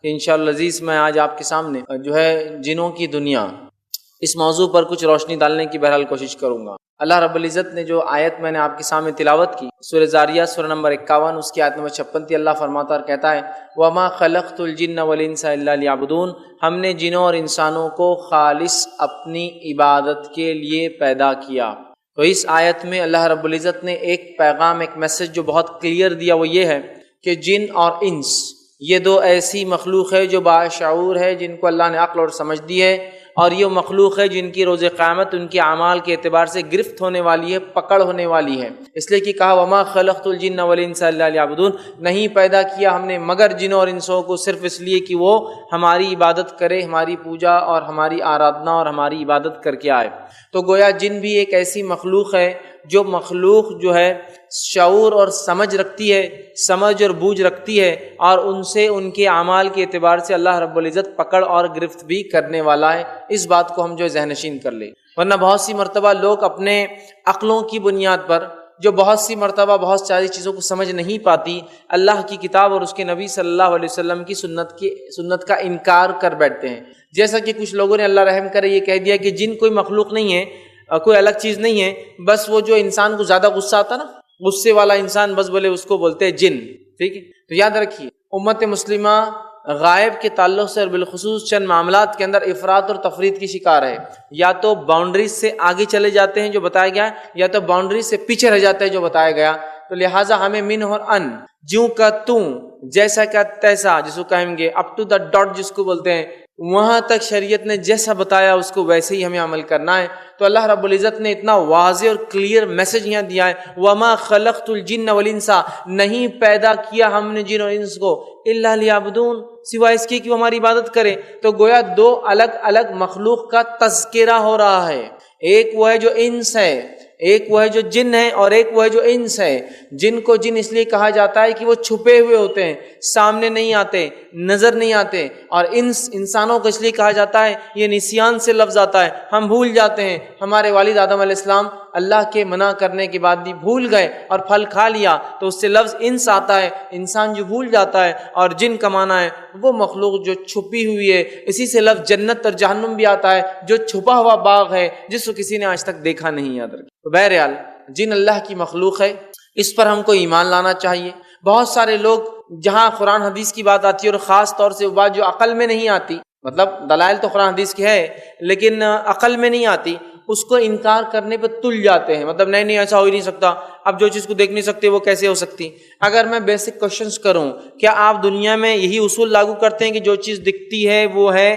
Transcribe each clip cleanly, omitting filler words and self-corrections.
کہ انشاءاللہ عزیز میں آج آپ کے سامنے جو ہے جنوں کی دنیا اس موضوع پر کچھ روشنی ڈالنے کی بہرحال کوشش کروں گا۔ اللہ رب العزت نے جو آیت میں نے آپ کے سامنے تلاوت کی، سورہ زاریات سورہ نمبر 51 اس کی آیت نمبر 56 تھی، اللہ فرماتا اور کہتا ہے وَمَا خَلَقْتُ الْجِنَّ وَالْإِنسَ إِلَّا لِيَعْبُدُونَ، ہم نے جنوں اور انسانوں کو خالص اپنی عبادت کے لیے پیدا کیا۔ تو اس آیت میں اللہ رب العزت نے ایک پیغام، ایک میسج جو بہت کلیئر دیا، وہ یہ ہے کہ جن اور انس یہ دو ایسی مخلوق ہے جو باشعور ہے، جن کو اللہ نے عقل اور سمجھ دی ہے، اور یہ مخلوق ہے جن کی روز قیامت ان کے اعمال کے اعتبار سے گرفت ہونے والی ہے، پکڑ ہونے والی ہے۔ اس لیے کہ کہا وما خلقت الجن والانس الا ليعبدون، نہیں پیدا کیا ہم نے مگر جنوں اور انسوں کو صرف اس لیے کہ وہ ہماری عبادت کرے، ہماری پوجا اور ہماری آرادھنا اور ہماری عبادت کر کے آئے۔ تو گویا جن بھی ایک ایسی مخلوق ہے جو مخلوق جو ہے شعور اور سمجھ رکھتی ہے، سمجھ اور بوجھ رکھتی ہے، اور ان سے ان کے اعمال کے اعتبار سے اللہ رب العزت پکڑ اور گرفت بھی کرنے والا ہے۔ اس بات کو ہم جو ذہن نشین کر لیں، ورنہ بہت سی مرتبہ لوگ اپنے عقلوں کی بنیاد پر جو بہت سی مرتبہ بہت ساری چیزوں کو سمجھ نہیں پاتی، اللہ کی کتاب اور اس کے نبی صلی اللہ علیہ وسلم کی سنت کا انکار کر بیٹھتے ہیں۔ جیسا کہ کچھ لوگوں نے اللہ رحم کرے یہ کہہ دیا کہ جن کوئی مخلوق نہیں ہے، کوئی الگ چیز نہیں ہے، بس وہ جو انسان کو زیادہ غصہ آتا نا، غصے والا انسان بس بولے اس کو بولتے ہیں جن۔ ٹھیک ہے، تو یاد رکھیے امت مسلمہ غائب کے تعلق سے اور بالخصوص چند معاملات کے اندر افراط اور تفریط کی شکار ہے۔ یا تو باؤنڈریز سے آگے چلے جاتے ہیں جو بتایا گیا، یا تو باؤنڈریز سے پیچھے رہ جاتے ہیں جو بتایا گیا۔ تو لہٰذا ہمیں من اور ان، جوں کا توں، جیسا کا تیسا جس کو کہیں گے، اپ ٹو دا ڈاٹ جس کو بولتے ہیں، وہاں تک شریعت نے جیسا بتایا اس کو ویسے ہی ہمیں عمل کرنا ہے۔ تو اللہ رب العزت نے اتنا واضح اور کلیئر میسج یہاں دیا ہے، وَمَا خَلَقْتُ الْجِنَّ وَالْإِنسَ، نہیں پیدا کیا ہم نے جن اور انس کو إِلَّا لِيَعْبُدُونَ، سوائے اس کے کہ وہ ہماری عبادت کرے۔ تو گویا دو الگ الگ مخلوق کا تذکرہ ہو رہا ہے، ایک وہ ہے جو انس ہے، ایک وہ ہے جو جن ہے، اور ایک وہ ہے جو انس ہے۔ جن کو جن اس لیے کہا جاتا ہے کہ وہ چھپے ہوئے ہوتے ہیں، سامنے نہیں آتے، نظر نہیں آتے، اور انس انسانوں کو اس لیے کہا جاتا ہے، یہ نسیان سے لفظ آتا ہے، ہم بھول جاتے ہیں۔ ہمارے والد آدم علیہ السلام اللہ کے منع کرنے کے بعد بھی بھول گئے اور پھل کھا لیا، تو اس سے لفظ انس آتا ہے، انسان جو بھول جاتا ہے، اور جن کا معنی ہے وہ مخلوق جو چھپی ہوئی ہے۔ اسی سے لفظ جنت اور جہنم بھی آتا ہے، جو چھپا ہوا باغ ہے جس کو کسی نے آج تک دیکھا نہیں۔ یاد رکھیں۔ تو بہرحال جن اللہ کی مخلوق ہے، اس پر ہم کو ایمان لانا چاہیے۔ بہت سارے لوگ جہاں قرآن حدیث کی بات آتی ہے، اور خاص طور سے وہ بات جو عقل میں نہیں آتی، مطلب دلائل تو قرآن حدیث کی ہے لیکن عقل میں نہیں آتی، اس کو انکار کرنے پہ تل جاتے ہیں۔ مطلب نہیں ایسا ہو ہی نہیں سکتا، اب جو چیز کو دیکھ نہیں سکتے وہ کیسے ہو سکتی۔ اگر میں بیسک کوشچنز کروں، کیا آپ دنیا میں یہی اصول لاگو کرتے ہیں کہ جو چیز دکھتی ہے وہ ہے،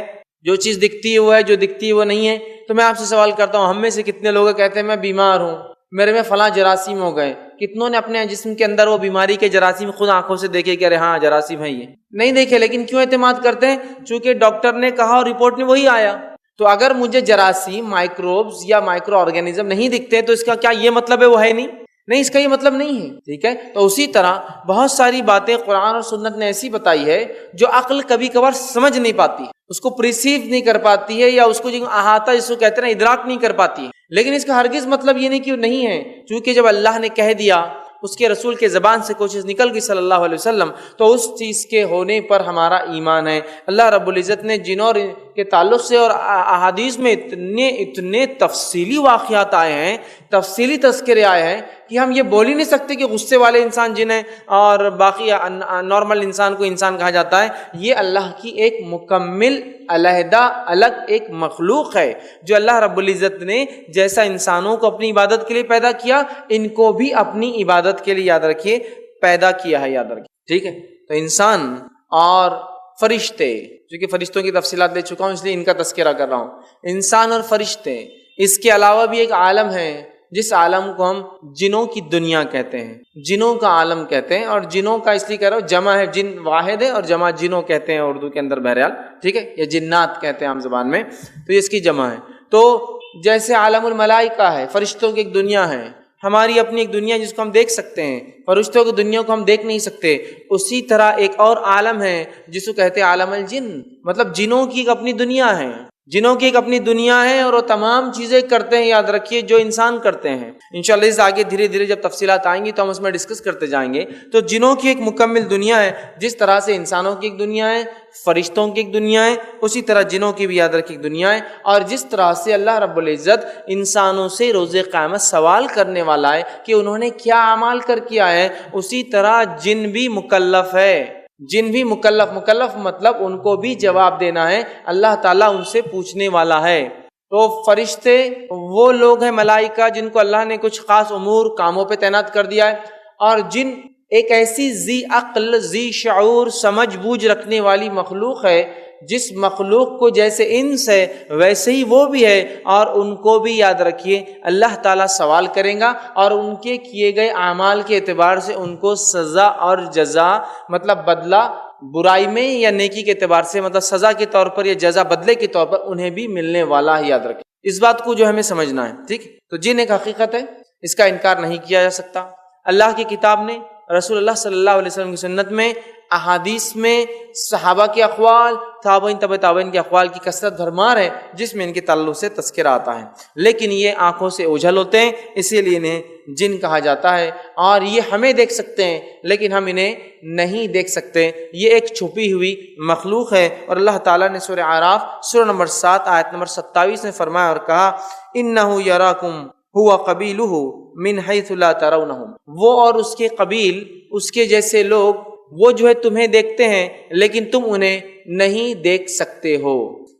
جو چیز دکھتی ہے وہ ہے، جو دکھتی ہے وہ نہیں ہے؟ تو میں آپ سے سوال کرتا ہوں، ہم میں سے کتنے لوگ کہتے ہیں میں بیمار ہوں، میرے میں فلاں جراثیم ہو گئے؟ کتنوں نے اپنے جسم کے اندر وہ بیماری کے جراثیم خود آنکھوں سے دیکھے کہ ارے ہاں جراثیم ہے؟ یہ نہیں دیکھے، لیکن کیوں اعتماد کرتے ہیں؟ چونکہ ڈاکٹر نے کہا اور رپورٹ میں وہی آیا۔ تو اگر مجھے جراثیم، مائکروبز یا مائکرو آرگینزم نہیں دکھتے تو اس کا کیا یہ مطلب ہے وہ ہے نہیں، اس کا یہ مطلب نہیں ہے۔ ٹھیک ہے، تو اسی طرح بہت ساری باتیں قرآن اور سنت نے ایسی بتائی ہے جو عقل کبھی کبھار سمجھ نہیں پاتی، اس کو پریسیو نہیں کر پاتی ہے، یا اس کو جو احاطہ جس کو کہتے ہیں ادراک نہیں کر پاتی ہے۔ لیکن اس کا ہرگز مطلب یہ نہیں کہ وہ نہیں ہے، چونکہ جب اللہ نے کہہ دیا، اس کے رسول کے زبان سے کوئی چیز نکل گئی صلی اللہ علیہ وسلم، تو اس چیز کے ہونے پر ہمارا ایمان ہے۔ اللہ رب العزت نے جنوں کے تعلق سے اور احادیث میں اتنے تفصیلی واقعات آئے ہیں، تفصیلی تذکرے آئے ہیں کہ ہم یہ بول ہی نہیں سکتے کہ غصے والے انسان جن ہیں اور باقی نارمل انسان کو انسان کہا جاتا ہے۔ یہ اللہ کی ایک مکمل علیحدہ الگ ایک مخلوق ہے جو اللہ رب العزت نے جیسا انسانوں کو اپنی عبادت کے لیے پیدا کیا، ان کو بھی اپنی عبادت کے لیے یاد رکھیے پیدا کیا ہے، یاد رکھیے۔ ٹھیک ہے، تو انسان اور فرشتے، چونکہ فرشتوں کی تفصیلات دے چکا ہوں اس لیے ان کا تذکرہ کر رہا ہوں۔ انسان اور فرشتے، اس کے علاوہ بھی ایک عالم ہے جس عالم کو ہم جنوں کی دنیا کہتے ہیں، جنوں کا عالم کہتے ہیں، اور جنوں کا اس لیے کہہ رہا ہوں جمع ہے، جن واحد ہے اور جمع جنوں کہتے ہیں اردو کے اندر بہرحال۔ ٹھیک ہے، یا جنات کہتے ہیں عام زبان میں، تو یہ اس کی جمع ہے۔ تو جیسے عالم الملائکہ ہے، فرشتوں کی ایک دنیا ہے، ہماری اپنی ایک دنیا جس کو ہم دیکھ سکتے ہیں، فرشتوں کی دنیا کو ہم دیکھ نہیں سکتے، اسی طرح ایک اور عالم ہے جس کو کہتے ہیں عالم الجن، مطلب جنوں کی ایک اپنی دنیا ہے جنوں کی ایک اپنی دنیا ہے اور وہ تمام چیزیں کرتے ہیں، یاد رکھیے، جو انسان کرتے ہیں۔ انشاءاللہ اس آگے دھیرے دھیرے جب تفصیلات آئیں گی تو ہم اس میں ڈسکس کرتے جائیں گے۔ تو جنوں کی ایک مکمل دنیا ہے، جس طرح سے انسانوں کی ایک دنیا ہے، فرشتوں کی ایک دنیا ہے، اسی طرح جنوں کی بھی یاد رکھیے ایک دنیا ہے۔ اور جس طرح سے اللہ رب العزت انسانوں سے روز قیامت سوال کرنے والا ہے کہ انہوں نے کیا اعمال کر کیا ہے، اسی طرح جن بھی مکلف ہے، جن بھی مکلف مطلب ان کو بھی جواب دینا ہے، اللہ تعالیٰ ان سے پوچھنے والا ہے۔ تو فرشتے وہ لوگ ہیں، ملائکہ، جن کو اللہ نے کچھ خاص امور کاموں پہ تعینات کر دیا ہے، اور جن ایک ایسی ذی عقل، ذی شعور، سمجھ بوجھ رکھنے والی مخلوق ہے، جس مخلوق کو جیسے انس ہے ویسے ہی وہ بھی ہے، اور ان کو بھی یاد رکھیے اللہ تعالیٰ سوال کرے گا، اور ان کے کیے گئے اعمال کے اعتبار سے ان کو سزا اور جزا، مطلب بدلہ برائی میں یا نیکی کے اعتبار سے، مطلب سزا کے طور پر یا جزا بدلے کے طور پر انہیں بھی ملنے والا ہے، یاد رکھیے۔ اس بات کو جو ہمیں سمجھنا ہے، ٹھیک۔ تو جن ایک حقیقت ہے، اس کا انکار نہیں کیا جا سکتا۔ اللہ کی کتاب نے، رسول اللہ صلی اللہ علیہ وسلم کی سنت میں، احادیث میں، صحابہ کے اقوال، تابعین تبع تابعین کے اقوال کی کثرت بھرمار ہے جس میں ان کے تعلق سے تذکرہ آتا ہے، لیکن یہ آنکھوں سے اوجھل ہوتے ہیں، اسی لیے انہیں جن کہا جاتا ہے، اور یہ ہمیں دیکھ سکتے ہیں لیکن ہم انہیں نہیں دیکھ سکتے۔ یہ ایک چھپی ہوئی مخلوق ہے، اور اللہ تعالیٰ نے سورہ اعراف سورہ نمبر 7 آیت نمبر 27 میں فرمایا اور کہا، اِنَّهُ يَرَاكُمْ هُوَ قَبِيلُهُ مِنْ حَيْثُ لَا تَرَوْنَهُمْ، وہ اور اس کے قبیل، اس کے جیسے لوگ، وہ جو ہے تمہیں دیکھتے ہیں لیکن تم انہیں نہیں دیکھ سکتے ہو۔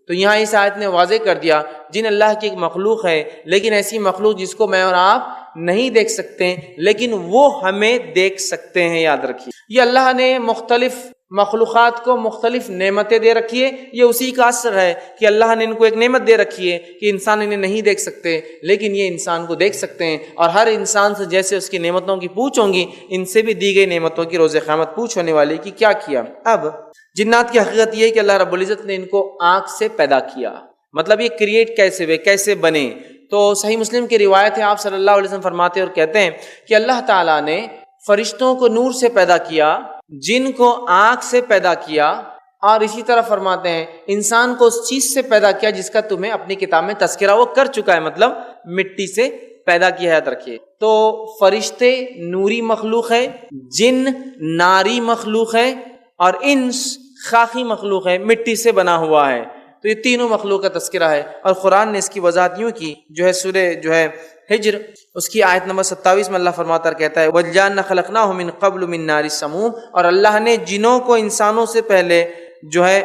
تو یہاں اس آیت نے واضح کر دیا جن اللہ کی ایک مخلوق ہے، لیکن ایسی مخلوق جس کو میں اور آپ نہیں دیکھ سکتے لیکن وہ ہمیں دیکھ سکتے ہیں، یاد رکھیے۔ یہ اللہ نے مختلف مخلوقات کو مختلف نعمتیں دے رکھی ہے، یہ اسی کا اثر ہے کہ اللہ نے ان کو ایک نعمت دے رکھی ہے کہ انسان انہیں نہیں دیکھ سکتے لیکن یہ انسان کو دیکھ سکتے ہیں، اور ہر انسان سے جیسے اس کی نعمتوں کی پوچھ ہوں گی، ان سے بھی دی گئی نعمتوں کی روز قیامت پوچھ ہونے والی کہ کیا کیا۔ اب جنات کی حقیقت یہ ہے کہ اللہ رب العزت نے ان کو آنکھ سے پیدا کیا، مطلب یہ کریٹ کیسے ہوئے، کیسے بنے۔ تو صحیح مسلم کی روایت ہے، آپ صلی اللہ علیہ وسلم فرماتے اور کہتے ہیں کہ اللہ تعالیٰ نے فرشتوں کو نور سے پیدا کیا، جن کو آنکھ سے پیدا کیا، اور اسی طرح فرماتے ہیں انسان کو اس چیز سے پیدا کیا جس کا تمہیں اپنی کتاب میں تذکرہ وہ کر چکا ہے، مطلب مٹی سے پیدا کیا ہے، یاد رکھیے۔ تو فرشتے نوری مخلوق ہے، جن ناری مخلوق ہے، اور انس خاکی مخلوق ہے، مٹی سے بنا ہوا ہے۔ تو یہ تینوں مخلوق کا تذکرہ ہے، اور قرآن نے اس کی وضاحت یوں کی، جو ہے سورہ ہجر اس کی آیت نمبر 27 میں اللہ فرماتا کہتا ہے، وَالْجَانَّ خَلَقْنَاهُ مِن قَبْلُ مِن نَارِ السَّمُومِ، اور اللہ نے جنوں کو انسانوں سے پہلے جو ہے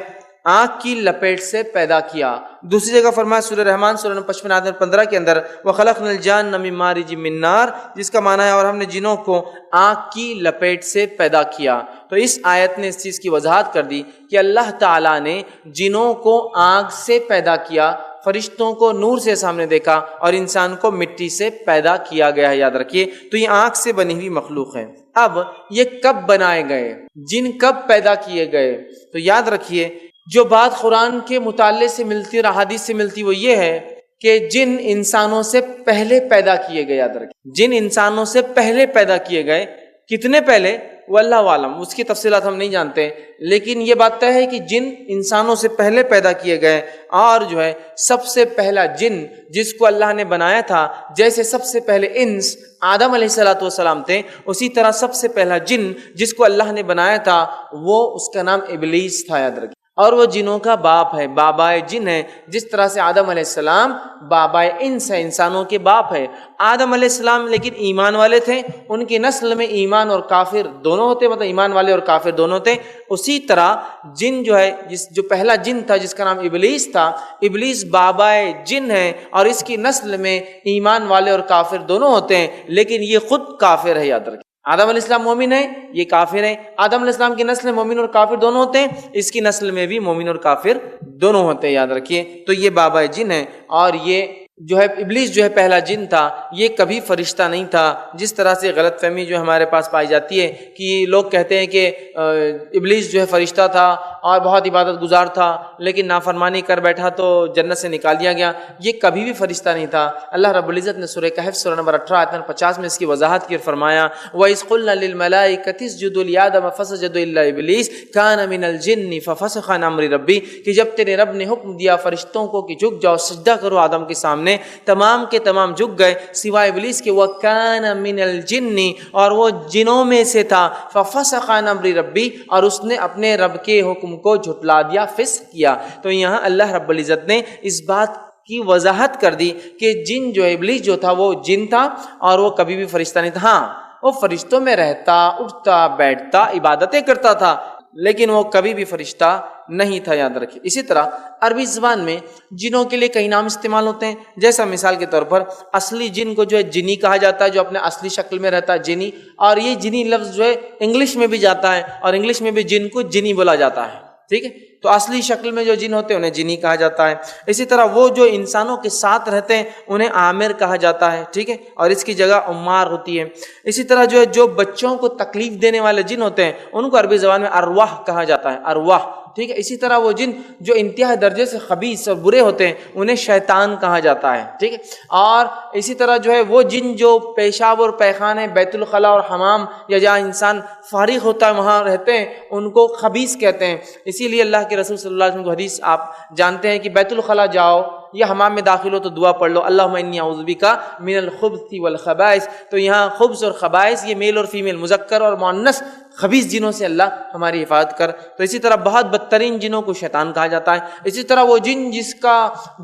آنکھ کی لپیٹ سے پیدا کیا۔ دوسری جگہ فرمایا سورہ رحمان سورہ 55 آیت 15 کے اندر، وَخَلَقْنَا الْجَانَّ مِن مَارِجٍ مِن نَار، جس کا معنی ہے اور ہم نے جنوں کو آنکھ کی لپیٹ سے پیدا کیا۔ تو اس آیت نے اس چیز کی وضاحت کر دی کہ اللہ تعالیٰ نے جنوں کو آنکھ سے پیدا کیا، فرشتوں کو نور سے سامنے دیکھا، اور انسان کو مٹی سے پیدا کیا گیا ہے، یاد رکھیے۔ تو یہ آنکھ سے بنی ہوئی مخلوق ہے۔ اب یہ کب بنائے گئے، جن کب پیدا کیے گئے؟ تو یاد رکھیے جو بات قرآن کے مطالعے سے ملتی اور احادیث سے ملتی وہ یہ ہے کہ جن انسانوں سے پہلے پیدا کیے گئے، یاد رکھیے جن انسانوں سے پہلے پیدا کیے گئے، کتنے پہلے واللہ عالم، اس کی تفصیلات ہم نہیں جانتے، لیکن یہ بات طے ہے کہ جن انسانوں سے پہلے پیدا کیے گئے، اور جو ہے سب سے پہلا جن جس کو اللہ نے بنایا تھا، جیسے سب سے پہلے انس آدم علیہ السلام تھے، اسی طرح سب سے پہلا جن جس کو اللہ نے بنایا تھا وہ اس کا نام ابلیس تھا، یاد رکھیے، اور وہ جنوں کا باپ ہے، بابائے جن ہے۔ جس طرح سے آدم علیہ السلام بابائے انس ہے، انسانوں کے باپ ہے۔ آدم علیہ السلام لیکن ایمان والے تھے، ان کی نسل میں ایمان اور کافر دونوں ہوتے، مطلب ایمان والے اور کافر دونوں تھے۔ اسی طرح جن جو ہے جو پہلا جن تھا جس کا نام ابلیس تھا، ابلیس بابائے جن ہے، اور اس کی نسل میں ایمان والے اور کافر دونوں ہوتے ہیں، لیکن یہ خود کافر ہے، یاد رکھیں۔ آدم علیہ السلام مومن ہے، یہ کافر ہے۔ آدم علیہ السلام کی نسل میں مومن اور کافر دونوں ہوتے ہیں، اس کی نسل میں بھی مومن اور کافر دونوں ہوتے ہیں، یاد رکھیے۔ تو یہ بابا جن ہے، اور یہ جو ہے ابلیس جو ہے پہلا جن تھا، یہ کبھی فرشتہ نہیں تھا، جس طرح سے غلط فہمی جو ہمارے پاس پائی جاتی ہے کہ لوگ کہتے ہیں کہ ابلیس جو ہے فرشتہ تھا اور بہت عبادت گزار تھا، لیکن نافرمانی کر بیٹھا تو جنت سے نکال دیا گیا۔ یہ کبھی بھی فرشتہ نہیں تھا۔ اللہ رب العزت نے سورہ کہف سورہ نمبر 18 آیت نمبر 50 میں اس کی وضاحت کی اور فرمایا وَإِذْ قُلْنَا لِلْمَلَائِكَةِ اسْجُدُوا لِآدَمَ فَسَجَدُوا إِلَّا إِبْلِيسَ كَانَ مِنَ الْجِنِّ فَفَسَقَ عَنْ أَمْرِ رَبِّهِ، کہ جب تیرے رب نے حکم دیا فرشتوں کو کہ جھک جاؤ سجدہ کرو آدم کے سامنے، تمام کے تمام جھک گئے سوائے ابلیس کے، وَكَانَ مِنَ الْجِنِّ، اور وہ جنوں میں سے تھا، فَفَسَقَ عَنْ أَمْرِ رَبِّهِ، اور اس نے اپنے رب کے حکم کو جھٹلا دیا، فسق کیا۔ تو یہاں اللہ رب العزت نے اس بات کی وضاحت کر دی کہ جن جو ابلیس جو تھا وہ جن تھا اور وہ کبھی بھی فرشتہ نہیں تھا۔ ہاں وہ فرشتوں میں رہتا، اٹھتا بیٹھتا، عبادتیں کرتا تھا، لیکن وہ کبھی بھی فرشتہ نہیں تھا، یاد رکھیے۔ اسی طرح عربی زبان میں جنوں کے لیے کئی نام استعمال ہوتے ہیں، جیسا مثال کے طور پر اصلی جن کو جو ہے جنی کہا جاتا ہے، جو اپنے اصلی شکل میں رہتا ہے، جنی، اور یہ جنی لفظ جو ہے انگلش میں بھی جاتا ہے اور انگلش میں بھی جن کو جنی بولا جاتا ہے، ٹھیک ہے۔ تو اصلی شکل میں جو جن ہوتے ہیں انہیں جنی کہا جاتا ہے۔ اسی طرح وہ جو انسانوں کے ساتھ رہتے ہیں انہیں عامر کہا جاتا ہے، ٹھیک ہے، اور اس کی جگہ عمار ہوتی ہے۔ اسی طرح جو ہے جو بچوں کو تکلیف دینے والے جن ہوتے ہیں ان کو عربی زبان میں ارواح کہا جاتا ہے، ارواح، ٹھیک ہے۔ اسی طرح وہ جن جو انتہائی درجے سے خبیث اور برے ہوتے ہیں انہیں شیطان کہا جاتا ہے، ٹھیک ہے۔ اور اسی طرح جو ہے وہ جن جو پیشاب اور پیخانے، بیت الخلاء اور حمام، یا جہاں انسان فارغ ہوتا ہے وہاں رہتے ہیں، ان کو خبیث کہتے ہیں۔ اسی لیے اللہ کے رسول صلی اللہ علیہ وسلم کو حدیث آپ جانتے ہیں کہ بیت الخلاء جاؤ یا حمام میں داخل ہو تو دعا پڑھ لو، اللہم انی اعوذ بک من الخبث والخبائث۔ تو یہاں خبث اور خبائث یہ میل اور فیمیل، مذکر اور مؤنث، خبیث جنوں سے اللہ ہماری حفاظت کر۔ تو اسی طرح بہت بدترین جنوں کو شیطان کہا جاتا ہے۔ اسی طرح وہ جن جس کا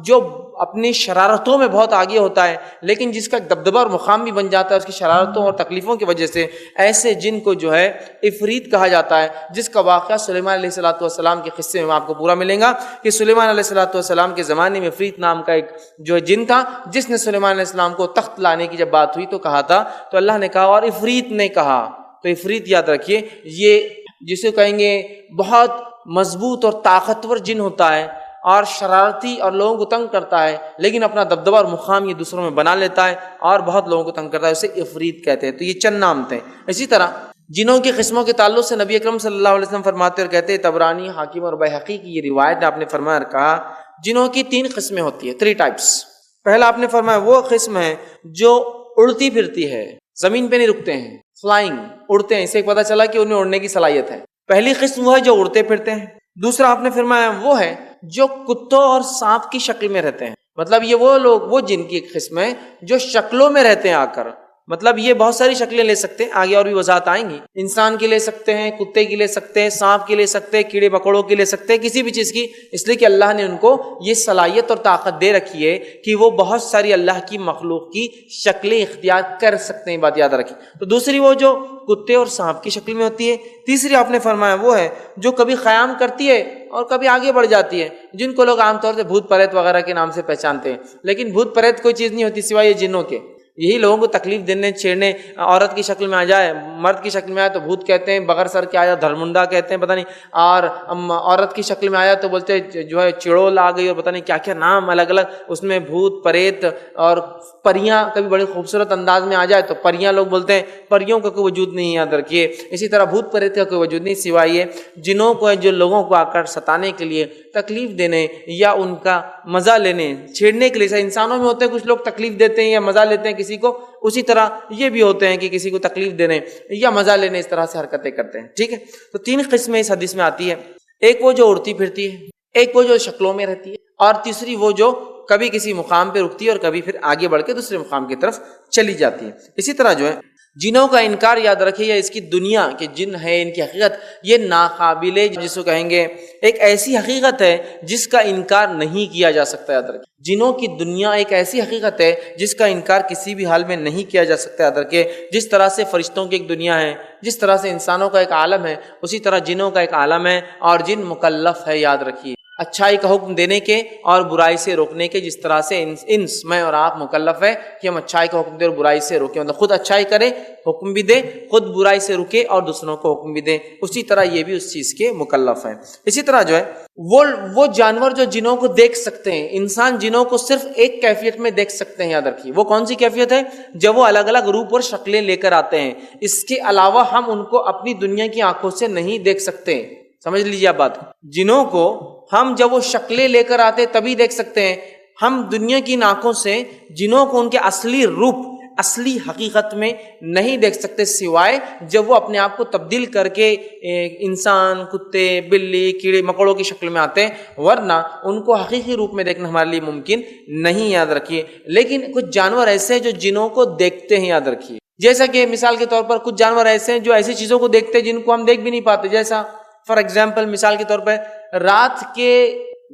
جو اپنی شرارتوں میں بہت آگے ہوتا ہے لیکن جس کا ایک دبدبہ اور مقام بھی بن جاتا ہے اس کی شرارتوں اور تکلیفوں کی وجہ سے، ایسے جن کو جو ہے عفریت کہا جاتا ہے، جس کا واقعہ سلیمان علیہ السلام کے قصے میں آپ کو پورا ملے گا کہ سلیمان علیہ السلام کے زمانے میں عفریت نام کا ایک جو جن تھا جس نے سلیمان علیہ السلام کو تخت لانے کی جب بات ہوئی تو کہا تھا، تو اللہ نے کہا اور عفریت نے کہا۔ تو عفریت یاد رکھیے یہ جسے کہیں گے بہت مضبوط اور طاقتور جن ہوتا ہے اور شرارتی اور لوگوں کو تنگ کرتا ہے، لیکن اپنا دبدبہ اور مقام یہ دوسروں میں بنا لیتا ہے اور بہت لوگوں کو تنگ کرتا ہے، اسے عفریت کہتے ہیں۔ تو یہ چند نام تھے۔ اسی طرح جنوں کی قسموں کے تعلق سے نبی اکرم صلی اللہ علیہ وسلم فرماتے اور کہتے ہیں، طبرانی، حاکم اور بیہقی کی یہ روایت آپ نے فرمایا اور کہا جنوں کی 3 قسمیں ہوتی ہیں، 3 ٹائپس۔ پہلا آپ نے فرمایا وہ قسم ہے جو اڑتی پھرتی ہے، زمین پہ نہیں رکتے ہیں، فلائنگ، اڑتے ہیں، اسے پتہ چلا کہ انہیں اڑنے کی صلاحیت ہے۔ پہلی قسم وہ ہے جو اڑتے پھرتے ہیں۔ دوسرا آپ نے فرمایا وہ ہے جو کتوں اور سانپ کی شکل میں رہتے ہیں، مطلب یہ وہ لوگ، وہ جن کی ایک قسم ہے جو شکلوں میں رہتے ہیں آ کر، مطلب یہ بہت ساری شکلیں لے سکتے ہیں، آگے اور بھی وضاحت آئیں گی۔ انسان کی لے سکتے ہیں، کتے کی لے سکتے ہیں، سانپ کی لے سکتے ہیں، کیڑے مکوڑوں کی لے سکتے ہیں، کسی بھی چیز کی، اس لیے کہ اللہ نے ان کو یہ صلاحیت اور طاقت دے رکھی ہے کہ وہ بہت ساری اللہ کی مخلوق کی شکلیں اختیار کر سکتے ہیں، بات یاد رکھیں۔ تو دوسری وہ جو کتے اور سانپ کی شکل میں ہوتی ہے۔ تیسری آپ نے فرمایا وہ ہے جو کبھی قیام کرتی ہے اور کبھی آگے بڑھ جاتی ہے، جن کو لوگ عام طور سے بھوت پریت وغیرہ کے نام سے پہچانتے ہیں، لیکن بھوت پریت کوئی چیز نہیں ہوتی سوائے یہ جنوں کے۔ یہی لوگوں کو تکلیف دینے، چھیڑنے، عورت کی شکل میں آ جائے، مرد کی شکل میں آئے تو بھوت کہتے ہیں، بغیر سر کے آیا دھرمنڈا کہتے ہیں، پتہ نہیں، اور عورت کی شکل میں آیا تو بولتے ہیں جو ہے چڑول آ گئی، اور پتہ نہیں کیا کیا نام الگ الگ، اس میں بھوت پریت اور پریاں کبھی بڑے خوبصورت انداز میں آ جائے تو پریاں لوگ بولتے ہیں، پریوں کا کوئی وجود نہیں، یاد رکھیے۔ اسی طرح بھوت پریت کا کوئی وجود نہیں سوائے یہ جنوں کو ہے جو لوگوں کو آ کر ستانے کے لیے، تکلیف دینے یا ان کا مزہ لینے، چھیڑنے کے لیے۔ انسانوں میں ہوتے ہیں کچھ لوگ تکلیف دیتے ہیں یا مزہ لیتے ہیں کسی کو، اسی طرح یہ بھی ہوتے ہیں کہ کسی کو تکلیف دینے یا مزہ لینے اس طرح سے حرکتیں کرتے ہیں، ٹھیک ہے۔ تو 3 قسمیں اس حدیث میں آتی ہے، ایک وہ جو اڑتی پھرتی ہے، ایک وہ جو شکلوں میں رہتی ہے، اور تیسری وہ جو کبھی کسی مقام پہ رکتی ہے اور کبھی پھر آگے بڑھ کے دوسرے مقام کی طرف چلی جاتی ہے۔ اسی طرح جو ہے جنوں کا انکار یاد رکھیے، یا اس کی دنیا کہ جن ہے، ان کی حقیقت یہ ناقابل، جس کو کہیں گے ایک ایسی حقیقت ہے جس کا انکار نہیں کیا جا سکتا، یاد رکھیے۔ جنوں کی دنیا ایک ایسی حقیقت ہے جس کا انکار کسی بھی حال میں نہیں کیا جا سکتا، یاد رکھیے۔ جس طرح سے فرشتوں کی ایک دنیا ہے، جس طرح سے انسانوں کا ایک عالم ہے، اسی طرح جنوں کا ایک عالم ہے، اور جن مکلف ہے، یاد رکھیے۔ اچھائی کا حکم دینے کے اور برائی سے روکنے کے، جس طرح سے انس میں اور آپ مکلف ہے کہ ہم اچھائی کا حکم دیں اور برائی سے روکیں، مطلب خود اچھائی کرے، حکم بھی دے، خود برائی سے رکے اور دوسروں کو حکم بھی دے، اسی طرح یہ بھی اس چیز کے مکلف ہیں۔ اسی طرح جو ہے وہ جانور جو جنوں کو دیکھ سکتے ہیں، انسان جنوں کو صرف ایک کیفیت میں دیکھ سکتے ہیں، یاد رکھیے وہ کون سی کیفیت ہے؟ جب وہ الگ الگ روپ اور شکلیں لے کر آتے ہیں، اس کے علاوہ ہم ان کو اپنی دنیا کی آنکھوں سے نہیں دیکھ سکتے۔ سمجھ لیجیے آپ بات، جنوں کو ہم جب وہ شکلیں لے کر آتے تبھی دیکھ سکتے ہیں، ہم دنیا کی آنکھوں سے جنوں کو ان کے اصلی روپ، اصلی حقیقت میں نہیں دیکھ سکتے، سوائے جب وہ اپنے آپ کو تبدیل کر کے انسان، کتے، بلی، کیڑے مکوڑوں کی شکل میں آتے ہیں، ورنہ ان کو حقیقی روپ میں دیکھنا ہمارے لیے ممکن نہیں، یاد رکھیے۔ لیکن کچھ جانور ایسے ہیں جو جنوں کو دیکھتے ہیں، یاد رکھیے، جیسا کہ مثال کے طور پر کچھ جانور ایسے ہیں جو ایسی چیزوں کو دیکھتے ہیں جن کو ہم دیکھ بھی نہیں پاتے، جیسا فار ایگزامپل مثال کے طور پر رات کے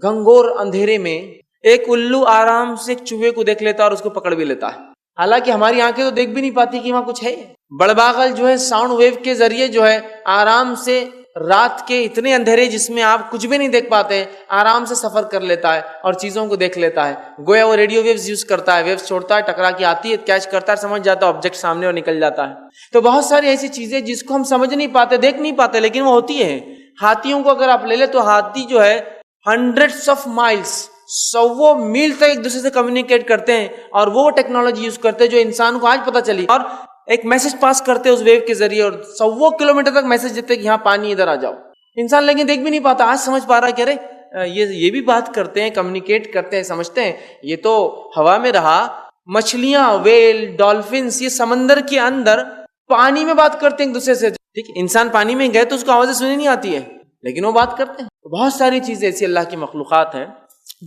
گھنگور اندھیرے میں ایک الو آرام سے ایک چوہے کو دیکھ لیتا اور اس کو پکڑ بھی لیتا ہے، حالانکہ ہماری آنکھیں تو دیکھ بھی نہیں پاتی کہ وہاں کچھ ہے۔ بڑباغل جو ہے ساؤنڈ ویو کے ذریعے جو ہے آرام سے رات کے اتنے اندھیرے جس میں آپ کچھ بھی نہیں دیکھ پاتے ہیں، آرام سے سفر کر لیتا ہے اور چیزوں کو دیکھ لیتا ہے، گویا وہ ریڈیو ویوز یوز کرتا ہے، ویوز چھوڑتا ہے، ٹکرا کے آتی ہے، کیچ کرتا ہے، سمجھ جاتا ہے آبجیکٹ سامنے اور نکل جاتا ہے۔ تو بہت ساری ایسی چیزیں جس کو ہم سمجھ نہیں پاتے، دیکھ نہیں پاتے، لیکن وہ ہوتی ہیں۔ ہاتھیوں کو اگر آپ لے لیں تو ہاتھی جو ہے ہنڈریڈس آف مائلز، سو میل تک ایک دوسرے سے کمیونیکیٹ کرتے ہیں، اور وہ ٹیکنالوجی یوز کرتے ہیں جو انسان کو آج پتہ چلی، اور ایک میسج پاس کرتے ہیں اس ویو کے ذریعے، اور 100 کلومیٹر تک میسج دیتے کہ یہاں پانی ادھر آ جاؤ۔ انسان لیکن دیکھ بھی نہیں پاتا، آج سمجھ پا رہا ہے کہ ارے یہ بھی بات کرتے ہیں، کمیونیکیٹ کرتے ہیں، سمجھتے ہیں، یہ تو ہوا میں رہا، مچھلیاں، ویل، ڈالفنس، یہ سمندر کے اندر پانی میں بات کرتے ہیں ایک دوسرے سے، ٹھیک ہے، انسان پانی میں گئے تو اس کو آوازیں سنی نہیں آتی ہے، لیکن وہ بات کرتے ہیں۔ بہت ساری چیزیں ایسی اللہ کی مخلوقات ہیں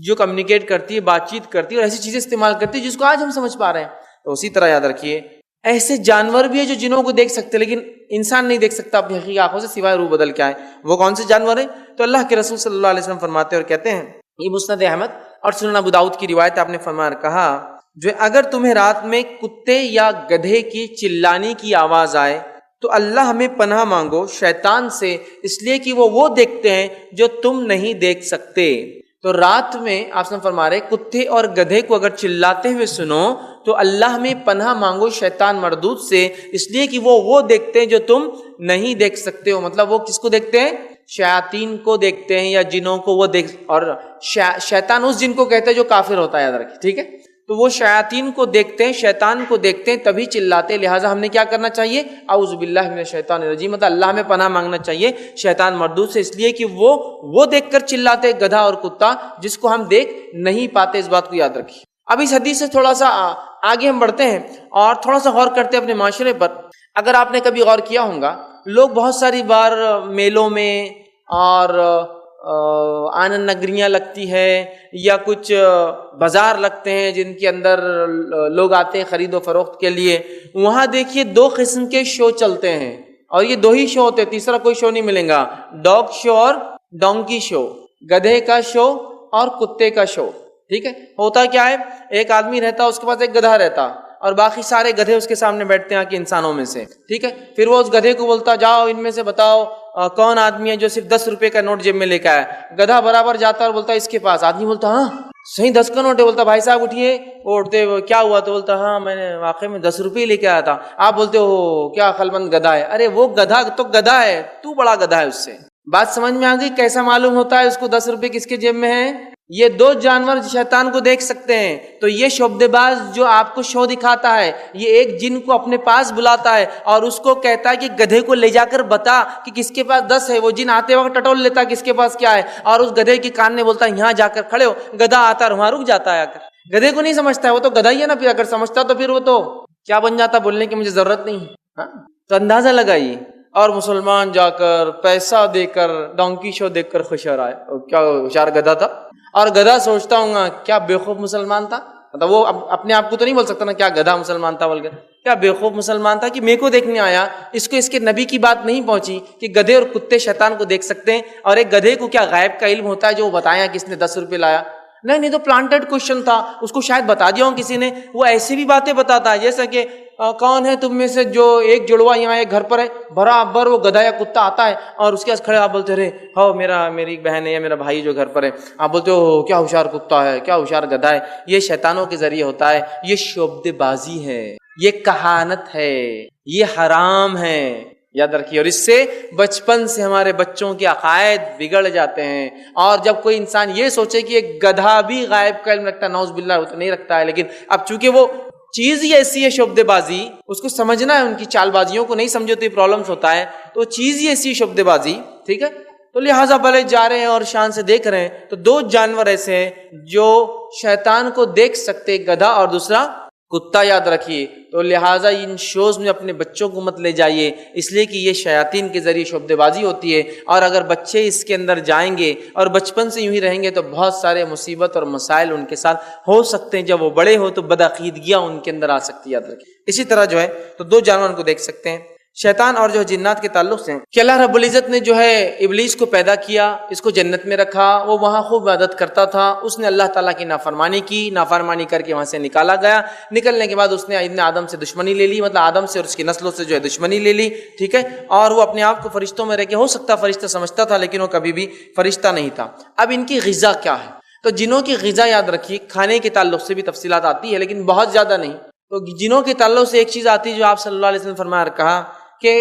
جو کمیونیکیٹ کرتی ہے، بات چیت کرتی ہے، اور ایسی چیزیں استعمال کرتی ہے جس کو آج ہم سمجھ پا رہے ہیں۔ تو اسی طرح یاد رکھیے ایسے جانور بھی ہیں جو جنوں کو دیکھ سکتے، لیکن انسان نہیں دیکھ سکتا اپنی حقیقی آنکھوں سے، سوائے روح بدل کے آئے۔ وہ کون سے جانور ہیں؟ تو اللہ کے رسول صلی اللہ علیہ وسلم فرماتے ہیں اور کہتے ہیں، یہ مسند احمد اور سنن ابو داؤد کی روایت، آپ نے فرمایا کہا جو اگر تمہیں رات میں کتے یا گدھے کی چلانے کی آواز آئے تو اللہ ہمیں پناہ مانگو شیطان سے، اس لیے کہ وہ دیکھتے ہیں جو تم نہیں دیکھ سکتے۔ تو رات میں آپ نے فرما رہے کتے اور گدھے کو اگر چلاتے ہوئے سنو تو اللہ میں پناہ مانگو شیطان مردود سے، اس لیے کہ وہ دیکھتے ہیں جو تم نہیں دیکھ سکتے ہو۔ مطلب وہ کس کو دیکھتے ہیں؟ شیاطین کو دیکھتے ہیں، یا جنوں کو وہ دیکھ، اور شیطان اس جن کو کہتے ہیں جو کافر ہوتا ہے، یاد رکھیں، ٹھیک ہے۔ تو وہ شیاطین کو دیکھتے ہیں، شیطان کو دیکھتے ہیں، تبھی چلاتے۔ لہٰذا ہم نے کیا کرنا چاہیے؟ اعوذ باللہ من الشیطان الرجیم، مطلب اللہ میں پناہ مانگنا چاہیے شیطان مردود سے، اس لیے کہ وہ دیکھ کر چلاتے، گدھا اور کتا، جس کو ہم دیکھ نہیں پاتے۔ اس بات کو یاد رکھیے۔ اب اس حدیث سے تھوڑا سا آگے ہم بڑھتے ہیں اور تھوڑا سا غور کرتے ہیں اپنے معاشرے پر۔ اگر آپ نے کبھی غور کیا ہوگا، لوگ بہت ساری بار میلوں میں اور آنن نگریاں لگتی ہے، یا کچھ بازار لگتے ہیں جن کے اندر لوگ آتے ہیں خرید و فروخت کے لیے، وہاں دیکھیے 2 قسم کے شو چلتے ہیں، اور یہ 2 ہی شو ہوتے ہیں، تیسرا کوئی شو نہیں ملے گا۔ ڈاگ شو اور ڈونکی شو، گدھے کا شو اور کتے کا شو، ٹھیک ہے۔ ہوتا کیا ہے، ایک آدمی رہتا، اس کے پاس ایک گدھا رہتا، اور باقی سارے گدھے اس کے سامنے بیٹھتے ہیں کہ انسانوں میں سے، ٹھیک ہے۔ پھر وہ اس گدھے کو بولتا، جاؤ ان میں سے بتاؤ کون آدمی ہے جو صرف 10 روپے کا نوٹ جیب میں لے کے آیا۔ گدھا برابر جاتا اور بولتا اس کے پاس۔ آدمی بولتا ہاں صحیح 10 کا نوٹ ہے۔ بولتا بھائی صاحب اٹھیے، وہ اٹھتے، کیا ہوا؟ تو بولتا ہاں میں نے واقعی میں 10 روپے لے کے آیا تھا۔ آپ بولتے ہو کیا عقلمند گدھا ہے؟ ارے وہ گدھا تو گدھا ہے، تو بڑا گدھا ہے اس سے۔ بات سمجھ میں آ گئی؟ کیسا معلوم ہوتا ہے اس کو 10 روپے کس کے جیب میں ہے؟ یہ 2 جانور شیطان کو دیکھ سکتے ہیں۔ تو یہ شعبدے باز جو آپ کو شو دکھاتا ہے، یہ ایک جن کو اپنے پاس بلاتا ہے اور اس کو کہتا ہے کہ گدھے کو لے جا کر بتا کہ کس کے پاس 10 ہے۔ وہ جن آتے وقت ٹٹول لیتا کس کے پاس کیا ہے، اور اس گدھے کے کان میں بولتا یہاں جا کر کھڑے ہو۔ گدھا آتا اور وہاں رک جاتا ہے آ کر۔ گدھے کو نہیں سمجھتا ہے، وہ تو گدھا ہی ہے نا۔ پھر اگر سمجھتا تو پھر وہ تو کیا بن جاتا، بولنے کی مجھے ضرورت نہیں۔ تو اندازہ لگائیے، اور مسلمان جا کر پیسہ دے کر ڈونکی شو دیکھ کر خوش ہو رہا ہے، کیا ہوشیار گدھا تھا۔ اور گدھا سوچتا ہوں گا کیا بیوقوف مسلمان تھا، مطلب وہ اپنے آپ کو تو نہیں بول سکتا نا کیا گدھا مسلمان تھا، بول کر کیا بیوقوف مسلمان تھا کہ میرے کو دیکھنے آیا، اس کو اس کے نبی کی بات نہیں پہنچی کہ گدھے اور کتے شیطان کو دیکھ سکتے ہیں، اور ایک گدھے کو کیا غیب کا علم ہوتا ہے جو وہ بتایا کہ اس نے 10 روپے لایا؟ نہیں تو پلانٹڈ کوشچن تھا، اس کو شاید بتا دیا ہوں کسی نے۔ وہ ایسی بھی باتیں بتاتا ہے جیسا کہ کون ہے تم میں سے جو ایک جڑوا یہاں ایک گھر پر ہے، برابر وہ گدھا یا کتا آتا ہے اور اس کے پاس کھڑے آپ بولتے رہے ہو میری ایک بہن ہے یا میرا بھائی جو گھر پر ہے، آپ بولتے ہو کیا ہوشیار کتا ہے، کیا ہوشیار گدھا ہے. یہ شیطانوں کے ذریعے ہوتا ہے، یہ شعبدے بازی ہے، یہ کہانت ہے، یہ حرام ہے، یاد رکھیے. اور اس سے بچپن سے ہمارے بچوں کے عقائد بگڑ جاتے ہیں. اور جب کوئی انسان یہ سوچے کہ ایک گدھا بھی غائب کا علم رکھتا ہے، نعوذ باللہ وہ تو نہیں رکھتا ہے، لیکن اب چونکہ وہ چیز ہی ایسی ہے شعبدے بازی، اس کو سمجھنا ہے، ان کی چال بازیوں کو نہیں سمجھو تو یہ پرابلمس ہوتا ہے. تو چیز ہی ایسی ہے شعبدے بازی، ٹھیک ہے. تو لہٰذا بھلے جا رہے ہیں اور شان سے دیکھ رہے ہیں. تو دو جانور ایسے ہیں جو شیطان کو دیکھ سکتے، گدھا اور دوسرا کتا، یاد رکھیے. تو لہٰذا ان شوز میں اپنے بچوں کو مت لے جائیے، اس لیے کہ یہ شیاطین کے ذریعے شعبدے بازی ہوتی ہے. اور اگر بچے اس کے اندر جائیں گے اور بچپن سے یوں ہی رہیں گے تو بہت سارے مصیبت اور مسائل ان کے ساتھ ہو سکتے ہیں. جب وہ بڑے ہو تو بدعقیدگیاں ان کے اندر آ سکتی ہے، یاد رکھیے. اسی طرح جو ہے تو دو جانوروں کو دیکھ سکتے ہیں. شیطان اور جو جنات کے تعلق سے کہ اللہ رب العزت نے جو ہے ابلیس کو پیدا کیا، اس کو جنت میں رکھا، وہ وہاں خوب عبادت کرتا تھا. اس نے اللہ تعالیٰ کی نافرمانی کی، نافرمانی کر کے وہاں سے نکالا گیا. نکلنے کے بعد اس نے ابن آدم سے دشمنی لے لی، مطلب آدم سے اور اس کی نسلوں سے جو ہے دشمنی لے لی، ٹھیک ہے. اور وہ اپنے آپ کو فرشتوں میں رہ کے ہو سکتا فرشتہ سمجھتا تھا، لیکن وہ کبھی بھی فرشتہ نہیں تھا. اب ان کی غذا کیا ہے؟ تو جنوں کی غذا یاد رکھیے، کھانے کے تعلق سے بھی تفصیلات آتی ہے لیکن بہت زیادہ نہیں. تو جنوں کے تعلق سے ایک چیز آتی ہے جو آپ صلی اللہ علیہ وسلم نے فرمایا اور کہا کہ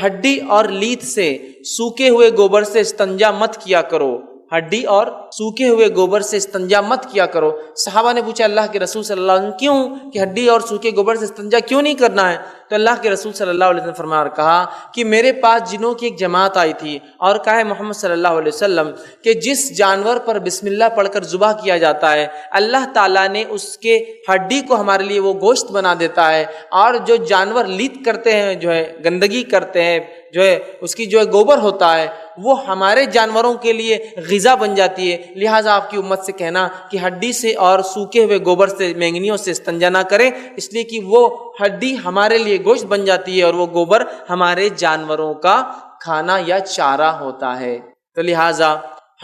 ہڈی اور لیت سے سوکھے ہوئے گوبر سے استنجا مت کیا کرو. ہڈی اور سوکھے ہوئے گوبر سے استنجا مت کیا کرو. صحابہ نے پوچھا اللہ کے رسول صلی اللہ علیہ وسلم کیوں، کہ ہڈی اور سوکھے گوبر سے استنجا کیوں نہیں کرنا ہے؟ تو اللہ کے رسول صلی اللہ علیہ وسلم فرمایا اور کہا کہ میرے پاس جنوں کی ایک جماعت آئی تھی اور کہا ہے محمد صلی اللہ علیہ وسلم کہ جس جانور پر بسم اللہ پڑھ کر ذبح کیا جاتا ہے اللہ تعالیٰ نے اس کے ہڈی کو ہمارے لیے وہ گوشت بنا دیتا ہے. اور جو جانور لیت کرتے ہیں، جو ہے گندگی کرتے ہیں، جو ہے اس کی جو ہے گوبر ہوتا ہے، وہ ہمارے جانوروں کے لیے غذا بن جاتی ہے. لہٰذا آپ کی امت سے کہنا کہ ہڈی سے اور سوکھے ہوئے گوبر سے، مینگنیوں سے استنجا نہ کریں، اس لیے کہ وہ ہڈی ہمارے لیے گوشت بن جاتی ہے اور وہ گوبر ہمارے جانوروں کا کھانا یا چارہ ہوتا ہے. تو لہٰذا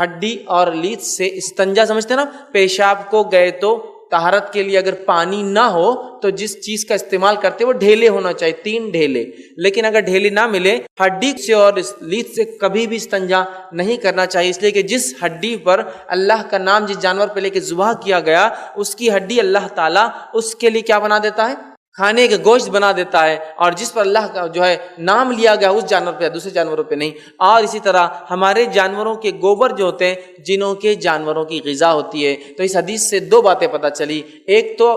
ہڈی اور لیت سے استنجا سمجھتے نا، پیشاب کو گئے تو طہارت کے لیے اگر پانی نہ ہو تو جس چیز کا استعمال کرتے وہ ڈھیلے ہونا چاہیے، 3 ڈھیلے. لیکن اگر ڈھیلے نہ ملے، ہڈی سے اور لیت سے کبھی بھی استنجا نہیں کرنا چاہیے، اس لیے کہ جس ہڈی پر اللہ کا نام جس جانور پہ لے کے ذبح کیا گیا، اس کی ہڈی اللہ تعالیٰ اس کے لیے کیا بنا دیتا ہے؟ کھانے کا گوشت بنا دیتا ہے. اور جس پر اللہ کا جو ہے نام لیا گیا اس جانور پہ، دوسرے جانوروں پہ نہیں. اور اسی طرح ہمارے جانوروں کے گوبر جو ہوتے ہیں جنوں کے جانوروں کی غذا ہوتی ہے. تو اس حدیث سے 2 باتیں پتہ چلی، ایک تو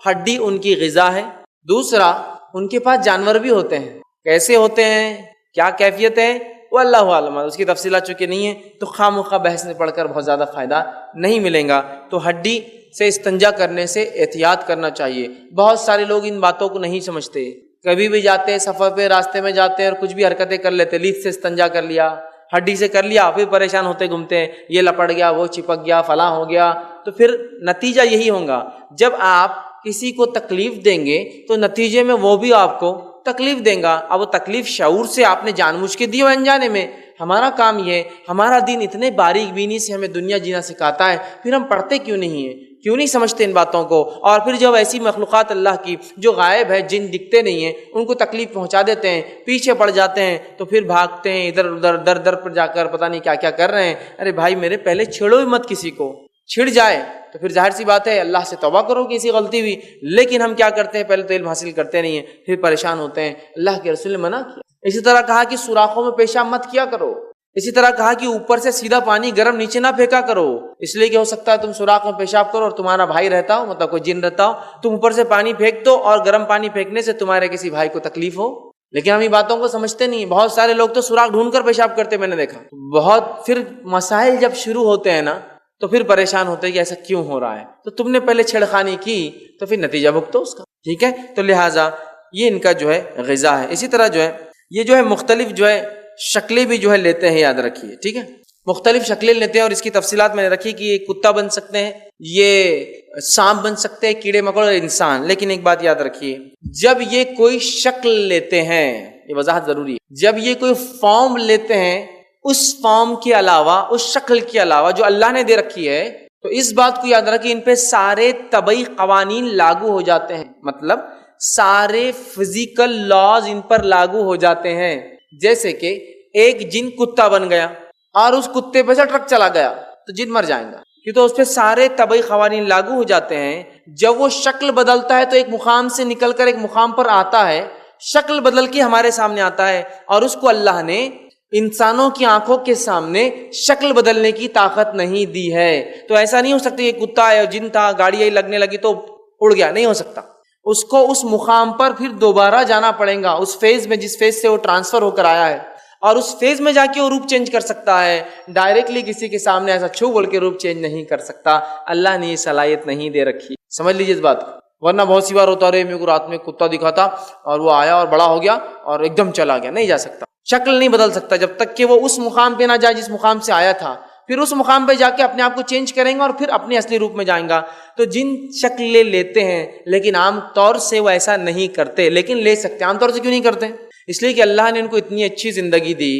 ہڈی ان کی غذا ہے، دوسرا ان کے پاس جانور بھی ہوتے ہیں. کیسے ہوتے ہیں، کیا کیفیت ہے، وہ اللہ عالم، اس کی تفصیلات چونکہ نہیں ہے تو خواہ مخواہ بحث میں پڑھ کر بہت زیادہ فائدہ نہیں ملے گا. تو ہڈی سے استنجا کرنے سے احتیاط کرنا چاہیے. بہت سارے لوگ ان باتوں کو نہیں سمجھتے، کبھی بھی جاتے ہیں سفر پہ، راستے میں جاتے ہیں اور کچھ بھی حرکتیں کر لیتے، لیت سے استنجا کر لیا، ہڈی سے کر لیا، پھر پریشان ہوتے گھومتے ہیں، یہ لپڑ گیا، وہ چپک گیا، فلاں ہو گیا. تو پھر نتیجہ یہی ہوگا، جب آپ کسی کو تکلیف دیں گے تو نتیجے میں وہ بھی آپ کو تکلیف دیں گا. اب وہ تکلیف شعور سے آپ نے جان بوجھ کے دی ہو انجانے میں. ہمارا کام یہ ہے، ہمارا دین اتنے باریک بینی سے ہمیں دنیا جینا سکھاتا ہے، پھر ہم پڑھتے کیوں نہیں ہیں، کیوں نہیں سمجھتے ان باتوں کو؟ اور پھر جب ایسی مخلوقات اللہ کی جو غائب ہے، جن دکھتے نہیں ہیں، ان کو تکلیف پہنچا دیتے ہیں، پیچھے پڑ جاتے ہیں، تو پھر بھاگتے ہیں ادھر ادھر، در در پر جا کر پتہ نہیں کیا کیا کر رہے ہیں. ارے بھائی میرے، پہلے چھیڑو ہی مت کسی کو. چھڑ جائے تو پھر ظاہر سی بات ہے اللہ سے توبہ کرو کہ ایسی غلطی ہوئی. لیکن ہم کیا کرتے ہیں، پہلے تو علم حاصل کرتے نہیں ہیں، پھر پریشان ہوتے ہیں. اللہ کے رسول نے منع کیا. اسی طرح کہا کہ سوراخوں میں پیشاب مت کیا کرو. اسی طرح کہا کہ اوپر سے سیدھا پانی گرم نیچے نہ پھینکا کرو، اس لیے کہ ہو سکتا ہے تم سوراخ میں پیشاب کرو اور تمہارا بھائی رہتا ہو، مطلب کوئی جن رہتا ہو، تم اوپر سے پانی پھینک دو اور گرم پانی پھینکنے سے تمہارے کسی بھائی کو تکلیف ہو. لیکن ہم یہ باتوں کو سمجھتے نہیں. بہت سارے لوگ تو سوراخ ڈھونڈ کر پیشاب کرتے میں نے دیکھا. بہت پھر مسائل جب شروع ہوتے ہیں نا تو پھر پریشان ہوتے ہیں کہ ایسا کیوں ہو رہا ہے. تو تم نے پہلے چھیڑخانی کی تو پھر نتیجہ بھگتو اس کا، ٹھیک ہے. تو لہٰذا یہ ان کا جو ہے غذا ہے. اسی طرح جو ہے یہ جو ہے مختلف جو ہے شکلیں بھی جو ہے لیتے ہیں، یاد رکھیے، ٹھیک ہے. مختلف شکلیں لیتے ہیں اور اس کی تفصیلات میں نے رکھی کہ یہ کتا بن سکتے ہیں، یہ سانپ بن سکتے ہیں، کیڑے مکوڑے اور انسان. لیکن ایک بات یاد رکھیے، جب یہ کوئی شکل لیتے ہیں، یہ وضاحت ضروری ہے، جب یہ کوئی فارم لیتے ہیں، اس فارم کے علاوہ، اس شکل کے علاوہ جو اللہ نے دے رکھی ہے، تو اس بات کو یاد رکھیں ان پہ سارے طبعی قوانین لاگو ہو جاتے ہیں. مطلب سارے فزیکل لاز ان پر لاگو ہو جاتے ہیں. جیسے کہ ایک جن کتا بن گیا اور اس کتے پہ سے ٹرک چلا گیا تو جن مر جائیں گا، کیوں تو اس پہ سارے طبعی قوانین لاگو ہو جاتے ہیں. جب وہ شکل بدلتا ہے تو ایک مقام سے نکل کر ایک مقام پر آتا ہے، شکل بدل کے ہمارے سامنے آتا ہے، اور اس کو اللہ نے انسانوں کی آنکھوں کے سامنے شکل بدلنے کی طاقت نہیں دی ہے. تو ایسا نہیں ہو سکتا یہ کتا ہے جن تھا، گاڑی لگنے لگی تو اڑ گیا، نہیں ہو سکتا. اس کو اس مقام پر پھر دوبارہ جانا پڑے گا، اس فیز میں جس فیز سے وہ ٹرانسفر ہو کر آیا ہے، اور اس فیز میں جا کے وہ روپ چینج کر سکتا ہے. ڈائریکٹلی کسی کے سامنے ایسا چھو بول کے روپ چینج نہیں کر سکتا. اللہ نے یہ صلاحیت نہیں دے رکھی. سمجھ لیجیے اس بات کو. ورنہ بہت سی بار ہوتا رہے میرے کو رات میں کتا دکھا تھا اور وہ آیا اور بڑا ہو گیا اور ایک دم چلا گیا، نہیں جا سکتا. شکل نہیں بدل سکتا جب تک کہ وہ اس مقام پہ نہ جائے جس مقام سے آیا تھا. پھر اس مقام پہ جا کے اپنے آپ کو چینج کریں گا اور پھر اپنے اصلی روپ میں جائیں گا. تو جن شکلیں لیتے ہیں لیکن عام طور سے وہ ایسا نہیں کرتے، لیکن لے سکتے. عام طور سے کیوں نہیں کرتے؟ اس لیے کہ اللہ نے ان کو اتنی اچھی زندگی دی،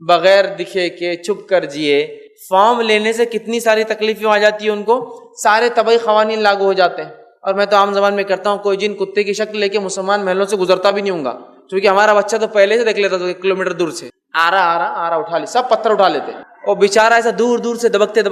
بغیر دکھے کے چھپ کر جیے. فارم لینے سے کتنی ساری تکلیفیں آ جاتی ہیں ان کو، سارے طبعی قوانین لاگو ہو جاتے ہیں. اور میں تو عام زبان میں کرتا ہوں، کوئی جن کتے کی شکل لے کے مسلمان محلوں سے گزرتا بھی نہیں ہوں گا، کیونکہ ہمارا بچہ تو پہلے سے دیکھ لیتا تھا 1 کلومیٹر دور سے آ رہا اٹھا لی، سب پتھر اٹھا لیتے. اور بیچارہ ایسا دور دور سے دبکتے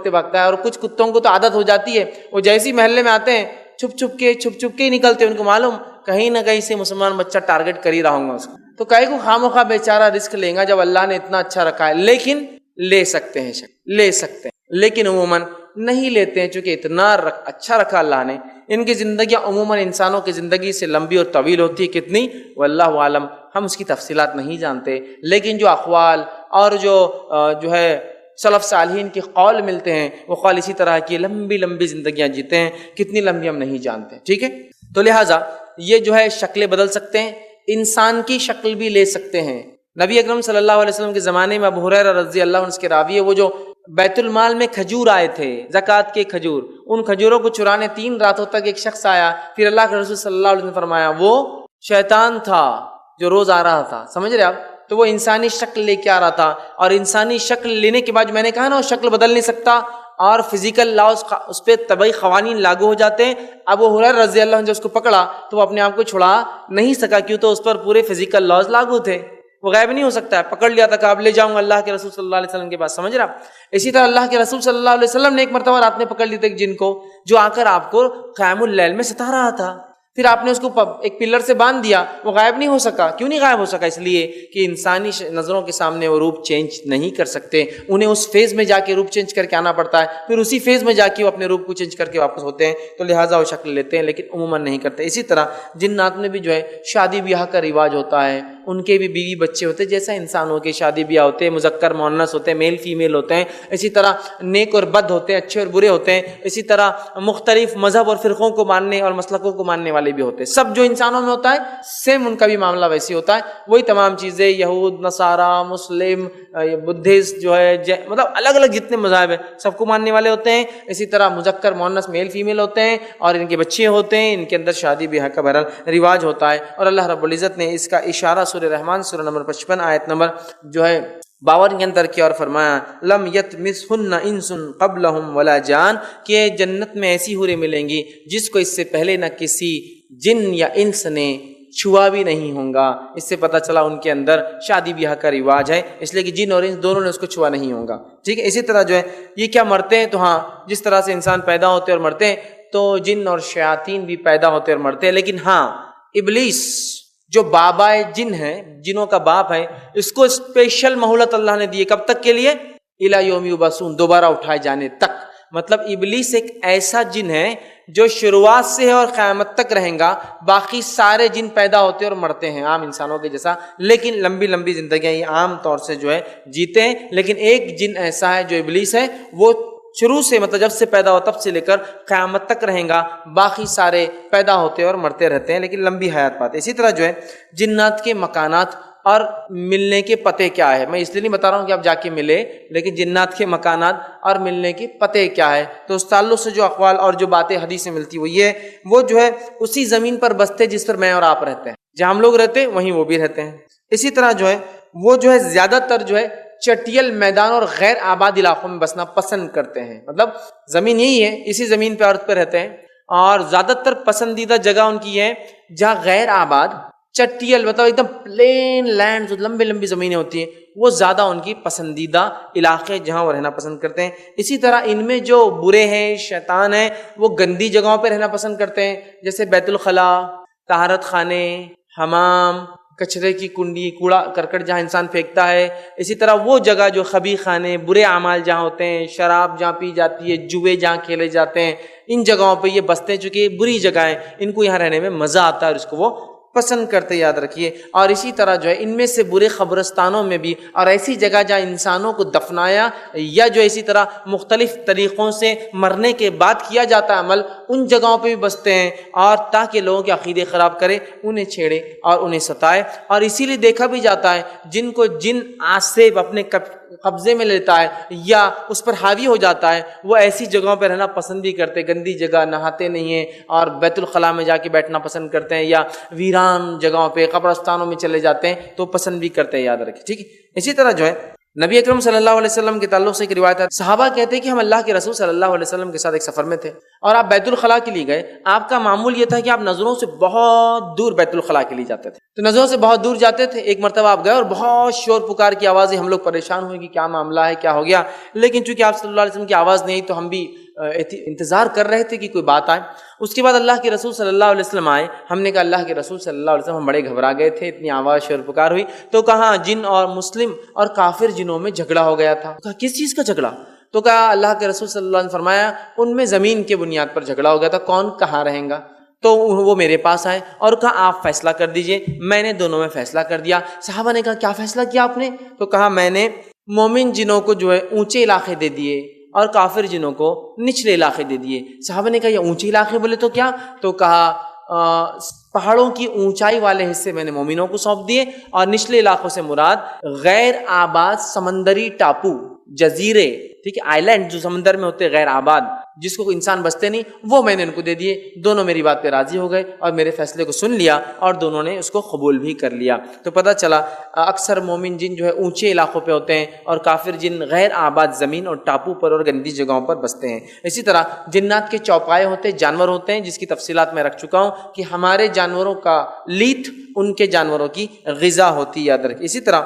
بھاگتا ہے. اور کچھ کتوں کو تو عادت ہو جاتی ہے، وہ جیسی محلے میں آتے ہیں چھپ چھپ کے ہی نکلتے. ان کو معلوم کہیں نہ کہیں سے مسلمان بچہ ٹارگٹ کر ہی رہا ہوں گا اس کو، تو کہیں کو خامخواہ بیچارہ رسک لیں گا جب اللہ نے اتنا اچھا رکھا ہے. لیکن لے سکتے ہیں، لے سکتے ہیں، لیکن عموماً نہیں لیتے ہیں، چونکہ اتنا اچھا رکھا اللہ نے. ان کی زندگیاں عموماً انسانوں کی زندگی سے لمبی اور طویل ہوتی ہے. کتنی واللہ عالم، ہم اس کی تفصیلات نہیں جانتے. لیکن جو اقوال اور جو ہے سلف صالحین کے قول ملتے ہیں، وہ قول اسی طرح کی لمبی لمبی زندگیاں جیتے ہیں. کتنی لمبی ہم نہیں جانتے. ٹھیک ہے، تو لہٰذا یہ جو ہے شکلیں بدل سکتے ہیں، انسان کی شکل بھی لے سکتے ہیں. نبی اکرم صلی اللہ علیہ وسلم کے زمانے میں ابو ہریرہ رضی اللہ عنہ اس کے راوی ہے، وہ جو بیت المال میں کھجور آئے تھے، زکوٰۃ کے کھجور، ان کھجوروں کو چرانے 3 راتوں تک ایک شخص آیا. پھر اللہ کے رسول صلی اللہ علیہ وسلم نے فرمایا وہ شیطان تھا جو روز آ رہا تھا. سمجھ رہے آپ؟ تو وہ انسانی شکل لے کے آ رہا تھا، اور انسانی شکل لینے کے بعد میں نے کہا نا وہ شکل بدل نہیں سکتا، اور فزیکل لاز اس پہ طبعی قوانین لاگو ہو جاتے ہیں. ابو ہریرہ رضی اللہ عنہ جب اس کو پکڑا تو وہ اپنے آپ کو چھڑا نہیں سکا، کیوں تو اس پر پورے فزیکل لاز لاگو تھے. وہ غائب نہیں ہو سکتا ہے. پکڑ لیا تھا کہ اب لے جاؤں گا اللہ کے رسول صلی اللہ علیہ وسلم کے پاس. سمجھ رہا؟ اسی طرح اللہ کے رسول صلی اللہ علیہ وسلم نے ایک مرتبہ رات میں پکڑ لی تھی ایک جن کو، جو آ کر آپ کو قیام اللیل میں ستا رہا تھا. پھر آپ نے اس کو ایک پلر سے باندھ دیا، وہ غائب نہیں ہو سکا. کیوں نہیں غائب ہو سکا؟ اس لیے کہ انسانی نظروں کے سامنے وہ روپ چینج نہیں کر سکتے. انہیں اس فیز میں جا کے روپ چینج کر کے آنا پڑتا ہے، پھر اسی فیز میں جا کے وہ اپنے روپ کو چینج کر کے واپس ہوتے ہیں. تو لہٰذا وہ شکل لیتے ہیں، لیکن عموماً نہیں کرتے. اسی طرح جنات میں بھی جو ہے شادی بیاہ کا رواج ہوتا ہے، ان کے بھی بیوی بچے ہوتے ہیں، جیسا انسانوں کے شادی بیاہ ہوتے ہیں، مذکر مؤنث ہوتے ہیں، میل فیمیل ہوتے ہیں. اسی طرح نیک اور بد ہوتے ہیں، اچھے اور برے ہوتے ہیں. اسی طرح مختلف مذہب اور فرقوں کو ماننے اور مسلکوں کو ماننے والے بھی ہوتے ہیں. سب جو انسانوں میں ہوتا ہے سیم ان کا بھی معاملہ ویسی ہوتا ہے. وہی تمام چیزیں، یہود، نصارہ، مسلم، بدھسٹ جو ہے مطلب الگ الگ جتنے مذاہب ہیں سب کو ماننے والے ہوتے ہیں. اسی طرح مذکر مؤنث میل فیمیل ہوتے ہیں، اور ان کے بچے ہوتے ہیں، ان کے اندر شادی بیاہ کا بہرحال رواج ہوتا ہے. اور اللہ رب العزت نے اس کا اشارہ سورہ رحمان سورہ نمبر 55 آیت نمبر جو ہے 52 کے اندر کیا، اور فرمایا لم یطمثہن انس قبلہم ولا جان، کہ جنت میں ایسی حوریں ملیں گی جس کو اس سے پہلے نہ کسی جن یا انس نے چھوا بھی نہیں ہوں گا. اس سے پتہ چلا ان کے اندر شادی بیاہ کا رواج ہے، اس لیے کہ جن اور انس دونوں نے اس کو چھوا نہیں ہوگا. ٹھیک ہے. اسی طرح جو ہے یہ کیا مرتے ہیں، تو ہاں جس طرح سے انسان پیدا ہوتے اور مرتے ہیں تو جن اور شیاطین بھی پیدا ہوتے اور مرتے ہیں. لیکن ہاں ابلیس جو بابا جن ہے، جنوں کا باپ ہے، اس کو اسپیشل مہلت اللہ نے دی. کب تک کے لیے؟ الی یوم یبعثون، دوبارہ اٹھائے جانے تک. مطلب ابلیس ایک ایسا جن ہے جو شروعات سے ہے اور قیامت تک رہیں گا. باقی سارے جن پیدا ہوتے اور مرتے ہیں عام انسانوں کے جیسا، لیکن لمبی لمبی زندگیاں یہ عام طور سے جو ہے جیتے ہیں. لیکن ایک جن ایسا ہے جو ابلیس ہے، وہ شروع سے مطلب جب سے پیدا ہو تب سے لے کر قیامت تک رہیں گا. باقی سارے پیدا ہوتے اور مرتے رہتے ہیں، لیکن لمبی حیات پاتے. اسی طرح جو ہے جنات کے مکانات اور ملنے کے پتے کیا ہے، میں اس لیے نہیں بتا رہا ہوں کہ آپ جا کے ملے، لیکن جنات کے مکانات اور ملنے کے پتے کیا ہے. تو اس تعلق سے جو اقوال اور جو باتیں حدیث سے ملتی وہ یہ، وہ جو ہے اسی زمین پر بستے جس پر میں اور آپ رہتے ہیں. جہاں ہم لوگ رہتے ہیں وہیں وہ بھی رہتے ہیں. اسی طرح جو ہے وہ جو ہے زیادہ تر جو ہے چٹیل میدان اور غیر آباد علاقوں میں بسنا پسند کرتے ہیں. مطلب زمین یہی ہے، اسی زمین پہ ارض پہ رہتے ہیں، اور زیادہ تر پسندیدہ جگہ ان کی ہے جہاں غیر آباد چٹیل مطلب ایک دم پلین لینڈ جو لمبی لمبی زمینیں ہوتی ہیں وہ زیادہ ان کی پسندیدہ علاقے جہاں وہ رہنا پسند کرتے ہیں. اسی طرح ان میں جو برے ہیں شیطان ہیں وہ گندی جگہوں پہ رہنا پسند کرتے ہیں جیسے بیت الخلا, طہارت خانے, حمام, کچرے کی کنڈی, کوڑا کرکٹ جہاں انسان پھینکتا ہے. اسی طرح وہ جگہ جو خبیث خانے, برے اعمال جہاں ہوتے ہیں, شراب جہاں پی جاتی ہے, جوئے جہاں کھیلے جاتے ہیں, ان جگہوں پہ یہ بستے ہیں. چونکہ یہ بری جگہیں ان کو یہاں رہنے میں مزہ آتا ہے اور اس کو وہ پسند کرتے, یاد رکھیے. اور اسی طرح جو ہے ان میں سے برے قبرستانوں میں بھی اور ایسی جگہ جہاں انسانوں کو دفنایا یا جو اسی طرح مختلف طریقوں سے مرنے کے بعد کیا جاتا ہے عمل, ان جگہوں پہ بھی بستے ہیں اور تاکہ لوگوں کے عقیدے خراب کرے, انہیں چھیڑے اور انہیں ستائے. اور اسی لیے دیکھا بھی جاتا ہے جن کو جن آصف اپنے قبضے میں لیتا ہے یا اس پر حاوی ہو جاتا ہے وہ ایسی جگہوں پہ رہنا پسند بھی کرتے, گندی جگہ, نہاتے نہیں ہیں اور بیت الخلاء میں جا کے بیٹھنا پسند کرتے ہیں یا ویران جگہوں پہ قبرستانوں میں چلے جاتے ہیں تو پسند بھی کرتے ہیں, یاد رکھیں. ٹھیک ہے. اسی طرح جو ہے نبی اکرم صلی اللہ علیہ وسلم کے تعلق سے ایک روایت ہے, صحابہ کہتے ہیں کہ ہم اللہ کے رسول صلی اللہ علیہ وسلم کے ساتھ ایک سفر میں تھے اور آپ بیت الخلاء کے لیے گئے. آپ کا معمول یہ تھا کہ آپ نظروں سے بہت دور بیت الخلاء کے لیے جاتے تھے, تو نظروں سے بہت دور جاتے تھے. ایک مرتبہ آپ گئے اور بہت شور پکار کی آوازیں, ہم لوگ پریشان ہوئے کہ کیا معاملہ ہے, کیا ہو گیا, لیکن چونکہ آپ صلی اللہ علیہ وسلم کی آواز نہیں آئی تو ہم بھی انتظار کر رہے تھے کہ کوئی بات آئے. اس کے بعد اللہ کے رسول صلی اللہ علیہ وسلم آئے. ہم نے کہا اللہ کے رسول صلی اللہ علیہ وسلم ہم بڑے گھبرا گئے تھے, اتنی آواز شور پکار ہوئی. تو کہاں جن اور مسلم اور کافر جنوں میں جھگڑا ہو گیا تھا. کہا کس چیز کا جھگڑا؟ تو کہا اللہ کے رسول صلی اللہ علیہ وسلم فرمایا ان میں زمین کے بنیاد پر جھگڑا ہو گیا تھا, کون کہاں رہیں گا. تو وہ میرے پاس آئے اور کہا آپ فیصلہ کر دیجئے. میں نے دونوں میں فیصلہ کر دیا. صحابہ نے کہا کیا فیصلہ کیا آپ نے؟ تو کہا میں نے مومن جنوں کو جو ہے اونچے علاقے دے دیے اور کافر جنوں کو نچلے علاقے دے دیے. صحابہ نے کہا یہ اونچے علاقے بولے تو کیا؟ تو کہا پہاڑوں کی اونچائی والے حصے میں نے مومنوں کو سونپ دیے اور نچلے علاقوں سے مراد غیر آباد سمندری ٹاپو, جزیرے, ٹھیک ہے, آئی لینڈ جو سمندر میں ہوتے غیر آباد جس کو انسان بستے نہیں, وہ میں نے ان کو دے دیے. دونوں میری بات پہ راضی ہو گئے اور میرے فیصلے کو سن لیا اور دونوں نے اس کو قبول بھی کر لیا. تو پتہ چلا اکثر مومن جن جو ہے اونچے علاقوں پہ ہوتے ہیں اور کافر جن غیر آباد زمین اور ٹاپو پر اور گندی جگہوں پر بستے ہیں. اسی طرح جنات کے چوپائے ہوتے ہیں, جانور ہوتے ہیں جس کی تفصیلات میں رکھ چکا ہوں کہ ہمارے جانوروں کا لیت ان کے جانوروں کی غذا ہوتی, یاد رکھیں. اسی طرح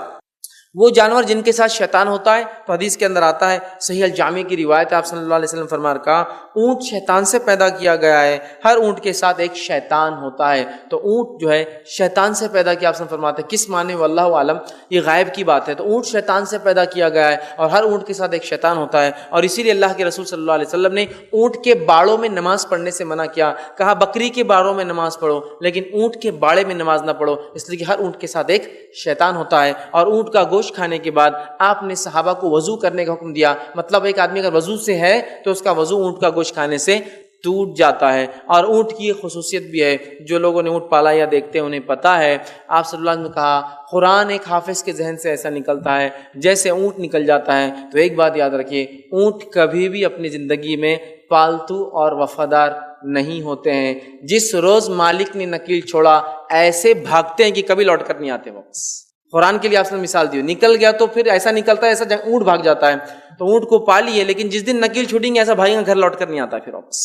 وہ جانور جن کے ساتھ شیطان ہوتا ہے تو حدیث کے اندر آتا ہے, صحیح الجامع کی روایت ہے, آپ صلی اللہ علیہ وسلم فرما رہا اونٹ شیطان سے پیدا کیا گیا ہے, ہر اونٹ کے ساتھ ایک شیطان ہوتا ہے. تو اونٹ جو ہے شیطان سے پیدا کیا, آپ فرماتے ہیں کس معنی واللہ عالم, یہ غائب کی بات ہے. تو اونٹ شیطان سے پیدا کیا گیا ہے اور ہر اونٹ کے ساتھ ایک شیطان ہوتا ہے. اور اسی لیے اللہ کے رسول صلی اللہ علیہ وسلم نے اونٹ کے باڑوں میں نماز پڑھنے سے منع کیا. کہا بکری کے باڑوں میں نماز پڑھو لیکن اونٹ کے باڑے میں نماز نہ پڑھو, اس لیے کہ ہر اونٹ کے ساتھ ایک شیطان ہوتا ہے. اور اونٹ کا گوشت کھانے کے بعد آپ نے صحابہ کو وضو کرنے کا حکم دیا. مطلب ایک آدمی اگر وضو سے ہے تو اس کا وضو اونٹ کا گوشت کھانے سے ٹوٹ جاتا ہے. اور اونٹ کی یہ خصوصیت بھی ہے, جو لوگوں نے اونٹ پالا یا دیکھتے ہیں انہیں پتا ہے. آپ صلی اللہ علیہ وسلم نے کہا قرآن ایک حافظ کے ذہن سے ایسا نکلتا ہے جیسے اونٹ نکل جاتا ہے. تو ایک بات یاد رکھیے, اونٹ کبھی بھی اپنی زندگی میں پالتو اور وفادار نہیں ہوتے ہیں. جس روز مالک نے نکیل چھوڑا ایسے بھاگتے ہیں کہ کبھی لوٹ کر نہیں آتے واپس. قرآن کے لیے آپ نے مثال دی, نکل گیا تو پھر ایسا نکلتا ہے ایسا اونٹ بھاگ جاتا ہے. تو اونٹ کو پالیے لیکن جس دن نکیل چھوڑیں گے ایسا بھاگیں گا, گھر لوٹ کر نہیں آتا پھر واپس.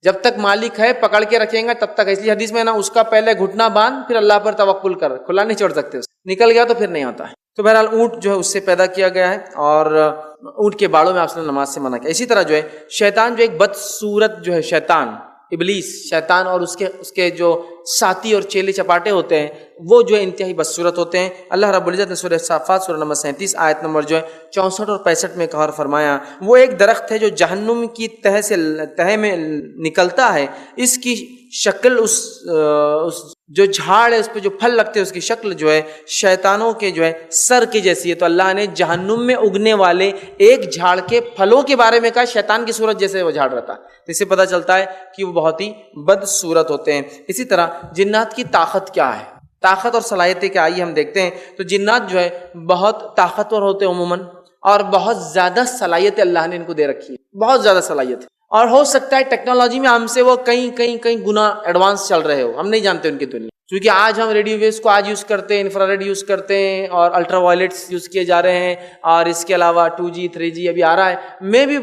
جب تک مالک ہے پکڑ کے رکھیں گا تب تک. اس لیے حدیث میں نا اس کا پہلے گھٹنا باندھ پھر اللہ پر توکل کر, کھلا نہیں چھوڑ سکتے. نکل گیا تو پھر نہیں آتا ہے. تو بہرحال اونٹ جو ہے اس سے پیدا کیا گیا ہے اور اونٹ کے باڑوں میں آپ نے نماز سے منع کیا. اسی طرح جو ہے شیطان جو ایک بدصورت جو ہے شیطان, ابلیس شیطان اور اس کے جو ساتھی اور چیلے چپاٹے ہوتے ہیں وہ جو ہے انتہائی بدصورت ہوتے ہیں. اللہ رب العزت نے سورہ صافات سورہ نمبر 37 آیت نمبر جو ہے 64 اور 65 میں کہا اور فرمایا, وہ ایک درخت ہے جو جہنم کی تہہ میں نکلتا ہے. اس کی شکل اس جو جھاڑ ہے اس پہ جو پھل لگتے ہیں اس کی شکل جو ہے شیطانوں کے جو ہے سر کی جیسی ہے. تو اللہ نے جہنم میں اگنے والے ایک جھاڑ کے پھلوں کے بارے میں کہا شیطان کی صورت جیسے وہ جھاڑ رہتا ہے. اس سے پتہ چلتا ہے کہ وہ بہت ہی بدصورت ہوتے ہیں. اسی طرح جنات کی طاقت کیا ہے, طاقت اور صلاحیتیں کیا, آئیے ہم دیکھتے ہیں. تو جنات جو ہے بہت طاقتور ہوتے ہیں عموماً اور بہت زیادہ صلاحیت اللہ نے ان کو دے رکھی ہے، بہت زیادہ صلاحیت ہے، اور ہو سکتا ہے ٹیکنالوجی میں ہم سے وہ کئی گنا ایڈوانس چل رہے ہو، ہم نہیں جانتے ان کی دنیا، کیونکہ آج ہم ریڈیو ویوز کو آج یوز کرتے ہیں، انفرا ریڈ یوز کرتے ہیں، اور الٹرا وائلٹس یوز کیے جا رہے ہیں، اور اس کے علاوہ 2G 3G ابھی آ رہا ہے، میں بھی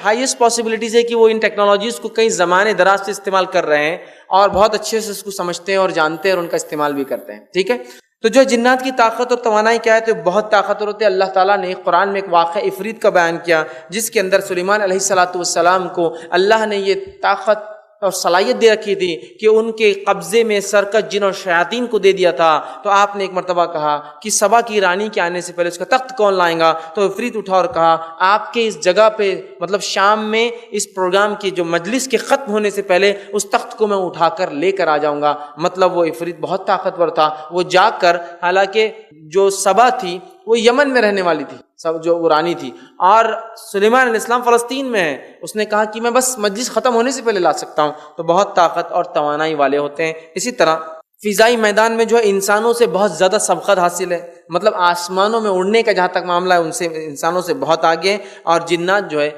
ہائیسٹ پاسبلٹیز ہے کہ وہ ان ٹیکنالوجیز کو کئی زمانے دراز سے استعمال کر رہے ہیں اور بہت اچھے سے اس کو سمجھتے ہیں اور جانتے ہیں اور ان کا استعمال بھی کرتے ہیں، ٹھیک ہے۔ تو جو جنات کی طاقت اور توانائی کیا ہے، تو بہت طاقتور ہوتے ہیں۔ اللہ تعالیٰ نے قرآن میں ایک واقعہ عفریت کا بیان کیا، جس کے اندر سلیمان علیہ السلام کو اللہ نے یہ طاقت اور صلاحیت دے رکھی تھی کہ ان کے قبضے میں سرکش جن اور شیاطین کو دے دیا تھا۔ تو آپ نے ایک مرتبہ کہا کہ سبا کی رانی کے آنے سے پہلے اس کا تخت کون لائیں گا؟ تو عفریت اٹھا اور کہا آپ کے اس جگہ پہ، مطلب شام میں اس پروگرام کی جو مجلس کے ختم ہونے سے پہلے اس تخت کو میں اٹھا کر لے کر آ جاؤں گا۔ مطلب وہ عفریت بہت طاقتور تھا، وہ جا کر، حالانکہ جو سبا تھی وہ یمن میں رہنے والی تھی، سب جو رانی تھی، اور سلیمان علیہ السلام فلسطین میں ہے، اس نے کہا کہ میں بس مجلس ختم ہونے سے پہلے لا سکتا ہوں۔ تو بہت طاقت اور توانائی والے ہوتے ہیں۔ اسی طرح فضائی میدان میں جو ہے انسانوں سے بہت زیادہ سبقت حاصل ہے، مطلب آسمانوں میں اڑنے کا جہاں تک معاملہ ہے ان سے انسانوں سے بہت آگے ہیں، اور جنات جو ہے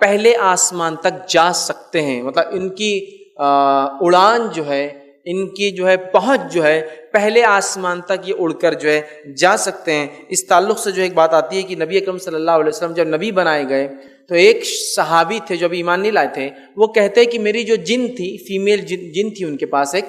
پہلے آسمان تک جا سکتے ہیں، مطلب ان کی اڑان جو ہے، ان کی جو ہے پہنچ جو ہے پہلے آسمان تک یہ اڑ کر جو ہے جا سکتے ہیں۔ اس تعلق سے جو ایک بات آتی ہے کہ نبی اکرم صلی اللہ علیہ وسلم جب نبی بنائے گئے تو ایک صحابی تھے جو ابھی ایمان نہیں لائے تھے، وہ کہتے کہ میری جو جن تھی، فیمیل جن تھی، ان کے پاس ایک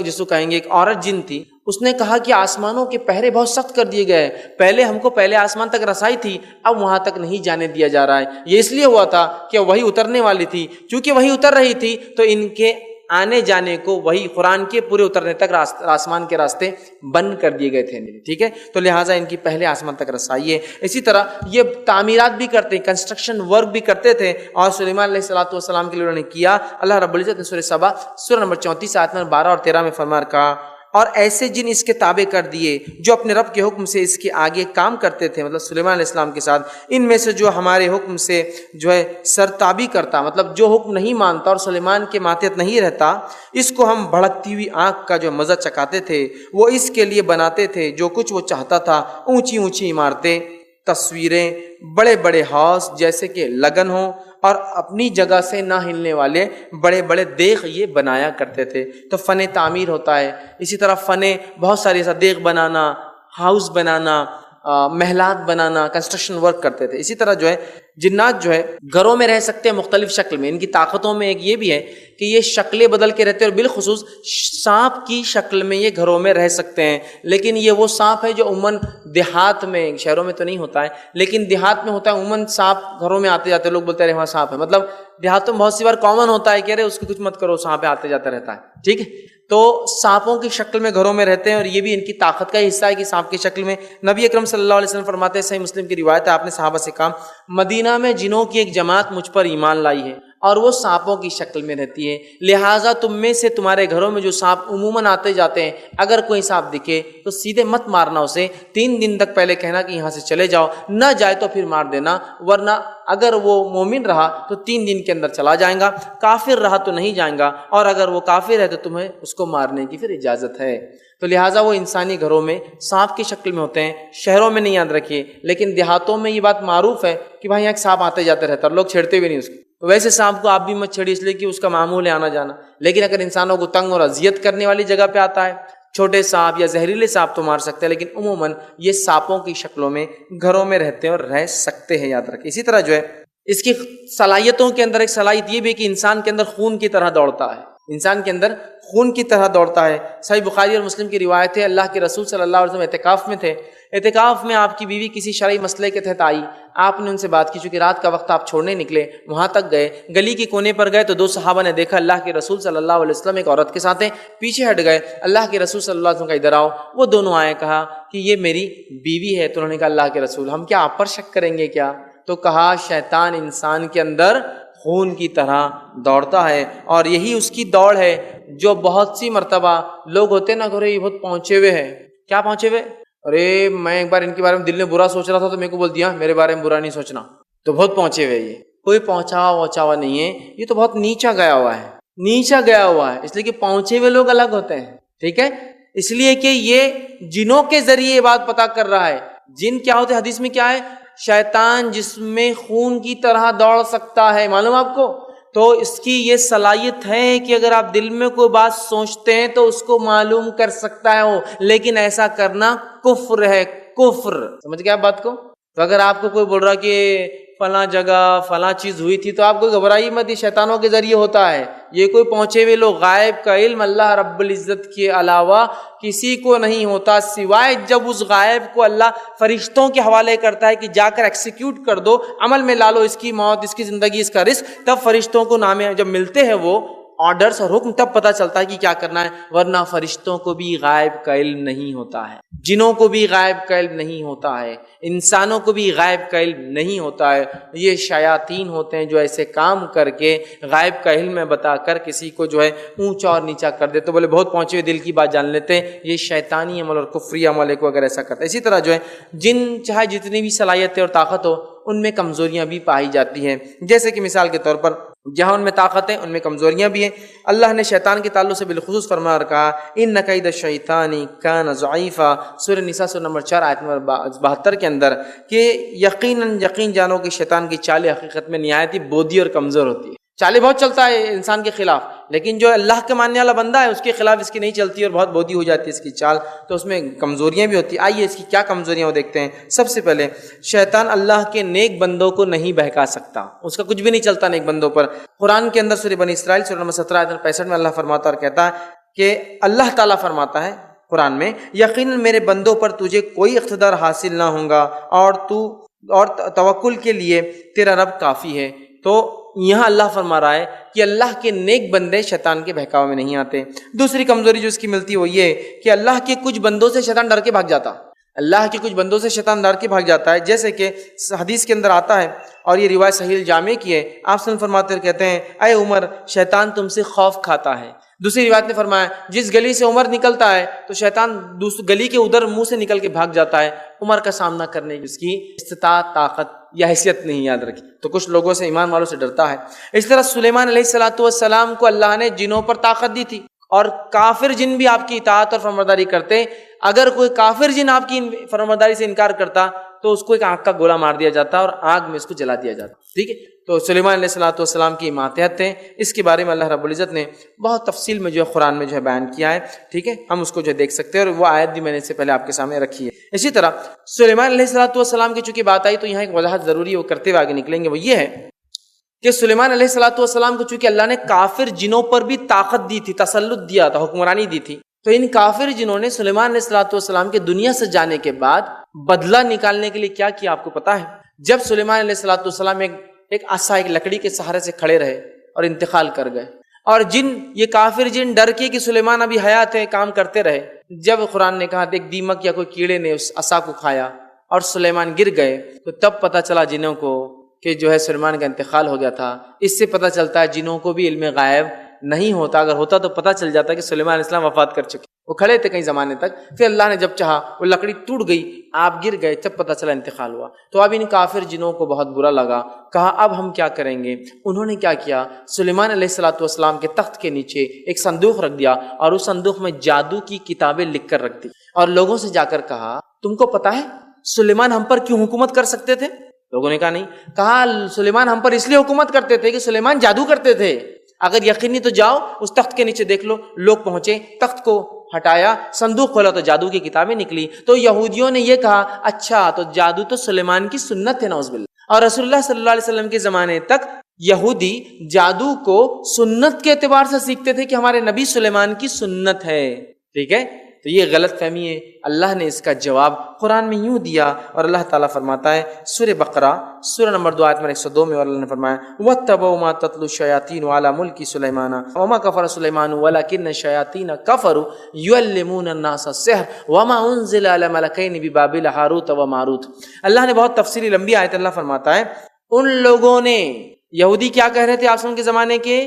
جس کو کہیں گے ایک عورت جن تھی، اس نے کہا کہ آسمانوں کے پہرے بہت سخت کر دیے گئے، پہلے ہم کو پہلے آسمان تک رسائی تھی، اب وہاں تک نہیں جانے دیا جا رہا ہے۔ یہ اس لیے ہوا تھا کہ وہی اترنے والی تھی، چونکہ وہی اتر رہی تھی تو ان کے آنے جانے کو وہی قرآن کے پورے اترنے تک آسمان کے راستے بند کر دیے گئے تھے، ٹھیک ہے، تو لہٰذا ان کی پہلے آسمان تک رسائی ہے۔ اسی طرح یہ تعمیرات بھی کرتے ہیں، کنسٹرکشن ورک بھی کرتے تھے، اور سلیمان علیہ السلام کے لیے انہوں نے کیا۔ اللہ رب العزت نے سورہ سبا سورہ نمبر 34 آیت نمبر 12 اور 13 میں فرما کہا، اور ایسے جن اس کے تابع کر دیے جو اپنے رب کے حکم سے اس کے آگے کام کرتے تھے، مطلب سلیمان علیہ السلام کے ساتھ، ان میں سے جو ہمارے حکم سے جو ہے سرتابی کرتا، مطلب جو حکم نہیں مانتا اور سلیمان کے ماتحت نہیں رہتا، اس کو ہم بھڑکتی ہوئی آنکھ کا جو مزہ چکھاتے تھے، وہ اس کے لیے بناتے تھے جو کچھ وہ چاہتا تھا، اونچی اونچی عمارتیں، تصویریں، بڑے بڑے ہاؤس جیسے کہ لگن ہوں، اور اپنی جگہ سے نہ ہلنے والے بڑے بڑے دیغ یہ بنایا کرتے تھے۔ تو فن تعمیر ہوتا ہے، اسی طرح فن بہت ساری ایسا دیغ بنانا، ہاؤس بنانا، محلات بنانا، کنسٹرکشن ورک کرتے تھے۔ اسی طرح جو ہے جنات جو ہے گھروں میں رہ سکتے ہیں مختلف شکل میں۔ ان کی طاقتوں میں ایک یہ بھی ہے کہ یہ شکلیں بدل کے رہتے ہیں، اور بالخصوص سانپ کی شکل میں یہ گھروں میں رہ سکتے ہیں، لیکن یہ وہ سانپ ہے جو عموماً دیہات میں، شہروں میں تو نہیں ہوتا ہے لیکن دیہات میں ہوتا ہے۔ عموماً سانپ گھروں میں آتے جاتے، لوگ بولتے ہیں وہاں سانپ ہے، مطلب دیہاتوں میں بہت سی بار کامن ہوتا ہے کہ ارے اس کی کچھ مت کرو، سانپ آتے جاتا رہتا ہے، ٹھیک ہے۔ تو سانپوں کی شکل میں گھروں میں رہتے ہیں، اور یہ بھی ان کی طاقت کا حصہ ہے کہ سانپ کی شکل میں۔ نبی اکرم صلی اللہ علیہ وسلم فرماتے ہیں، صحیح مسلم کی روایت ہے، آپ نے صحابہ سے کہا مدینہ میں جنوں کی ایک جماعت مجھ پر ایمان لائی ہے اور وہ سانپوں کی شکل میں رہتی ہے، لہٰذا تم میں سے تمہارے گھروں میں جو سانپ عموماً آتے جاتے ہیں، اگر کوئی سانپ دکھے تو سیدھے مت مارنا اسے، 3 دن تک پہلے کہنا کہ یہاں سے چلے جاؤ، نہ جائے تو پھر مار دینا، ورنہ اگر وہ مومن رہا تو 3 دن کے اندر چلا جائے گا، کافر رہا تو نہیں جائے گا، اور اگر وہ کافر ہے تو تمہیں اس کو مارنے کی پھر اجازت ہے۔ تو لہٰذا وہ انسانی گھروں میں سانپ کی شکل میں ہوتے ہیں، شہروں میں نہیں یاد رکھیے، لیکن دیہاتوں میں یہ بات معروف ہے کہ بھائی یہاں ایک سانپ آتے جاتے رہتا ہے اور لوگ چھیڑتے بھی نہیں اس کو، تو ویسے سانپ کو آپ بھی مت چھیڑیے، اس لیے کہ اس کا معمول ہے آنا جانا، لیکن اگر انسانوں کو تنگ اور اذیت کرنے والی جگہ پہ آتا ہے، چھوٹے سانپ یا زہریلے سانپ تو مار سکتے ہیں، لیکن عموماً یہ سانپوں کی شکلوں میں گھروں میں رہتے ہیں اور رہ سکتے ہیں، یاد رکھیں۔ اسی طرح جو ہے اس کی صلاحیتوں کے اندر ایک صلاحیت یہ بھی ہے کہ انسان کے اندر خون کی طرح دوڑتا ہے، انسان کے اندر خون کی طرح دوڑتا ہے۔ صحیح بخاری اور مسلم کی روایت ہے، اللہ کے رسول صلی اللہ علیہ وسلم اعتکاف میں تھے، اعتکاف میں آپ کی بیوی کسی شرعی مسئلے کے تحت آئی، آپ نے ان سے بات کی، چونکہ رات کا وقت آپ چھوڑنے نکلے، وہاں تک گئے، گلی کے کونے پر گئے تو 2 صحابہ نے دیکھا اللہ کے رسول صلی اللہ علیہ وسلم ایک عورت کے ساتھ ہیں، پیچھے ہٹ گئے، اللہ کے رسول صلی اللہ علیہ وسلم کا ادھر آؤ، وہ دونوں آئے، کہا کہ یہ میری بیوی ہے، تو انہوں نے کہا اللہ کے رسول ہم کیا آپ پر شک کریں گے کیا؟ تو کہا شیطان انسان کے اندر خون کی طرح دوڑتا ہے، اور یہی اس کی دوڑ ہے جو بہت سی مرتبہ لوگ ہوتے ہیں نا گھر یہ بہت پہنچے ہوئے ہیں، کیا پہنچے ہوئے، ارے میں ایک بار ان کے بارے میں دل میں برا سوچ رہا تھا تو میرے کو بول دیا میرے بارے میں برا نہیں سوچنا، تو بہت پہنچے ہوئے، یہ کوئی پہنچا ہوا نہیں ہے، یہ تو بہت نیچا گیا ہوا ہے، نیچا گیا ہوا ہے، اس لیے کہ پہنچے ہوئے لوگ الگ ہوتے ہیں، ٹھیک ہے، اس لیے کہ یہ جنوں کے ذریعے یہ بات پتا کر رہا ہے۔ جن کیا ہوتے ہیں، حدیث میں کیا ہے، شیطان جسم میں خون کی طرح دوڑ سکتا ہے، معلوم آپ کو؟ تو اس کی یہ صلاحیت ہے کہ اگر آپ دل میں کوئی بات سوچتے ہیں تو اس کو معلوم کر سکتا ہے وہ، لیکن ایسا کرنا کفر ہے، کفر۔ سمجھ گئے آپ بات کو؟ تو اگر آپ کو کوئی بول رہا کہ فلاں جگہ فلاں چیز ہوئی تھی تو آپ کو گھبرائیے مت، یہ شیطانوں کے ذریعے ہوتا ہے، یہ کوئی پہنچے ہوئے لوگ، غائب کا علم اللہ رب العزت کے علاوہ کسی کو نہیں ہوتا، سوائے جب اس غائب کو اللہ فرشتوں کے حوالے کرتا ہے کہ جا کر ایکسیکیوٹ کر دو، عمل میں لا لو اس کی موت، اس کی زندگی، اس کا رزق، تب فرشتوں کو نامے جب ملتے ہیں وہ آرڈرز اور حکم، تب پتہ چلتا ہے کہ کیا کرنا ہے، ورنہ فرشتوں کو بھی غائب کا علم نہیں ہوتا ہے، جنوں کو بھی غائب کا علم نہیں ہوتا ہے، انسانوں کو بھی غائب کا علم نہیں ہوتا ہے۔ یہ شیاطین ہوتے ہیں جو ایسے کام کر کے غائب کا علم میں بتا کر کسی کو جو ہے اونچا اور نیچا کر دے، تو بولے بہت پہنچے ہوئے دل کی بات جان لیتے ہیں، یہ شیطانی عمل اور کفری عمل کو اگر ایسا کرتا ہے۔ اسی طرح جو ہے جن چاہے جتنی بھی صلاحیتیں اور طاقت ہو، ان میں کمزوریاں بھی پائی جاتی ہیں، جیسے کہ مثال کے طور پر جہاں ان میں طاقت ہے ان میں کمزوریاں بھی ہیں۔ اللہ نے شیطان کے تعلق سے بالخصوص فرمایا اور کہا ان کید الشیطان کان ضعیفا، سورہ نساء سورہ نمبر 4 آیت نمبر 72 کے اندر، کہ یقین جانو کہ شیطان کی چالیں حقیقت میں نہایت ہی بودی اور کمزور ہوتی ہے۔ چالیں بہت چلتا ہے انسان کے خلاف، لیکن جو اللہ کے ماننے والا بندہ ہے اس کے خلاف اس کی نہیں چلتی اور بہت بودی ہو جاتی ہے اس کی چال، تو اس میں کمزوریاں بھی ہوتی ہیں۔ آئیے اس کی کیا کمزوریاں وہ دیکھتے ہیں۔ سب سے پہلے شیطان اللہ کے نیک بندوں کو نہیں بہکا سکتا، اس کا کچھ بھی نہیں چلتا نیک بندوں پر۔ قرآن کے اندر سورہ بنی اسرائیل سورہ نمبر 17 آیت 65 میں اللہ فرماتا اور کہتا ہے کہ اللہ تعالیٰ فرماتا ہے قرآن میں، یقیناً میرے بندوں پر تجھے کوئی اقتدار حاصل نہ ہوگا اور توکل کے لیے تیرا رب کافی ہے۔ تو یہاں اللہ فرما رہا ہے کہ اللہ کے نیک بندے شیطان کے بہکاؤ میں نہیں آتے۔ دوسری کمزوری جو اس کی ملتی ہے وہ یہ کہ اللہ کے کچھ بندوں سے شیطان ڈر کے بھاگ جاتا، اللہ کے کچھ بندوں سے شیطان ڈر کے بھاگ جاتا ہے، جیسے کہ حدیث کے اندر آتا ہے اور یہ روایت صحیح الجامع کی ہے، آپ صلی اللہ علیہ وسلم فرماتے کہتے ہیں اے عمر شیطان تم سے خوف کھاتا ہے۔ دوسری روایت نے فرمایا جس گلی سے عمر نکلتا ہے تو شیطان گلی کے ادھر منہ سے نکل کے بھاگ جاتا ہے، عمر کا سامنا کرنے کی اس کی استطاعت، طاقت یا حیثیت نہیں یاد رکھی، تو کچھ لوگوں سے، ایمان والوں سے ڈرتا ہے۔ اس طرح سلیمان علیہ السلام کو اللہ نے جنوں پر طاقت دی تھی، اور کافر جن بھی آپ کی اطاعت اور فرمانبرداری کرتے، اگر کوئی کافر جن آپ کی فرمانبرداری سے انکار کرتا تو اس کو ایک آگ کا گولا مار دیا جاتا اور آگ میں اس کو جلا دیا جاتا، ٹھیک ہے۔ تو سلیمان علیہ السلام کی ماتحت ہیں، اس کے بارے میں اللہ رب العزت نے بہت تفصیل میں جو ہے قرآن میں جو ہے بیان کیا ہے، ٹھیک ہے، ہم اس کو جو ہے دیکھ سکتے ہیں، اور وہ آیت بھی میں نے اس سے پہلے آپ کے سامنے رکھی ہے۔ اسی طرح سلیمان علیہ السلام کی چونکہ بات آئی تو یہاں ایک وضاحت ضروری ہے، وہ کرتے ہوئے آگے نکلیں گے، وہ یہ ہے کہ سلیمان علیہ السلام کو چونکہ اللہ نے کافر جنوں پر بھی طاقت دی تھی، تسلط دیا تھا، حکمرانی دی تھی، تو ان کافر جنہوں نے سلیمان علیہ السلام کے دنیا سے جانے کے بعد بدلہ نکالنے کے لیے کیا کیا آپ کو پتا ہے؟ جب سلیمان علیہ السلام ایک عصا، ایک لکڑی کے سہارے سے کھڑے رہے اور انتقال کر گئے، اور یہ کافر جن ڈر کے کہ سلیمان ابھی حیات ہے کام کرتے رہے، جب قرآن نے کہا ایک دیمک یا کوئی کیڑے نے اس عصا کو کھایا اور سلیمان گر گئے، تو تب پتہ چلا جنوں کو کہ جو ہے سلیمان کا انتقال ہو گیا تھا۔ اس سے پتہ چلتا ہے جنوں کو بھی علم غائب نہیں ہوتا، اگر ہوتا تو پتہ چل جاتا کہ سلیمان علیہ السلام وفات کر چکے، وہ کھڑے تھے کئی زمانے تک، پھر اللہ نے جب چاہا وہ لکڑی ٹوٹ گئی، آپ گر گئے، تب پتہ چلا انتقال ہوا۔ تو اب ان کافر جنوں کو بہت برا لگا، کہا اب ہم کیا کریں گے؟ انہوں نے کیا کیا، سلیمان علیہ السلام کے تخت کے نیچے ایک صندوق رکھ دیا اور اس صندوق میں جادو کی کتابیں لکھ کر رکھ دی، اور لوگوں سے جا کر کہا تم کو پتہ ہے سلیمان ہم پر کیوں حکومت کر سکتے تھے؟ لوگوں نے کہا نہیں، کہا سلیمان ہم پر اس لیے حکومت کرتے تھے کہ سلیمان جادو کرتے تھے، اگر یقینی تو جاؤ اس تخت کے نیچے دیکھ لو۔ لوگ پہنچے، تخت کو ہٹایا، صندوق کھولا تو جادو کی کتابیں نکلی، تو یہودیوں نے یہ کہا اچھا تو جادو تو سلیمان کی سنت ہے، نعوذ باللہ۔ اور رسول اللہ صلی اللہ علیہ وسلم کے زمانے تک یہودی جادو کو سنت کے اعتبار سے سیکھتے تھے کہ ہمارے نبی سلیمان کی سنت ہے، ٹھیک ہے، تو یہ غلط فہمی ہے۔ اللہ نے اس کا جواب قرآن میں یوں دیا، اور اللہ تعالیٰ فرماتا ہے سورہ بقرہ سورہ نمبر 2 آیت 102 میں، اور اللہ نے فرمایا وَاتَّبَعُوا مَا تَتْلُو الشَّيَاطِينُ عَلَى مُلْكِ سُلَيْمَانَ وَمَا كَفَرَ سُلَيْمَانُ وَلَكِنَّ الشَّيَاطِينَ كَفَرُوا يُعَلِّمُونَ النَّاسَ السِّحْرَ وَمَا أُنزِلَ عَلَى مَلَكَيْنِ بِبَابِلَ هَارُوتَ وَمَارُوتَ۔ اللہ نے بہت تفصیلی لمبی آیت اللہ فرماتا ہے، ان لوگوں نے، یہودی کیا کہہ رہے تھے آپ کے زمانے کے،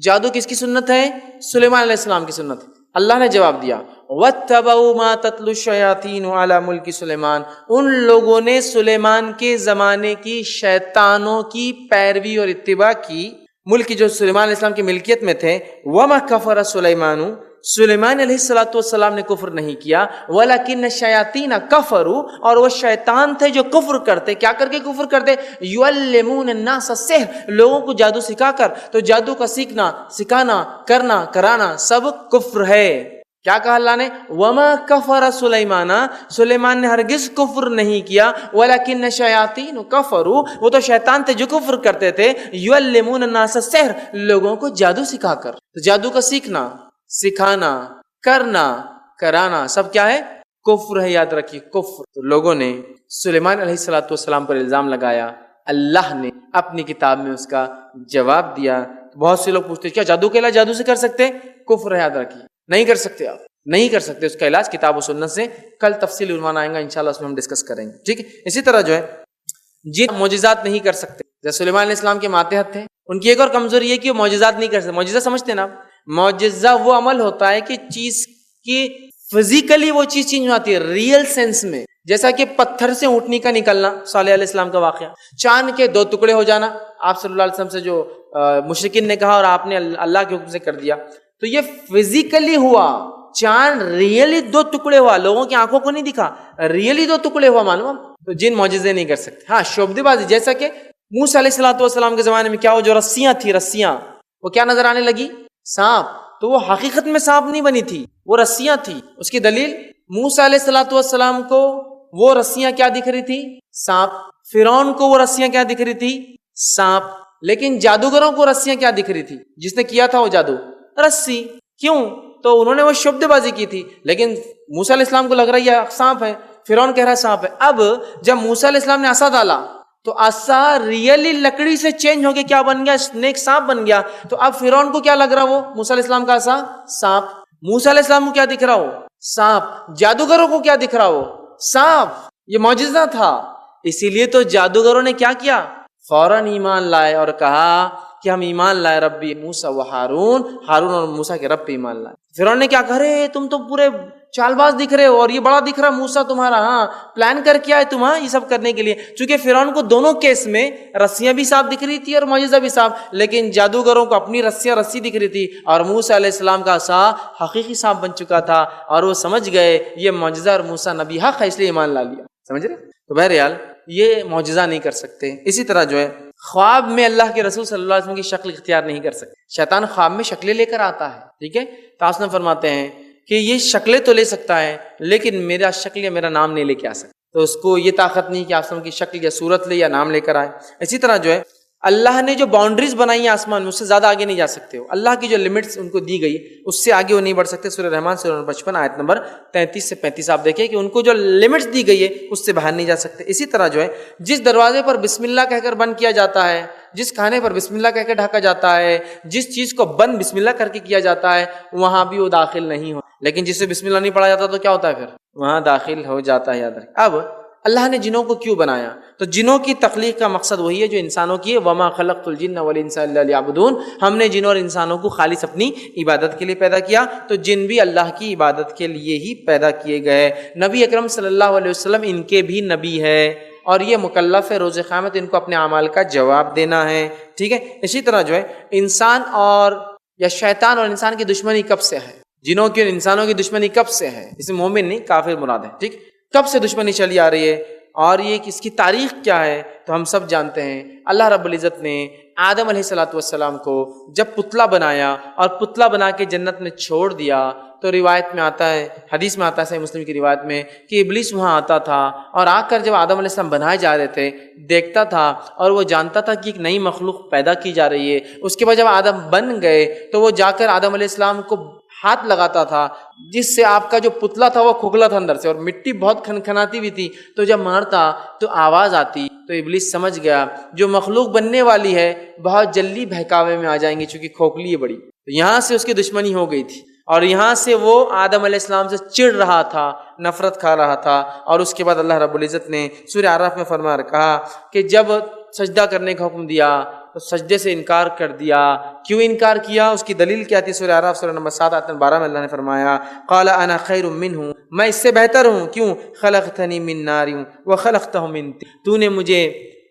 جادو کس کی سنت ہے؟ سلیمان علیہ السلام کی سنت ہے۔ اللہ نے جواب دیا وَاتَّبَعُوا مَا تَتْلُو الشَّيَاطِينُ عَلَى مُلْكِ سُلَيْمَانَ، ان لوگوں نے سلیمان کے زمانے کی شیطانوں کی پیروی اور اتباع کی، ملک جو سلیمان علیہ السلام کی ملکیت میں تھے۔ وَمَا كَفَرَ سُلَيْمَانُ، سلیمان علیہ الصلوۃ والسلام نے کفر نہیں کیا، ولیکن الشیاطین کفروا، اور وہ شیطان تھے جو کفر کرتے. کیا کر کے کفر کرتے؟ یعلمون الناس السحر، لوگوں کو جادو سکھا کر. تو جادو کا سیکھنا، سکھانا، کرنا، کرانا سب کفر ہے. کیا کہا اللہ نے؟ وما کفر سلیمان، سلیمان نے ہرگز کفر نہیں کیا، ولیکن الشیاطین کفروا، وہ تو شیطان تھے جو کفر کرتے تھے. یعلمون الناس السحر، لوگوں کو جادو سکھا کر. تو جادو کا سیکھنا، سکھانا، کرنا، کرانا سب کیا ہے؟ کفر ہے. یاد رکھیے کفر. تو لوگوں نے سلیمان علیہ الصلوۃ والسلام پر الزام لگایا، اللہ نے اپنی کتاب میں اس کا جواب دیا. بہت سے لوگ پوچھتے کیا جادو کا علاج جادو سے کر سکتے؟ کفر ہے. یاد رکھیے نہیں کر سکتے، آپ نہیں کر سکتے. اس کا علاج کتاب و سنت سے. کل تفصیل عنوان آئیں گا انشاءاللہ، اس میں ہم ڈسکس کریں گے. ٹھیک ہے. اسی طرح جو ہے جن معجزات نہیں کر سکتے، جیسے سلیمان علیہ السلام کے ماتحت تھے، ان کی ایک اور کمزوری یہ کہ وہ معجزات نہیں کر سکتے. معجزہ سمجھتے ہیں نا؟ معجزہ وہ عمل ہوتا ہے کہ چیز کی فزیکلی وہ چیز چینج ہوتی ہے، ریئل سینس میں. جیسا کہ پتھر سے اونٹنی کا نکلنا، صالح علیہ السلام کا واقعہ. چاند کے 2 ٹکڑے ہو جانا، آپ صلی اللہ علیہ وسلم سے جو مشرکین نے کہا اور آپ نے اللہ کے حکم سے کر دیا. تو یہ فزیکلی ہوا. چاند ریئلی 2 ٹکڑے ہوا، لوگوں کی آنکھوں کو نہیں دکھا، ریئلی 2 ٹکڑے ہوا. معلوم؟ تو جن معجزے نہیں کر سکتے. ہاں شعبدے بازی، جیسا کہ موسیٰ علیہ الصلوۃ والسلام کے زمانے میں کیا ہو، جو رسیاں تھی، رسیاں وہ کیا نظر آنے لگی؟ سانپ. تو وہ حقیقت میں سانپ نہیں بنی تھی، وہ رسیاں تھی. اس کی دلیل موسیٰ علیہ الصلوۃ والسلام کو وہ رسیاں کیا دکھ رہی تھی؟ سانپ. فرعون کو وہ رسیاں کیا دکھ رہی تھی؟ سانپ. لیکن جادوگروں کو رسیاں کیا دکھ رہی تھی؟ جس نے کیا تھا وہ جادو، رسی. کیوں؟ تو انہوں نے وہ شبدے بازی کی تھی. لیکن موسیٰ علیہ السلام کو لگ رہا ہے یہ سانپ ہے، فرعون کہہ رہا ہے سانپ ہے. اب جب موسیٰ علیہ السلام نے عصا ڈالا تو عصا ریئلی لکڑی سے چینج ہو کے کیا بن گیا؟ اسنیک، سانپ بن گیا. تو اب فرعون کو کیا لگ رہا وہ موسیٰ علیہ السلام کا عصا؟ سانپ. موسیٰ علیہ السلام کو کیا دکھ رہا ہو؟ سانپ. جادوگروں کو کیا دکھ رہا ہو؟ سانپ. یہ معجزہ تھا. اسی لیے تو جادوگروں نے کیا کیا؟ فوراً ایمان لائے اور کہا کہ ہم ایمان لائے ربی موسیٰ و ہارون، ہارون اور موسیٰ کے رب پہ ایمان لائے. فرعون نے کیا کہا؟ رے تم تو پورے چال باز دکھ رہے ہو اور یہ بڑا دکھ رہا موسیٰ تمہارا، ہاں پلان کر کے آئے تم، ہاں یہ سب کرنے کے لیے. چونکہ فرعون کو دونوں کیس میں رسیاں بھی صاف دکھ رہی تھی اور معجزہ بھی صاف، لیکن جادوگروں کو اپنی رسیاں رسی دکھ رہی تھی اور موسیٰ علیہ السلام کا عصا حقیقی سانپ بن چکا تھا اور وہ سمجھ گئے یہ معجزہ اور موسیٰ نبی حق ہے، اس لیے ایمان لا لیا. سمجھ رہے؟ تو بہرحال یہ معجزہ نہیں کر سکتے. اسی طرح جو ہے خواب میں اللہ کے رسول صلی اللہ علیہ وسلم کی شکل اختیار نہیں کر سکتے. شیطان خواب میں شکلیں لے کر آتا ہے. ٹھیک ہے. تو آپ نے فرماتے ہیں کہ یہ شکلیں تو لے سکتا ہے لیکن میرا شکل یا میرا نام نہیں لے کے آ سکتا. تو اس کو یہ طاقت نہیں کہ آپ کی شکل یا صورت لے یا نام لے کر آئے. اسی طرح جو ہے اللہ نے جو باؤنڈریز بنائی ہیں آسمان میں، اس سے زیادہ آگے نہیں جا سکتے. اللہ کی جو لمٹس ان کو دی گئی اس سے آگے وہ نہیں بڑھ سکتے. سورہ رحمان سورہ 55 آیت نمبر 33 سے 35 آپ دیکھیں کہ ان کو جو لمٹس دی گئی ہے اس سے باہر نہیں جا سکتے. اسی طرح جو ہے جس دروازے پر بسم اللہ کہہ کر بند کیا جاتا ہے، جس کھانے پر بسم اللہ کہہ کے ڈھکا جاتا ہے، جس چیز کو بند بسم اللہ کر کے کیا جاتا ہے، وہاں بھی وہ داخل نہیں ہو. لیکن جس سے بسم اللہ نہیں پڑھا جاتا تو کیا ہوتا ہے؟ پھر وہاں داخل ہو جاتا ہے. یاد رکھ. اب اللہ نے جنوں کو کیوں بنایا؟ تو جنوں کی تخلیق کا مقصد وہی ہے جو انسانوں کی ہے. وما خلقت الجن والانس الا لیعبدون. ہم نے جنوں اور انسانوں کو خالص اپنی عبادت کے لیے پیدا کیا. تو جن بھی اللہ کی عبادت کے لیے ہی پیدا کیے گئے. نبی اکرم صلی اللہ علیہ وسلم ان کے بھی نبی ہے اور یہ مکلف ہے روز قیامت ان کو اپنے اعمال کا جواب دینا ہے. ٹھیک ہے. اسی طرح جو ہے انسان اور یا شیطان اور انسان کی دشمنی کب سے ہے؟ جنوں کی اور انسانوں کی دشمنی کب سے ہے؟ اس میں مومن نہیں کافر مراد ہے. ٹھیک. کب سے دشمنی چلی آ رہی ہے اور یہ اس کی تاریخ کیا ہے؟ تو ہم سب جانتے ہیں. اللہ رب العزت نے آدم علیہ الصلوۃ والسلام کو جب پتلا بنایا اور پتلا بنا کے جنت میں چھوڑ دیا تو روایت میں آتا ہے، حدیث میں آتا ہے، صحیح مسلم کی روایت میں، کہ ابلیس وہاں آتا تھا اور آ کر جب آدم علیہ السلام بنائے جا رہے تھے دیکھتا تھا اور وہ جانتا تھا کہ ایک نئی مخلوق پیدا کی جا رہی ہے. اس کے بعد جب آدم بن گئے تو وہ جا کر آدم علیہ السلام کو ہاتھ لگاتا تھا جس سے آپ کا جو پتلا تھا وہ کھوکھلا تھا اندر سے اور مٹی بہت کھنکھناتی بھی تھی. تو جب مارتا تو آواز آتی تو ابلیس سمجھ گیا جو مخلوق بننے والی ہے بہت جلدی بہکاوے میں آ جائیں گی چونکہ کھوکھلی ہے بڑی. تو یہاں سے اس کی دشمنی ہو گئی تھی اور یہاں سے وہ آدم علیہ السلام سے چڑ رہا تھا، نفرت کھا رہا تھا. اور اس کے بعد اللہ رب العزت نے سورہ اعراف میں فرما کہا کہ جب سجدہ کرنے کا حکم دیا تو سجدے سے انکار کر دیا. کیوں انکار کیا؟ اس کی دلیل کیا تھی؟ سورہ اعراف سورہ نمبر 7 آیت 12 میں اللہ نے فرمایا قال انا خیر منہ، میں اس سے بہتر ہوں. کیوں؟ خلقتنی من نار وخلقتہ من طین، تو نے مجھے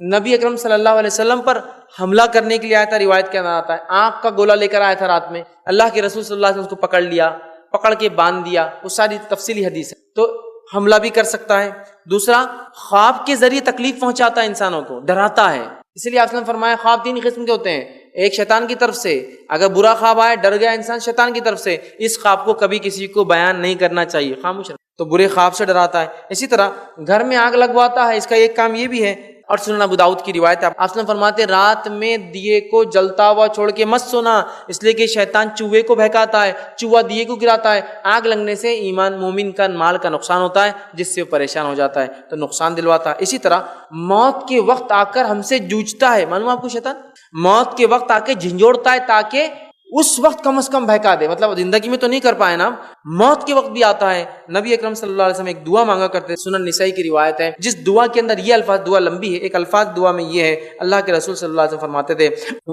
نبی اکرم صلی اللہ علیہ وسلم پر حملہ کرنے کے لیے آیا تھا، روایت کے اندر آتا ہے آنکھ کا گولا لے کر آیا تھا رات میں، اللہ کے رسول صلی اللہ علیہ وسلم اس کو پکڑ لیا، پکڑ کے باندھ دیا، وہ ساری تفصیلی حدیث ہے، تو حملہ بھی کر سکتا ہے۔ دوسرا، خواب کے ذریعے تکلیف پہنچاتا ہے انسانوں کو، ڈراتا ہے، اس لیے آپ نے فرمایا خواب تین قسم کے ہوتے ہیں، ایک شیطان کی طرف سے، اگر برا خواب آئے ڈر گیا انسان شیطان کی طرف سے، اس خواب کو کبھی کسی کو بیان نہیں کرنا چاہیے، خاموش رہنا، تو برے خواب سے ڈراتا ہے۔ اسی طرح گھر میں آگ لگواتا ہے، اس کا ایک کام یہ بھی ہے، اور سنن ابو داؤد کی روایت ہے، آپ فرماتے رات میں دیے کو جلتا ہوا چھوڑ کے مت سونا، اس لیے کہ شیطان چوہے کو بہکاتا ہے، چوہا دیے کو گراتا ہے، آگ لگنے سے ایمان مومن کا مال کا نقصان ہوتا ہے، جس سے وہ پریشان ہو جاتا ہے، تو نقصان دلواتا ہے۔ اسی طرح موت کے وقت آ کر ہم سے جوجھتا ہے، معلوم آپ کو شیطان موت کے وقت آ کے جھنجھوڑتا ہے تاکہ اس وقت کم از کم بہکا دے، مطلب زندگی میں تو نہیں کر پائے نا، موت کے وقت بھی آتا ہے۔ نبی اکرم صلی اللہ علیہ وسلم ایک دعا مانگا کرتے ہیں، سنن نسائی کی روایت ہے، جس دعا کے اندر یہ الفاظ، دعا لمبی ہے، ایک الفاظ دعا میں یہ ہے، اللہ کے رسول صلی اللہ علیہ وسلم فرماتے تھے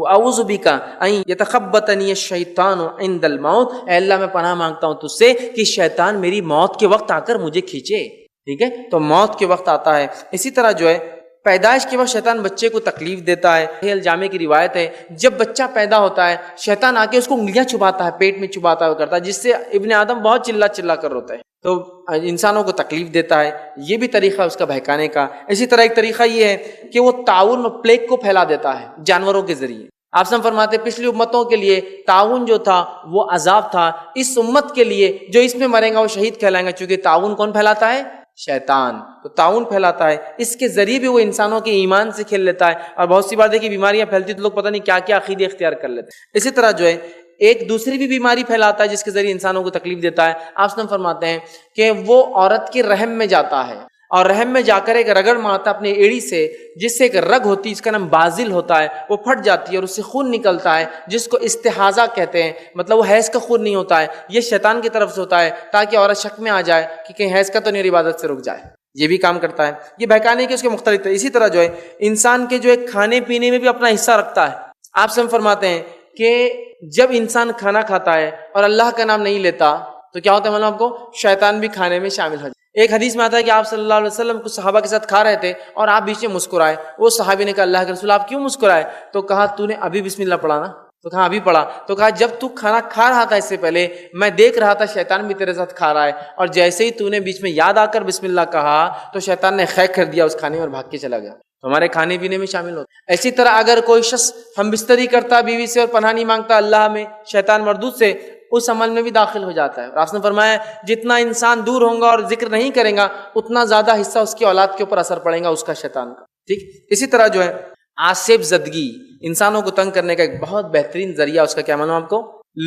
اعوذ بک ان یتخبطنی الشیطان عند الموت، اے اللہ میں پناہ مانگتا ہوں تجھ سے کہ شیطان میری موت کے وقت آ کر مجھے کھینچے، ٹھیک ہے، تو موت کے وقت آتا ہے۔ اسی طرح جو ہے پیدائش کے وقت شیطان بچے کو تکلیف دیتا ہے، الجامع کی روایت ہے، جب بچہ پیدا ہوتا ہے شیطان آ کے اس کو انگلیاں چباتا ہے، پیٹ میں چباتا ہے کرتا ہے، جس سے ابن آدم بہت چلا چلا کر روتا ہے، تو انسانوں کو تکلیف دیتا ہے، یہ بھی طریقہ اس کا بہکانے کا۔ اسی طرح ایک طریقہ یہ ہے کہ وہ طاعون اور پلیگ کو پھیلا دیتا ہے جانوروں کے ذریعے۔ آپ سب فرماتے پچھلی امتوں کے لیے طاعون جو تھا وہ عذاب تھا، اس امت کے لیے جو اس میں مرے گا وہ شہید کہلائیں گا، چونکہ طاعون کون پھیلاتا ہے؟ شیطان، تو طاعون پھیلاتا ہے، اس کے ذریعے بھی وہ انسانوں کے ایمان سے کھیل لیتا ہے، اور بہت سی بار دیکھیں بیماریاں پھیلتی تو لوگ پتہ نہیں کیا کیا عقیدے اختیار کر لیتے ہیں۔ اسی طرح جو ہے ایک دوسری بھی بیماری پھیلاتا ہے جس کے ذریعے انسانوں کو تکلیف دیتا ہے۔ آپ سے فرماتے ہیں کہ وہ عورت کے رحم میں جاتا ہے اور رحم میں جا کر ایک رگڑ مارتا اپنے ایڑی سے، جس سے ایک رگ ہوتی ہے، اس کا نام بازل ہوتا ہے، وہ پھٹ جاتی ہے اور اس سے خون نکلتا ہے، جس کو استحاضہ کہتے ہیں، مطلب وہ حیض کا خون نہیں ہوتا ہے، یہ شیطان کی طرف سے ہوتا ہے تاکہ عورت شک میں آ جائے کہ کہیں حیض کا تو نہیں، عبادت سے رک جائے، یہ بھی کام کرتا ہے۔ یہ بہکانے کے اس کے مختلف طریقے۔ اسی طرح جو ہے انسان کے جو ہے کھانے پینے میں بھی اپنا حصہ رکھتا ہے۔ آپ سے فرماتے ہیں کہ جب انسان کھانا کھاتا ہے اور اللہ کا نام نہیں لیتا تو کیا ہوتا ہے معلوم آپ کو؟ شیطان بھی کھانے میں شامل ہو جائے۔ ایک حدیث میں آتا ہے کہ آپ صلی اللہ علیہ وسلم کچھ صحابہ کے ساتھ کھا رہے تھے اور آپ بیچ میں مسکرائے، وہ صحابی نے کہا اللہ کے رسول آپ کیوں مسکرائے؟ تو کہا تو نے ابھی بسم اللہ پڑھا نا؟ تو کہا ابھی پڑھا۔ تو کہا جب تو کھانا کھا رہا تھا اس سے پہلے میں دیکھ رہا تھا شیطان بھی تیرے ساتھ کھا رہا ہے، اور جیسے ہی تو نے بیچ میں یاد آ کر بسم اللہ کہا تو شیطان نے خیک کر دیا اس کھانے اور بھاگ کے چلا گیا، تو ہمارے کھانے پینے میں شامل ہوتا ہے۔ اسی طرح اگر کوئی شخص ہم بستری کرتا بیوی سے اور پناہ نہیں مانگتا اللہ میں شیطان مردود سے، اس عمل میں بھی داخل ہو جاتا ہے۔ اور آپ نے فرمایا جتنا انسان دور ہوگا اور ذکر نہیں کرے گا اتنا زیادہ حصہ اس کی اولاد کے اوپر اثر پڑے گا اس کا شیطان کا، ٹھیک۔ اسی طرح جو ہے آصف زدگی، انسانوں کو تنگ کرنے کا ایک بہت بہترین ذریعہ، اس کا کیا مانو آپ کو؟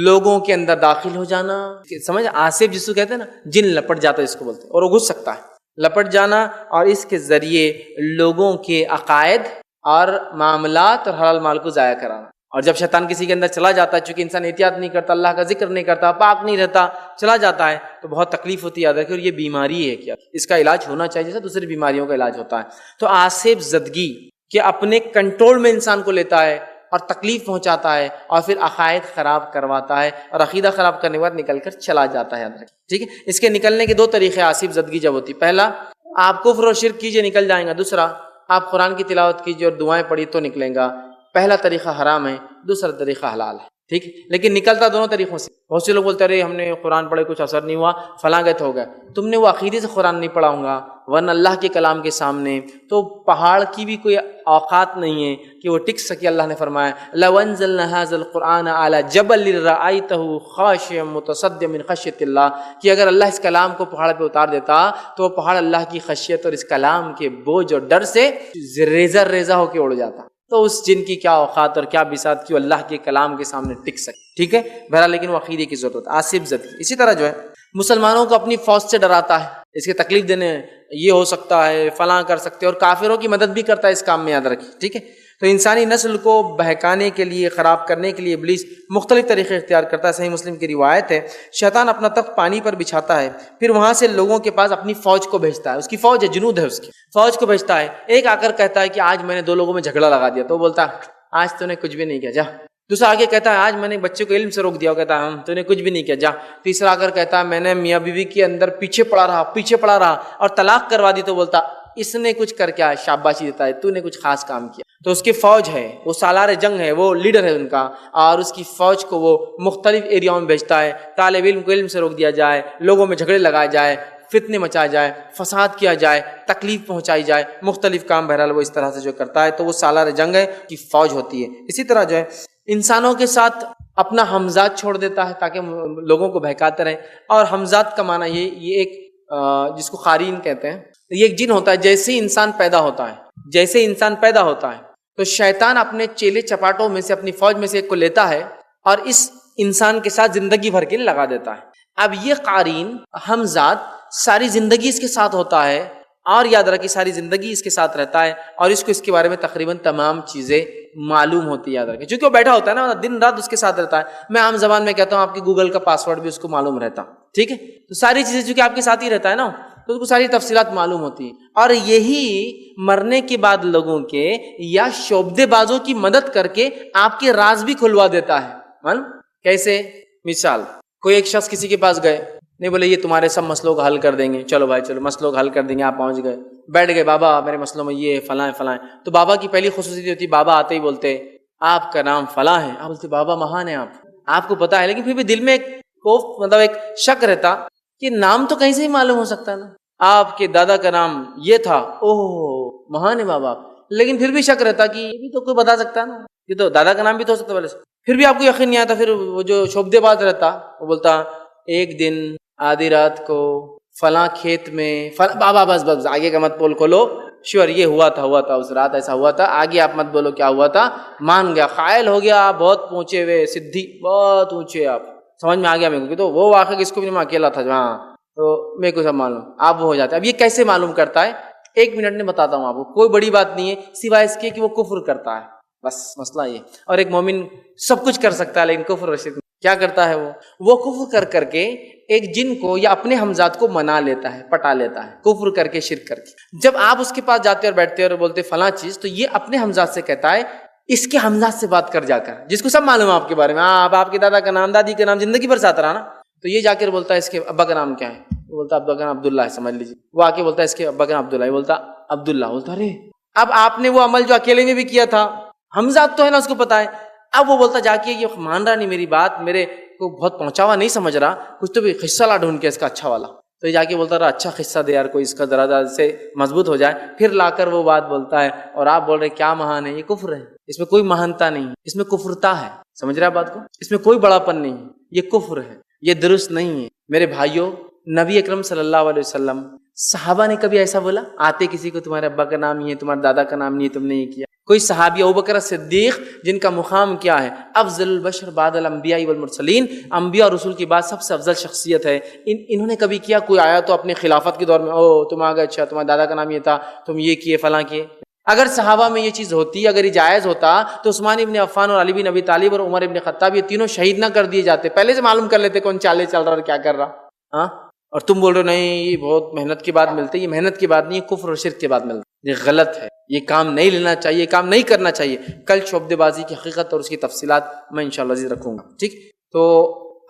لوگوں کے اندر داخل ہو جانا، سمجھ، آصف جس کو کہتے ہیں نا، جن لپٹ جاتا ہے اس کو بولتے ہیں، اور وہ گھس سکتا ہے، لپٹ جانا، اور اس کے ذریعے لوگوں کے عقائد اور معاملات اور حلال مال کو ضائع کرانا۔ اور جب شیطان کسی کے اندر چلا جاتا ہے، چونکہ انسان احتیاط نہیں کرتا، اللہ کا ذکر نہیں کرتا، پاک نہیں رہتا، چلا جاتا ہے تو بہت تکلیف ہوتی ہے۔ یاد رکھیں، اور یہ بیماری ہے، کیا اس کا علاج ہونا چاہیے جیسے دوسری بیماریوں کا علاج ہوتا ہے۔ تو آصف زدگی کہ اپنے کنٹرول میں انسان کو لیتا ہے اور تکلیف پہنچاتا ہے اور پھر عقائد خراب کرواتا ہے، اور عقیدہ خراب کرنے کے بعد نکل کر چلا جاتا ہے، یاد رکھیں، ٹھیک ہے۔ اس کے نکلنے کے دو طریقے آصف زدگی جب ہوتی، پہلا آپ کفر اور شرک کیجئے نکل جائیں گا، دوسرا آپ قرآن کی تلاوت کیجئے اور دعائیں پڑھی تو نکلیں گا۔ پہلا طریقہ حرام ہے، دوسرا طریقہ حلال ہے، ٹھیک، لیکن نکلتا دونوں طریقوں سے۔ بہت سے لوگ بولتے ہیں ارے ہم نے قرآن پڑھے کچھ اثر نہیں ہوا، فلاں گئے تو ہو گئے۔ تم نے وہ عقیدے سے قرآن نہیں پڑھا ہوگا، ورنہ اللہ کے کلام کے سامنے تو پہاڑ کی بھی کوئی اوقات نہیں ہے کہ وہ ٹک سکے۔ اللہ نے فرمایا لَوْ أَنزَلْنَا هَذَا الْقُرْآنَ عَلَى جَبَلٍ لَرَأَيْتَهُ خَاشِعًا مُتَصَدِّعًا مِنْ خَشْيَةِ اللَّهِ، کہ اگر اللہ اس کلام کو پہاڑ پہ اتار دیتا تو وہ پہاڑ اللہ کی خشیت اور اس کلام کے بوجھ اور ڈر سے ریزہ ریزہ ہو کے اڑ جاتا۔ تو اس جن کی کیا اوقات اور کیا بساط کی وہ اللہ کے کلام کے سامنے ٹک سکے، ٹھیک ہے۔ بہرحال لیکن وہ عقیدے کی ضرورت، آصف زدگی۔ اسی طرح جو ہے مسلمانوں کو اپنی فوج سے ڈراتا ہے، اس کے تکلیف دینے یہ ہو سکتا ہے، فلاں کر سکتے ہیں، اور کافروں کی مدد بھی کرتا ہے اس کام میں، یاد رکھیں، ٹھیک ہے۔ تو انسانی نسل کو بہکانے کے لیے، خراب کرنے کے لیے ابلیس مختلف طریقے اختیار کرتا ہے۔ صحیح مسلم کی روایت ہے شیطان اپنا تخت پانی پر بچھاتا ہے، پھر وہاں سے لوگوں کے پاس اپنی فوج کو بھیجتا ہے، اس کی فوج ہے، جنود ہے اس کی، فوج کو بھیجتا ہے۔ ایک آ کر کہتا ہے کہ آج میں نے دو لوگوں میں جھگڑا لگا دیا، تو وہ بولتا ہے آج تو نے کچھ بھی نہیں کیا، جا۔ دوسرا آگے کہتا ہے آج میں نے بچے کو علم سے روک دیا، وہ کہتا ہے تو نے کچھ بھی نہیں کیا، جا۔ تیسرا آ کر کہتا ہے میں نے میاں بیوی کے اندر پیچھے پڑا رہا اور طلاق کروا دی، تو بولتا اس نے کچھ کر کے شاباشی دیتا ہے، تو نے کچھ خاص کام کیا. تو اس کی فوج ہے، وہ سالار جنگ ہے، وہ لیڈر ہے ان کا، اور اس کی فوج کو وہ مختلف ایریاؤں میں بھیجتا ہے. طالب علم کو علم سے روک دیا جائے، لوگوں میں جھگڑے لگائے جائے، فتنے مچائے جائے، فساد کیا جائے، تکلیف پہنچائی جائے، مختلف کام بہرحال وہ اس طرح سے جو کرتا ہے. تو وہ سالار جنگ ہے کی فوج ہوتی ہے. اسی طرح جو ہے انسانوں کے ساتھ اپنا ہمزاد چھوڑ دیتا ہے تاکہ لوگوں کو بہکاتے رہیں. اور ہمزاد کا معنی یہ ایک جس کو قارین کہتے ہیں، یہ ایک جن ہوتا ہے. جیسے ہی انسان پیدا ہوتا ہے تو شیطان اپنے چیلے چپاٹوں میں سے، اپنی فوج میں سے ایک کو لیتا ہے اور اس انسان کے ساتھ زندگی بھر کے لیے لگا دیتا ہے. اب یہ قارین ہمزاد ساری زندگی اس کے ساتھ ہوتا ہے، اور یاد رکھیے ساری زندگی اس کے ساتھ رہتا ہے، اور اس کو اس کے بارے میں تقریباً تمام چیزیں معلوم ہوتی ہے. یاد رکھیے چونکہ وہ بیٹھا ہوتا ہے نا، دن رات اس کے ساتھ رہتا ہے. میں عام زبان میں کہتا ہوں آپ کی گوگل کا پاسورڈ بھی اس کو معلوم رہتا. ٹھیک ہے، تو ساری چیزیں چونکہ آپ کے ساتھ ہی رہتا ہے نا، تو اس کو ساری تفصیلات معلوم ہوتی ہیں. اور یہی مرنے کے بعد لوگوں کے یا شعبدے بازوں کی مدد کر کے آپ کے راز بھی کھلوا دیتا ہے. کیسے؟ مثال، کوئی ایک شخص کسی کے پاس گئے، نہیں بولے یہ تمہارے سب مسئلوں کو حل کر دیں گے، چلو بھائی چلو مسئلوں کو حل کر دیں گے. آپ پہنچ گئے، بیٹھ گئے، بابا میرے مسئلوں میں یہ فلاں فلاں. تو بابا کی پہلی خصوصیت ہوتی ہے، بابا آتے ہی بولتے آپ کا نام فلاں ہے. آپ بولتے بابا مہان ہے، آپ کو پتا ہے، لیکن پھر بھی دل میں ایک خوف، مطلب ایک شک رہتا کہ نام تو کہیں سے ہی معلوم ہو سکتا ہے نا. آپ کے دادا کا نام یہ تھا، اوہ مہان ہے بابا، لیکن پھر بھی شک رہتا کہ یہ بھی تو کوئی بتا سکتا ہے نا، یہ تو دادا کا نام بھی تو ہو سکتا ہے. پھر بھی آپ کو یقین نہیں آتا. پھر وہ جو شعبدے باز رہتا وہ بولتا ایک دن آدھی رات کو فلاں کھیت میں بابا بس آگے کا مت بول کھولو، شیور یہ ہوا تھا اس رات ایسا ہوا تھا، آگے آپ مت بولو کیا ہوا تھا. مان گیا، قائل ہو گیا، آپ بہت پہنچے ہوئے سدھی، بہت اونچے، آپ سمجھ میں آ گیا میرے کو. تو وہ واقعہ کس کو بھی میں اکیلا تھا، ہاں تو میرے کو سب معلوم. آپ وہ ہو جاتا ہے. اب یہ کیسے معلوم کرتا ہے؟ 1 منٹ میں بتاتا ہوں آپ کو. کوئی بڑی بات نہیں ہے سوائے اس کے کہ وہ کفر کرتا ہے، بس مسئلہ یہ. اور ایک مومن سب کچھ کر سکتا ہے لیکن کفر و شرک کیا کرتا ہے؟ وہ کفر کر کے ایک جن کو یا اپنے ہمزاد کو منا لیتا ہے، پٹا لیتا ہے، کفر کر کے، شرک کر کے. جب آپ اس کے پاس جاتے اور بیٹھتے اور بولتے فلاں چیز، تو یہ اپنے ہمزاد سے کہتا ہے اس کے ہمزاد سے بات کر جا کر، جس کو سب معلوم ہے آپ کے بارے میں. آپ کے دادا کا نام، دادی کا نام زندگی بھر ساتھ رہا نا، تو یہ جا کر بولتا ہے اس کے ابا کا نام کیا ہے؟ وہ بولتا ابا کا نام عبداللہ ہے، سمجھ لیجیے. وہ آ کے بولتا ہے اس کے ابا کا نام عبداللہ ہے، بولتا عبداللہ. بولتا ارے اب آپ نے وہ عمل جو اکیلے میں بھی کیا تھا، ہمزاد تو ہے نا، اس کو پتا ہے. اب وہ بولتا جا کے یہ مان رہا نہیں میری بات، میرے کو بہت پہنچا ہوا نہیں سمجھ رہا، کچھ تو بھی قصہ لا ڈھونڈ کے اس کا اچھا والا. تو یہ جا کے بولتا رہا اچھا قصہ دے یار، کوئی اس کا ذرا سے مضبوط ہو جائے. پھر لا کر وہ بات بولتا ہے اور آپ بول رہے کیا مہان ہے. یہ کفر ہے، اس میں کوئی مہانتا نہیں، اس میں کفرتا ہے. سمجھ رہے بات کو؟ اس میں کوئی بڑا پن نہیں، یہ کفر ہے، یہ درست نہیں ہے. میرے بھائیوں، نبی اکرم صلی اللہ علیہ وسلم، صحابہ نے کبھی ایسا بولا؟ آتے کسی کو تمہارے ابا کا نام یہ ہے، تمہارے دادا کا نام نہیں ہے، تم نے یہ کیا؟ کوئی صحابی ابوبکر صدیق جن کا مقام کیا ہے؟ افضل البشر بعد الانبیاء والمرسلین، انبیاء اور رسول کی بعد سب سے افضل شخصیت ہے. انہوں نے کبھی کیا؟ کوئی آیا تو اپنے خلافت کے دور میں او تم آ گئے، اچھا تمہارے دادا کا نام یہ تھا، تم یہ کیے فلاں کیے. اگر صحابہ میں یہ چیز ہوتی، اگر یہ جائز ہوتا تو عثمان ابن عفان اور علی بن ابی طالب اور عمر ابن خطاب یہ تینوں شہید نہ کر دیے جاتے؟ پہلے سے معلوم کر لیتے کون چالے چل رہا اور کیا کر رہا. ہاں، اور تم بول رہے ہو نہیں یہ بہت محنت کے بعد ملتے. یہ محنت کے بعد نہیں، یہ کفر اور شرک کے بعد ملتے. یہ غلط ہے، یہ کام نہیں لینا چاہیے، یہ کام نہیں کرنا چاہیے. کل شعبدے بازی کی حقیقت اور اس کی تفصیلات میں انشاءاللہ عزیز رکھوں گا. ٹھیک، تو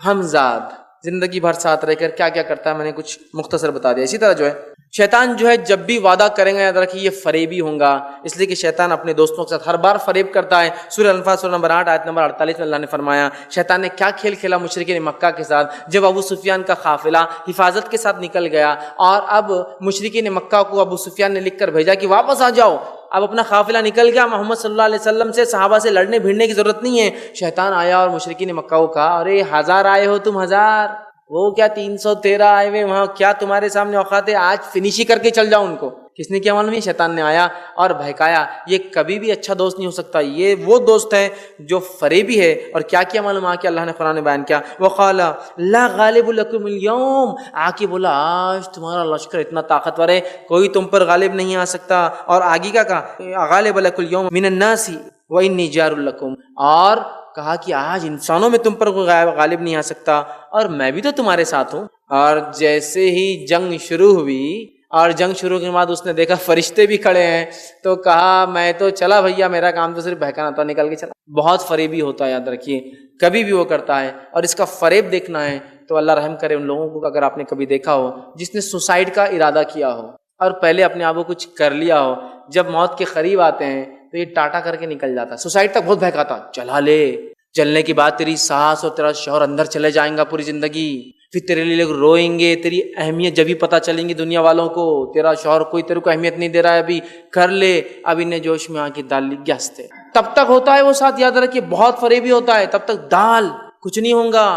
ہمزاد زندگی بھر ساتھ رہ کر کیا کیا کرتا ہے میں نے کچھ مختصر بتا دیا. اسی طرح جو ہے شیطان جو ہے جب بھی وعدہ کریں گا یاد رکھیے یہ فریبی ہوں گا، اس لیے کہ شیطان اپنے دوستوں کے ساتھ ہر بار فریب کرتا ہے. سورہ انفال سورہ نمبر 8 آیت نمبر 48 میں اللہ نے فرمایا شیطان نے کیا کھیل کھیلا مشرکین مکہ کے ساتھ. جب ابو سفیان کا قافلہ حفاظت کے ساتھ نکل گیا اور اب مشرکین مکہ کو ابو سفیان نے لکھ کر بھیجا کہ واپس آ جاؤ، اب اپنا قافلہ نکل گیا، محمد صلی اللہ علیہ وسلم سے صحابہ سے لڑنے بھیڑنے کی ضرورت نہیں ہے. شیطان آیا اور مشرکین مکہ کو کہا ارے 1000 آئے ہو تم، 1000 وہ کیا 313 آئے ہوئے وہاں، کیا تمہارے سامنے اوقات ہے، آج فنش ہی کر کے چل جاؤ ان کو. کس نے کیا معلوم ہے؟ شیطان نے آیا اور بہکایا. یہ کبھی بھی اچھا دوست نہیں ہو سکتا، یہ وہ دوست ہے جو فریبی ہے. اور کیا کیا معلوم آ کے اللہ نے قرآن میں بیان کیا، وقال لا غالب لکم اليوم، آ کے بولا آج تمہارا لشکر اتنا طاقتور ہے کوئی تم پر غالب نہیں آ سکتا. اور آگے کا کہا غالب لکم اليوم من الناس وانی جار لکم، اور کہا کہ آج انسانوں میں تم پر کوئی غالب نہیں آ سکتا اور میں بھی تو تمہارے ساتھ ہوں. اور جیسے ہی جنگ شروع ہوئی اور جنگ شروع کے بعد اس نے دیکھا فرشتے بھی کھڑے ہیں تو کہا میں تو چلا بھیا، میرا کام تو صرف بہکانا تھا، نکل کے چلا. بہت فریبی ہوتا ہے یاد رکھیے، کبھی بھی وہ کرتا ہے. اور اس کا فریب دیکھنا ہے تو اللہ رحم کرے ان لوگوں کو اگر آپ نے کبھی دیکھا ہو جس نے سوسائڈ کا ارادہ کیا ہو، اور پہلے اپنے آپ کو کچھ کر لیا ہو، جب موت کے قریب آتے ہیں تو یہ ٹاٹا کر کے نکل جاتا ہے. سوسائڈ تک بہت بہکاتا، چلا لے، چلنے کے بعد تیری ساس اور تیرا شوہر اندر چلے جائیں گا پوری زندگی، پھر تیرے لیے لوگ روئیں گے، تیری اہمیت جبھی پتہ چلیں گی دنیا والوں کو، تیرا شوہر کوئی تیرے کو اہمیت نہیں دے رہا ہے، ابھی کر لے، اب انہیں جوش میں آ کے دال لگ گیا ہنستے. تب تک ہوتا ہے وہ ساتھ، یاد رکھیے بہت فریبی ہوتا ہے، تب تک دال کچھ نہیں ہوگا.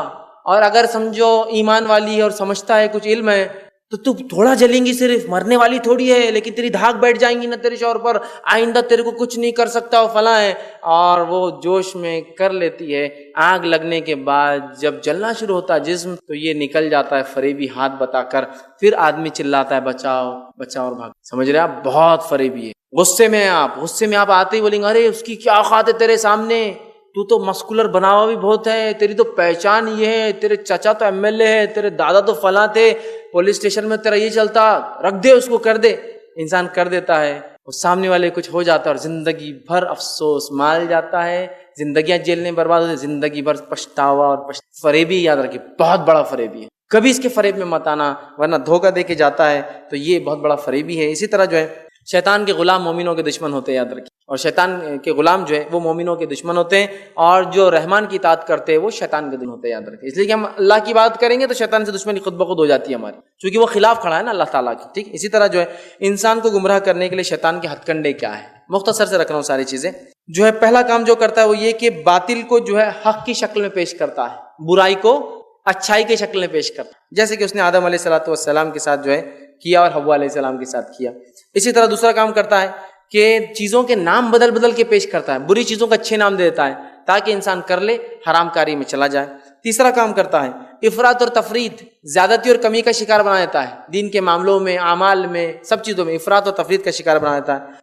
اور اگر سمجھو ایمان والی ہے اور سمجھتا ہے کچھ علم ہے تو تو تھوڑا جلیں گی، صرف مرنے والی تھوڑی ہے، لیکن تیری دھاک بیٹھ جائیں گی نا تیرے شوہر پر، آئندہ تیرے کو کچھ نہیں کر سکتا وہ فلاں ہے. اور وہ جوش میں کر لیتی ہے. آگ لگنے کے بعد جب جلنا شروع ہوتا ہے جسم تو یہ نکل جاتا ہے فریبی ہاتھ بتا کر، پھر آدمی چلاتا ہے بچاؤ بچاؤ اور بھاگ. سمجھ رہے آپ، بہت فریبی ہے. غصے میں آپ آتے ہی بولیں گے ارے اس کی کیا اوقات ہے تیرے سامنے، تو مسکولر بنا ہوا بھی بہت ہے، تیری تو پہچان یہ ہے، تیرے چچا تو ایم ایل اے ہے، تیرے دادا تو فلاں تھے، پولیس اسٹیشن میں تیرا یہ چلتا، رکھ دے اس کو، کر دے. انسان کر دیتا ہے، اور سامنے والے کچھ ہو جاتا ہے اور زندگی بھر افسوس مال جاتا ہے، زندگیاں جیل میں برباد ہوتی، زندگی بھر پچھتاوا اور فریبی. یاد رکھیے بہت بڑا فریبی ہے، کبھی اس کے فریب میں مت آنا ورنہ دھوکہ دے کے جاتا ہے تو یہ بہت بڑا فریبی ہے. اسی طرح جو ہے شیطان کے غلام مومنوں کے دشمن ہوتے ہیں، یاد رکھیے. اور شیطان کے غلام جو ہے وہ مومنوں کے دشمن ہوتے ہیں، اور جو رحمان کی اطاعت کرتے ہیں وہ شیطان کے دشمن ہوتے ہیں، یاد رکھیے. اس لیے کہ ہم اللہ کی بات کریں گے تو شیطان سے دشمنی خود بخود ہو جاتی ہے ہماری، چونکہ وہ خلاف کھڑا ہے نا اللہ تعالیٰ کی. ٹھیک. اسی طرح جو ہے انسان کو گمراہ کرنے کے لیے شیطان کے ہتھ کنڈے کیا ہے، مختصر سے رکھ رہا ہوں ساری چیزیں. جو ہے پہلا کام جو کرتا ہے وہ یہ کہ باطل کو جو ہے حق کی شکل میں پیش کرتا ہے، برائی کو اچھائی کی شکل میں پیش کرتا ہے، جیسے کہ اس نے آدم علیہ السلام کے ساتھ جو ہے کیا اور حوا علیہ السلام کے ساتھ کیا. اسی طرح دوسرا کام کرتا ہے کہ چیزوں کے نام بدل بدل کے پیش کرتا ہے، بری چیزوں کو اچھے نام دے دیتا ہے تاکہ انسان کر لے، حرام کاری میں چلا جائے. تیسرا کام کرتا ہے افراط اور تفریط، زیادتی اور کمی کا شکار بنا دیتا ہے، دین کے معاملوں میں، اعمال میں، سب چیزوں میں افراط اور تفریط کا شکار بنا دیتا ہے.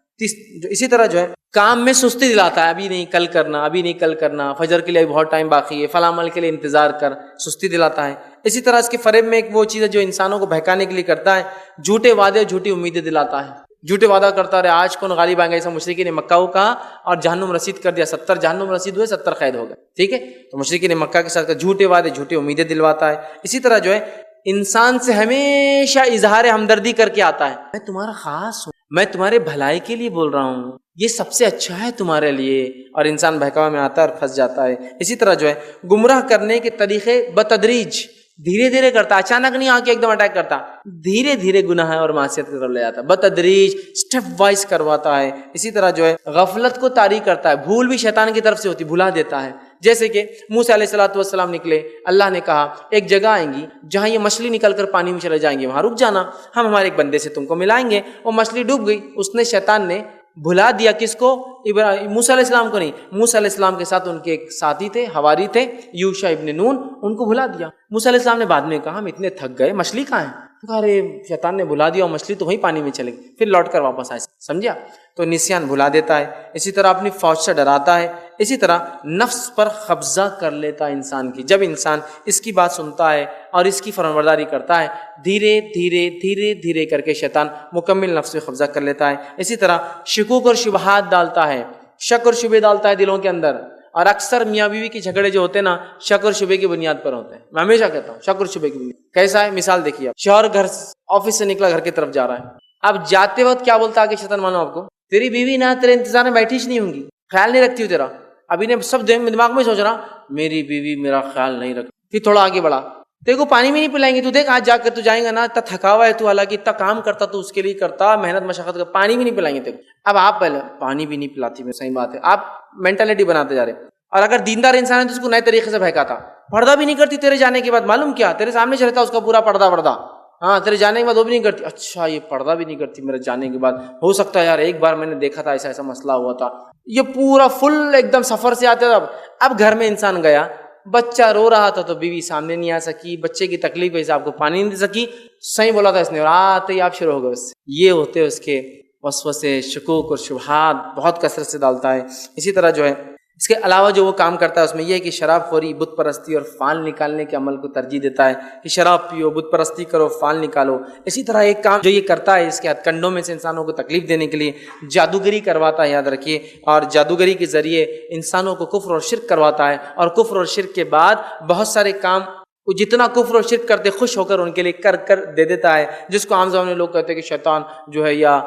اسی طرح جو ہے کام میں سستی دلاتا ہے، ابھی نہیں کل کرنا، ابھی نہیں کل کرنا، فجر کے لیے بہت ٹائم باقی ہے، فلاں عمل کے لیے انتظار کر، سستی دلاتا ہے. اسی طرح اس کے فریب میں ایک وہ چیز ہے جو انسانوں کو بہکانے کے لیے کرتا ہے، جھوٹے وعدے اور جھوٹی امیدیں دلاتا ہے. جھوٹے وعدہ کرتا رہے آج کون غالب آئیں گے، ایسا مشرکین مکہ کو کہا اور جہنم رسید کر دیا، 70 جہنم رسید ہوئے، 70 قید ہو گئے. ٹھیک ہے، تو مشرکین مکہ کے ساتھ جھوٹے وعدے جھوٹی امیدیں دلواتا ہے. اسی طرح جو ہے انسان سے ہمیشہ اظہار ہمدردی کر کے آتا ہے، میں تمہارا خاص ہوں، میں تمہارے بھلائی کے لیے بول رہا ہوں، یہ سب سے اچھا ہے تمہارے لیے، اور انسان بہکاوا میں آتا ہے اور پھنس جاتا ہے. اسی طرح جو ہے گمراہ کرنے کے طریقے بتدریج، دھیرے دھیرے کرتا، اچانک نہیں آ کے ایک دم اٹیک کرتا، دھیرے دھیرے گناہ اور معصیت کی طرف لے جاتا ہے، بتدریج سٹیپ وائز کرواتا ہے. اسی طرح جو ہے غفلت کو طاری کرتا ہے، بھول بھی شیطان کی طرف سے ہوتی، بھلا دیتا ہے. جیسے کہ موسیٰ علیہ السلام نکلے، اللہ نے کہا ایک جگہ آئیں گی جہاں یہ مچھلی نکل کر پانی میں چلے جائیں گے، وہاں رک جانا، ہم ہمارے ایک بندے سے تم کو ملائیں گے. وہ مچھلی ڈوب گئی، اس نے شیطان نے بھلا دیا کس کو؟ موسیٰ علیہ السلام کو نہیں، موسیٰ علیہ السلام کے ساتھ ان کے ایک ساتھی تھے، حواری تھے، یوشع ابن نون، ان کو بھلا دیا. موسیٰ علیہ السلام نے بعد میں کہا ہم اتنے تھک گئے، مچھلی کہاں ہے؟ کہا ارے شیطان نے بھلا دیا اور مچھلی تو وہیں پانی میں چلے گئی، پھر لوٹ کر واپس آئے. سمجھا؟ تو نسیان بھلا دیتا ہے. اسی طرح اپنی فوج سے ڈراتا ہے. اسی طرح نفس پر قبضہ کر لیتا ہے انسان کی. جب انسان اس کی بات سنتا ہے اور اس کی فرمانبرداری کرتا ہے، دھیرے دھیرے دھیرے دھیرے کر کے شیطان مکمل نفس پہ قبضہ کر لیتا ہے. اسی طرح شکوک اور شبہات ڈالتا ہے، شک اور شبہ ڈالتا ہے دلوں کے اندر. اور اکثر میاں بیوی کے جھگڑے جو ہوتے ہیں نا، شک اور شبہ کی بنیاد پر ہوتے ہیں. میں ہمیشہ کہتا ہوں شک اور شبہ کی بنیاد. کیسا ہے؟ مثال دیکھیے، شوہر گھر آفس سے نکلا، گھر کی طرف جا رہا ہے، اب جاتے وقت کیا بولتا ہے کہ شیطان مانو آپ کو، تیری بیوی نہ تیرے انتظار میں بیٹھی نہیں ہوں گی، خیال نہیں رکھتی ہو تیرا. ابھی نے سب دماغ میں سوچ رہا میری بیوی میرا خیال نہیں رکھتی. پھر تھوڑا آگے بڑھا، تیرے کو پانی بھی نہیں پلائیں گے، تو دیکھ آج جا کر تو جائیں گا نا، اتنا تھکا ہوا ہے تو، حالانکہ اتنا کام کرتا تو اس کے لیے کرتا، محنت مشقت کا، پانی بھی نہیں پلائیں گے تیرے کو. اب آپ پہلے پانی بھی نہیں پلاتی، میں صحیح بات ہے، آپ مینٹلٹی بناتے جا رہے. اور اگر دیندار انسان ہے تو اس کو نئے طریقے سے بہکاتا، پردہ بھی نہیں کرتی تیرے جانے کے بعد، معلوم کیا تیرے سامنے چلتا اس کا پورا پردہ، ہاں تیرے جانے کے بعد وہ بھی نہیں کرتی. اچھا یہ پردہ بھی نہیں کرتی میرے جانے کے بعد، ہو سکتا ہے یار ایک بار میں نے دیکھا تھا ایسا ایسا مسئلہ ہوا تھا. یہ پورا فل ایک دم سفر سے آتے تھا. اب گھر میں انسان گیا، بچہ رو رہا تھا تو بیوی سامنے نہیں آ سکی، بچے کی تکلیف وجہ سے آپ کو پانی نہیں دے سکی، صحیح بولا تھا اس نے، اور آتے ہی آپ شروع ہو گئے اس سے. یہ ہوتے اس کے وسوسے، شکوک اور شبہات بہت کثرت سے ڈالتا ہے. اسی طرح جو ہے اس کے علاوہ جو وہ کام کرتا ہے اس میں یہ ہے کہ شراب خوری، بت پرستی اور فال نکالنے کے عمل کو ترجیح دیتا ہے کہ شراب پیو، بت پرستی کرو، فال نکالو. اسی طرح ایک کام جو یہ کرتا ہے اس کے ہتھ کنڈوں میں سے انسانوں کو تکلیف دینے کے لیے جادوگری کرواتا ہے، یاد رکھیے. اور جادوگری کے ذریعے انسانوں کو کفر اور شرک کرواتا ہے، اور کفر اور شرک کے بعد بہت سارے کام وہ جتنا کفر و شرک کرتے خوش ہو کر ان کے لیے کر کر دے دیتا ہے. جس کو عام زبان میں لوگ کہتے ہیں کہ شیطان جو ہے یا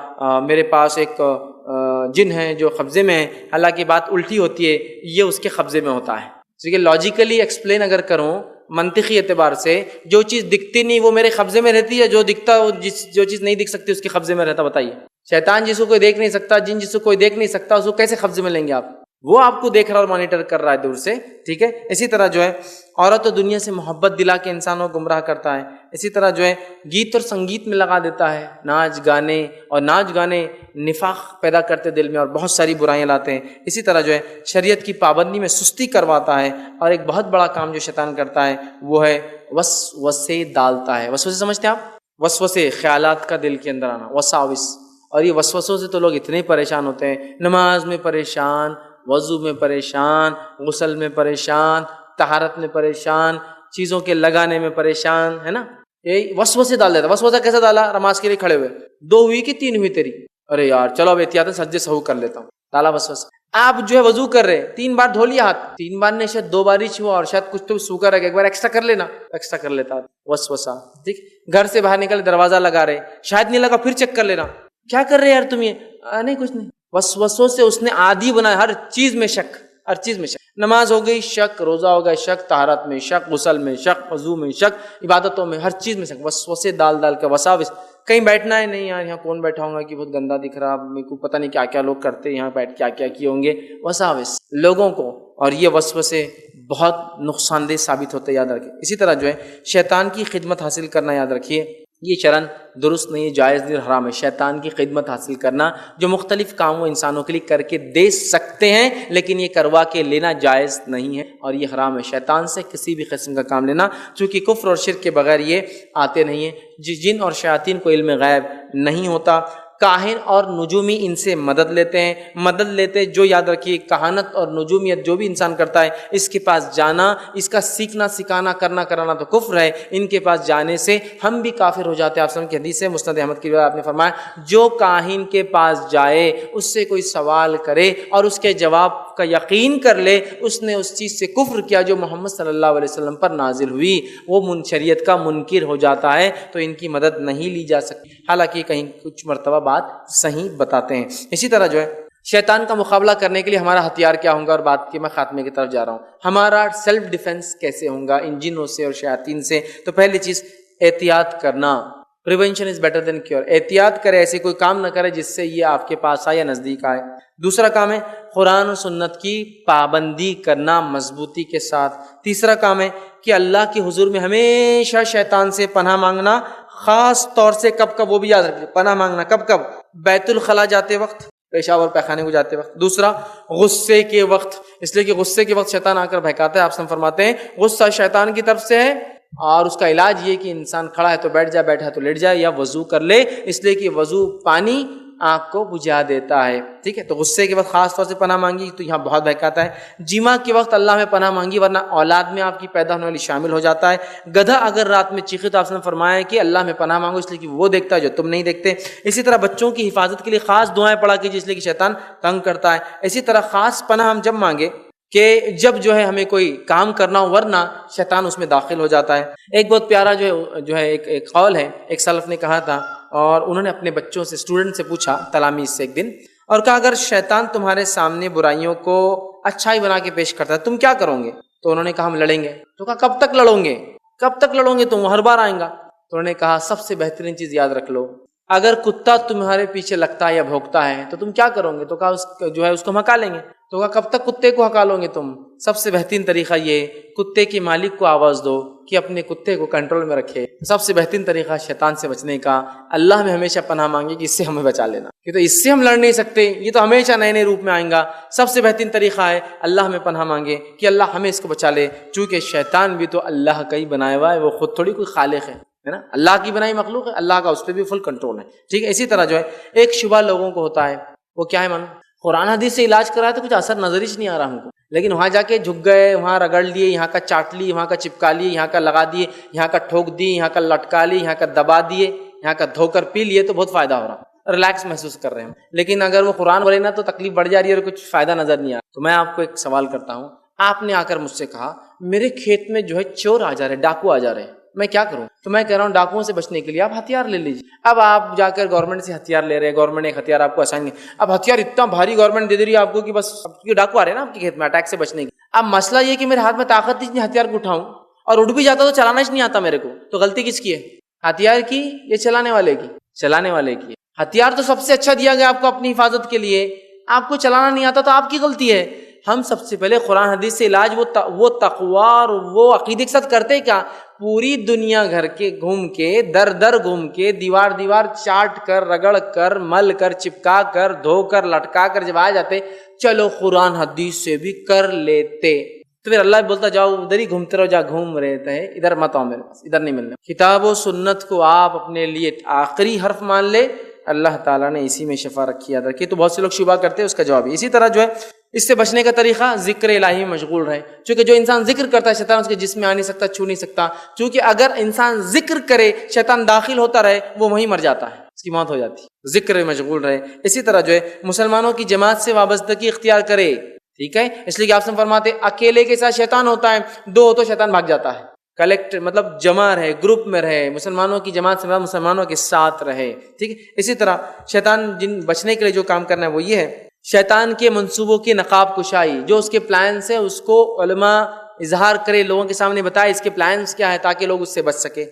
میرے پاس ایک جن ہے جو قبضے میں ہے، حالانکہ بات الٹی ہوتی ہے، یہ اس کے قبضے میں ہوتا ہے. ٹھیک ہے، لاجیکلی ایکسپلین اگر کروں منطقی اعتبار سے، جو چیز دکھتی نہیں وہ میرے قبضے میں رہتی ہے، جو دکھتا جو چیز نہیں دکھ سکتی اس کے قبضے میں رہتا. بتائیے، شیطان جس کو کوئی دیکھ نہیں سکتا، جن جس کو کوئی دیکھ نہیں سکتا، اس کو کیسے قبضے میں لیں گے آپ؟ وہ آپ کو دیکھ رہا اور مانیٹر کر رہا ہے دور سے. ٹھیک ہے، اسی طرح جو ہے عورت و دنیا سے محبت دلا کے انسانوں کو گمراہ کرتا ہے. اسی طرح جو ہے گیت اور سنگیت میں لگا دیتا ہے، ناچ گانے نفاق پیدا کرتے دل میں اور بہت ساری برائیاں لاتے ہیں. اسی طرح جو ہے شریعت کی پابندی میں سستی کرواتا ہے. اور ایک بہت بڑا کام جو شیطان کرتا ہے وہ ہے وسوسے ڈالتا ہے. وسوسے سمجھتے ہیں آپ؟ وسوسے، خیالات کا دل کے اندر آنا، وساوس. اور یہ وسوسوں سے تو لوگ اتنے پریشان ہوتے ہیں، نماز میں پریشان، وضو میں پریشان، غسل میں پریشان، طہارت میں پریشان، چیزوں کے لگانے میں پریشان، ہے نا. یہ وسوسے ڈال دیتا. وسوسہ کیسے ڈالا؟ نماز کے لیے کھڑے ہوئے، 2 ہوئی کہ 3 ہوئی تیری، ارے یار چلو اب احتیاط سجدے سہو کر لیتا ہوں، ڈالا وسوسہ. آپ جو ہے وضو کر رہے 3 بار دھو لیا ہاتھ، 3 بار نہیں شاید 2 بار ہی ہوا، اور شاید کچھ تو سوکھا رہ گیا، ایک بار ایکسٹرا کر لینا، ایکسٹرا کر لیتا وسوسہ. ٹھیک، گھر سے باہر نکل دروازہ لگا رہے، شاید نہیں لگا پھر چیک کر لینا، کیا کر رہے یار تم یہ؟ نہیں کچھ نہیں. وسوسوں سے اس نے عادی بنایا، ہر چیز میں شک، ہر چیز میں شک. نماز ہو گئی شک، روزہ ہو گیا شک، طہارت میں شک، غسل میں شک، وضو میں شک، عبادتوں میں ہر چیز میں شک. وسوسے ڈال کے وساوس. کہیں بیٹھنا ہے نہیں یار، یہاں کون بیٹھا ہوں گا کہ بہت گندا دکھ رہا، میرے کو پتہ نہیں کیا کیا لوگ کرتے یہاں بیٹھ کیا کیا کیے ہوں گے. وساوس لوگوں کو، اور یہ وسوسے بہت نقصان دہ ثابت ہوتے، یاد رکھیں. اسی طرح جو ہے شیطان کی خدمت حاصل کرنا، یاد رکھیے یہ شرعاً درست نہیں ہے، جائز نہیں، حرام ہے. شیطان کی خدمت حاصل کرنا، جو مختلف کام وہ انسانوں کے لیے کر کے دے سکتے ہیں لیکن یہ کروا کے لینا جائز نہیں ہے اور یہ حرام ہے. شیطان سے کسی بھی قسم کا کام لینا، چونکہ کفر اور شرک کے بغیر یہ آتے نہیں ہیں. جن اور شیاطین کو علم غیب نہیں ہوتا. کاہن اور نجومی ان سے مدد لیتے جو یاد رکھیے کہانت اور نجومیت جو بھی انسان کرتا ہے، اس کے پاس جانا، اس کا سیکھنا سکھانا کرنا کرانا تو کفر ہے. ان کے پاس جانے سے ہم بھی کافر ہو جاتے ہیں. آپ سمجھ کے حدیث ہے مسند احمد کی روایت، آپ نے فرمایا جو کاہن کے پاس جائے، اس سے کوئی سوال کرے اور اس کے جواب کا یقین کر لے، اس نے اس چیز سے کفر کیا جو محمد صلی اللہ علیہ وسلم پر نازل ہوئی، وہ شریعت کا منکر ہو جاتا ہے. تو ان کی مدد نہیں لی جا سکتی، حالانکہ کہیں کچھ مرتبہ بات صحیح بتاتے ہیں. اسی طرح جو ہے شیطان کا مقابلہ کرنے کے لیے ہمارا ہتھیار کیا ہوگا، اور بات کی میں خاتمے کی طرف جا رہا ہوں. ہمارا سیلف ڈیفنس کیسے ہوگا ان جنوں سے اور شیاطین سے؟ تو پہلی چیز احتیاط کرنا. Prevention is better than cure. احتیاط کرے، ایسے کوئی کام نہ کرے جس سے یہ آپ کے پاس آئے یا نزدیک آئے. دوسرا کام ہے قرآن و سنت کی پابندی کرنا مضبوطی کے ساتھ. تیسرا کام ہے کہ اللہ کے حضور میں ہمیشہ شیطان سے پناہ مانگنا، خاص طور سے کب وہ بھی یاد رکھیے، پناہ مانگنا کب؟ بیت الخلا جاتے وقت، پیشاب اور پیخانے کو جاتے وقت. دوسرا غصے کے وقت، اس لیے کہ غصے کے وقت شیطان آ کر بہکاتا ہے. آپ فرماتے ہیں غصہ شیطان کی طرف سے ہے، اور اس کا علاج یہ کہ انسان کھڑا ہے تو بیٹھ جائے، بیٹھا ہے تو لیٹ جائے، یا وضو کر لے، اس لیے کہ وضو پانی آنکھ کو بجھا دیتا ہے. ٹھیک ہے، تو غصے کے وقت خاص طور سے پناہ مانگی تو یہاں بہت بہکاتا ہے. جمعہ کے وقت اللہ میں پناہ مانگی، ورنہ اولاد میں آپ کی پیدا ہونے والی شامل ہو جاتا ہے. گدھا اگر رات میں چیخے تو آپ نے فرمایا کہ اللہ میں پناہ مانگو، اس لیے کہ وہ دیکھتا ہے جو تم نہیں دیکھتے. اسی طرح بچوں کی حفاظت کے لیے خاص دعائیں پڑھا کیجیے، اس لیے کہ شیطان تنگ کرتا ہے. اسی طرح خاص پناہ ہم جب مانگے کہ جب جو ہے ہمیں کوئی کام کرنا ہو، ورنہ شیطان اس میں داخل ہو جاتا ہے. ایک بہت پیارا جو ہے ایک قول ہے، ایک سلف نے کہا تھا، اور انہوں نے اپنے بچوں سے، اسٹوڈنٹ سے پوچھا، تلاميذ سے ایک دن، اور کہا اگر شیطان تمہارے سامنے برائیوں کو اچھائی بنا کے پیش کرتا ہے تم کیا کرو گے؟ تو انہوں نے کہا ہم لڑیں گے. تو کہا کب تک لڑو گے تم؟ ہر بار آئیں گا. تو انہوں نے کہا سب سے بہترین چیز یاد رکھ لو، اگر کتا تمہارے پیچھے لگتا ہے یا بھونکتا ہے تو تم کیا کرو گے؟ تو کہا اس کو ہم ہکا لیں گے. تو کہا کب تک کتے کو ہکا لو گے تم؟ سب سے بہترین طریقہ یہ، کتے کے مالک کو آواز دو کہ اپنے کتے کو کنٹرول میں رکھے. سب سے بہترین طریقہ شیطان سے بچنے کا، اللہ میں ہمیشہ پناہ مانگے کہ اس سے ہمیں بچا لینا، کہ تو اس سے ہم لڑ نہیں سکتے، یہ تو ہمیشہ نئے روپ میں آئیں گا. سب سے بہترین طریقہ ہے اللہ میں پناہ مانگے کہ اللہ ہمیں اس کو بچا لے، چونکہ شیطان بھی تو اللہ کا ہی بنایا ہوا ہے، وہ خود تھوڑی کوئی خالق ہے نا، اللہ کی بنائی مخلوق ہے، اللہ کا اس پہ بھی فل کنٹرول ہے. ٹھیک ہے. اسی طرح جو ہے ایک شبہ لوگوں کو ہوتا ہے، وہ کیا ہے؟ من قرآن حدیث سے علاج کرایا تو کچھ اثر نظر ہی نہیں آ رہا ہم کو، لیکن وہاں جا کے جھک گئے، وہاں رگڑ لیے، یہاں کا چاٹ لیے، وہاں کا چپکا لیے، یہاں کا لگا دیے، یہاں کا ٹھوک دیے، یہاں کا لٹکا لیے، یہاں کا دبا دیے، یہاں کا دھو کر پی لیے تو بہت فائدہ ہو رہا، ریلیکس محسوس کر رہے ہیں. لیکن اگر وہ قرآن بولے نا تو تکلیف بڑھ جا رہی ہے اور کچھ فائدہ نظر نہیں آ رہا. تو میں آپ کو ایک سوال کرتا ہوں، آپ نے آ کر مجھ سے کہا میرے کھیت میں جو ہے چور آ جا رہے, ڈاکو آ جا رہے ہیں, میں کیا کروں؟ تو میں کہہ رہا ہوں ڈاکوؤں سے بچنے کے لیے آپ ہتھیار لے لیجیے. اب آپ جا کر گورنمنٹ سے ہتھیار لے رہے ہیں, گورنمنٹ نے ایک ہتھیار آپ کو اسائن کیا. اب ہتھیار اتنا بھاری گورنمنٹ دے دے رہی ہے آپ کو کہ بس ڈاکو آ رہے ہیں نا آپ کے کھیت میں اٹیک سے بچنے کی. اب مسئلہ یہ کہ میرے ہاتھ میں طاقت نہیں ہتھیار کو اٹھاؤں, اور اٹھ بھی جاتا تو چلانا ہی نہیں آتا میرے کو, تو غلطی کس کی ہے؟ ہتھیار کی یا چلانے والے کی؟ چلانے والے کی. ہتھیار تو سب سے اچھا دیا گیا آپ کو اپنی حفاظت کے لیے, آپ کو چلانا نہیں آتا تو آپ کی غلطی ہے. ہم سب سے پہلے قرآن حدیث سے علاج وہ تقوی اور وہ عقیدے کے ساتھ کرتے کیا؟ پوری دنیا گھر کے گھوم کے, در در گھوم کے, دیوار دیوار چاٹ کر, رگڑ کر, مل کر, چپکا کر, دھو کر, لٹکا کر جب آ جاتے چلو قرآن حدیث سے بھی کر لیتے. تو پھر اللہ بولتا جاؤ ادھر ہی گھومتے رہو, جا گھوم رہے تھے, ادھر مت آؤ میرے پاس, ادھر نہیں ملنا. کتاب و سنت کو آپ اپنے لیے آخری حرف مان لے, اللہ تعالیٰ نے اسی میں شفا رکھی یاد رکھی. تو بہت سے لوگ شبہ کرتے ہیں, اس کا جواب ہے. اسی طرح جو ہے اس سے بچنے کا طریقہ ذکر الہی میں مشغول رہے, چونکہ جو انسان ذکر کرتا ہے شیطان اس کے جسم میں آ نہیں سکتا, چھو نہیں سکتا. چونکہ اگر انسان ذکر کرے شیطان داخل ہوتا رہے وہ وہیں مر جاتا ہے, اس کی موت ہو جاتی. ذکر میں مشغول رہے. اسی طرح جو ہے مسلمانوں کی جماعت سے وابستگی اختیار کرے, ٹھیک ہے, اس لیے کہ آپ سے فرماتے اکیلے کے ساتھ شیطان ہوتا ہے, دو ہو تو شیطان بھاگ جاتا ہے. کلیکٹ مطلب جمع رہے, گروپ میں رہے, مسلمانوں کی جماعت سے مسلمانوں کے ساتھ رہے, ٹھیک ہے. اسی طرح شیطان بچنے کے لیے جو کام کرنا ہے وہ یہ ہے, شیطان کے منصوبوں کی نقاب کشائی, جو اس کے پلانس ہیں اس کو علماء اظہار کرے, لوگوں کے سامنے بتائے اس کے پلانس کیا ہے تاکہ لوگ اس سے بچ سکے.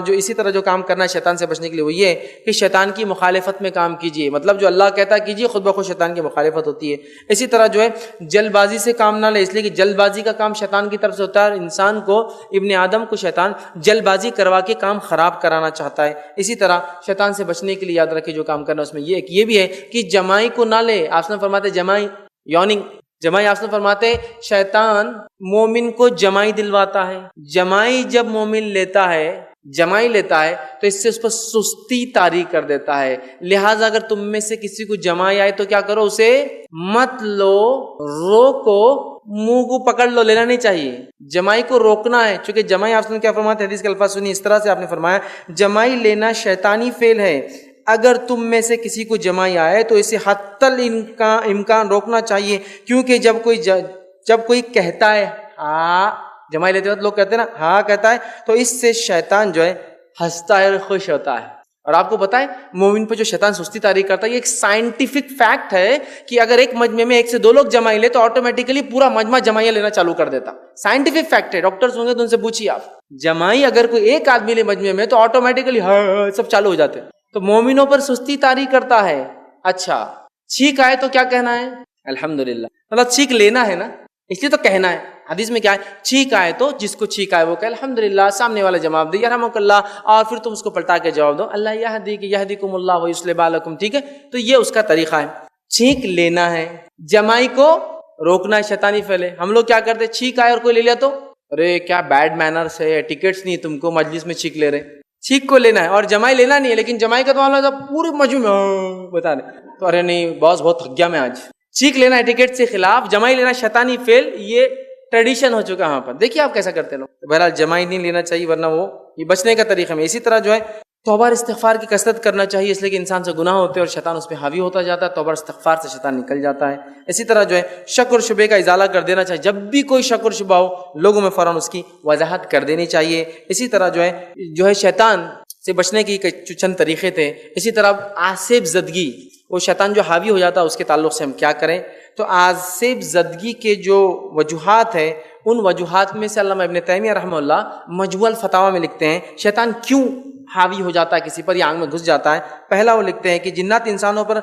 جو اسی طرح جو کام کرنا ہے شیطان سے بچنے کے لیے وہ یہ ہے کہ شیطان کی مخالفت میں کام کیجیے, مطلب جو اللہ کہتا ہے کیجیے, خود بخود شیطان کی مخالفت ہوتی ہے. اسی طرح جو ہے جلد بازی سے کام نہ لے, اس لیے کہ جلد بازی کا کام شیطان کی طرف سے ہوتا ہے, اور انسان کو, ابن آدم کو شیطان جلد بازی کروا کے کام خراب کرانا چاہتا ہے. اسی طرح شیطان سے بچنے کے لیے یاد رکھے جو کام کرنا ہے اس میں یہ بھی ہے کہ جمائی کو نہ لے. آپ نے فرماتے جمائی یوننگ, جمائی آپ نے فرماتے شیطان مومن کو جمائی دلواتا ہے. جمائی جب مومن جمائی لیتا ہے تو اس سے اس پر سستی طاری کر دیتا ہے. لہٰذا اگر تم میں سے کسی کو جمائی آئے تو کیا کرو, اسے مت لو, روکو, منہ کو پکڑ لو, لینا نہیں چاہیے. جمائی کو روکنا ہے, چونکہ جمائی آپ نے کیا فرماتے حدیث کے الفاظ سنی, اس طرح سے آپ نے فرمایا جمائی لینا شیطانی فعل ہے. اگر تم میں سے کسی کو جمائی آئے تو اسے حتی الامکان روکنا چاہیے, کیونکہ جب کوئی کہتا ہے ہاں, جمائی لیتے وقت لوگ کہتے ہیں نا ہاں کہتا ہے, تو اس سے شیطان جو ہے ہنستا ہے اور خوش ہوتا ہے. اور آپ کو پتہ ہے مومن پہ جو شیطان سستی طاری کرتا ہے, یہ ایک سائنٹیفک فیکٹ ہے کہ اگر ایک مجمع میں 1 سے 2 لوگ جمائی لے تو آٹومیٹیکلی پورا مجمع جمائیاں لینا چالو کر دیتا. سائنٹیفک فیکٹ ہے, ڈاکٹرز ہوں گے تو ان سے پوچھیے آپ, جمائی اگر کوئی ایک آدمی لے مجمع میں تو آٹومیٹیکلی سب چالو ہو جاتے ہیں. تو مومنوں پر سستی طاری کرتا ہے. اچھا چھینک آئے تو کیا کہنا ہے؟ الحمدللہ, مطلب چھینک لینا ہے نا, اس لیے تو کہنا ہے. حدیث میں کیا ہے, چھینک آئے تو جس کو چھینک آئے وہ کہ الحمدللہ, سامنے والا جواب دے یرحمک اللہ, اور پھر تم اس کو پلٹا کے جواب دو اللہ یہدیکم اللہ ویصلح بالکم, ٹھیک ہے. تو یہ اس کا طریقہ ہے, چھینک لینا ہے. جمائی کو روکنا ہے, شیطانی پھیلے. ہم لوگ کیا کرتے, چھینک آئے اور کوئی لے لیا تو ارے کیا بیڈ مینرز ہے, ٹکٹس نہیں تم کو, مجلس میں چھینک لے رہے. چھینک کو لینا ہے اور جمائی لینا نہیں ہے, لیکن جمائی کا تو معاملہ پورے مجمع میں بتا دیں تو ارے نہیں باس بہت تھک گیا میں آج. چھینک لینا ہے ٹکٹ سے خلاف, جمائی لینا شیطانی فعل, یہ ٹریڈیشن ہو چکا ہے وہاں پر. دیکھیے آپ کیسا کرتے لوگ. بہرحال جمائی نہیں لینا چاہیے ورنہ وہ یہ بچنے کا طریقہ میں. اسی طرح جو ہے توبہ اور استغفار کی کثرت کرنا چاہیے, اس لیے کہ انسان سے گناہ ہوتے ہیں اور شیطان اس پہ حاوی ہوتا جاتا ہے. توبہ اور استغفار سے شیطان نکل جاتا ہے. اسی طرح جو ہے شک اور شبے کا ازالہ کر دینا چاہیے, جب بھی کوئی شک اور شبہ ہو لوگوں میں فوراً اس کی وضاحت کر دینی چاہیے. اسی طرح جو ہے شیطان سے بچنے کی چند طریقے تھے. اسی طرح آصف زدگی, وہ شیطان جو حاوی ہو جاتا ہے اس کے تعلق سے ہم کیا کریں. تو آصف زدگی کے جو وجوہات ہیں ان وجوہات میں سے علامہ ابن تیمیہ رحمہ اللہ مجموع الفتاوی میں لکھتے ہیں شیطان کیوں حاوی ہو جاتا ہے کسی پر یا آنکھ میں گھس جاتا ہے. پہلا وہ لکھتے ہیں کہ جنات انسانوں پر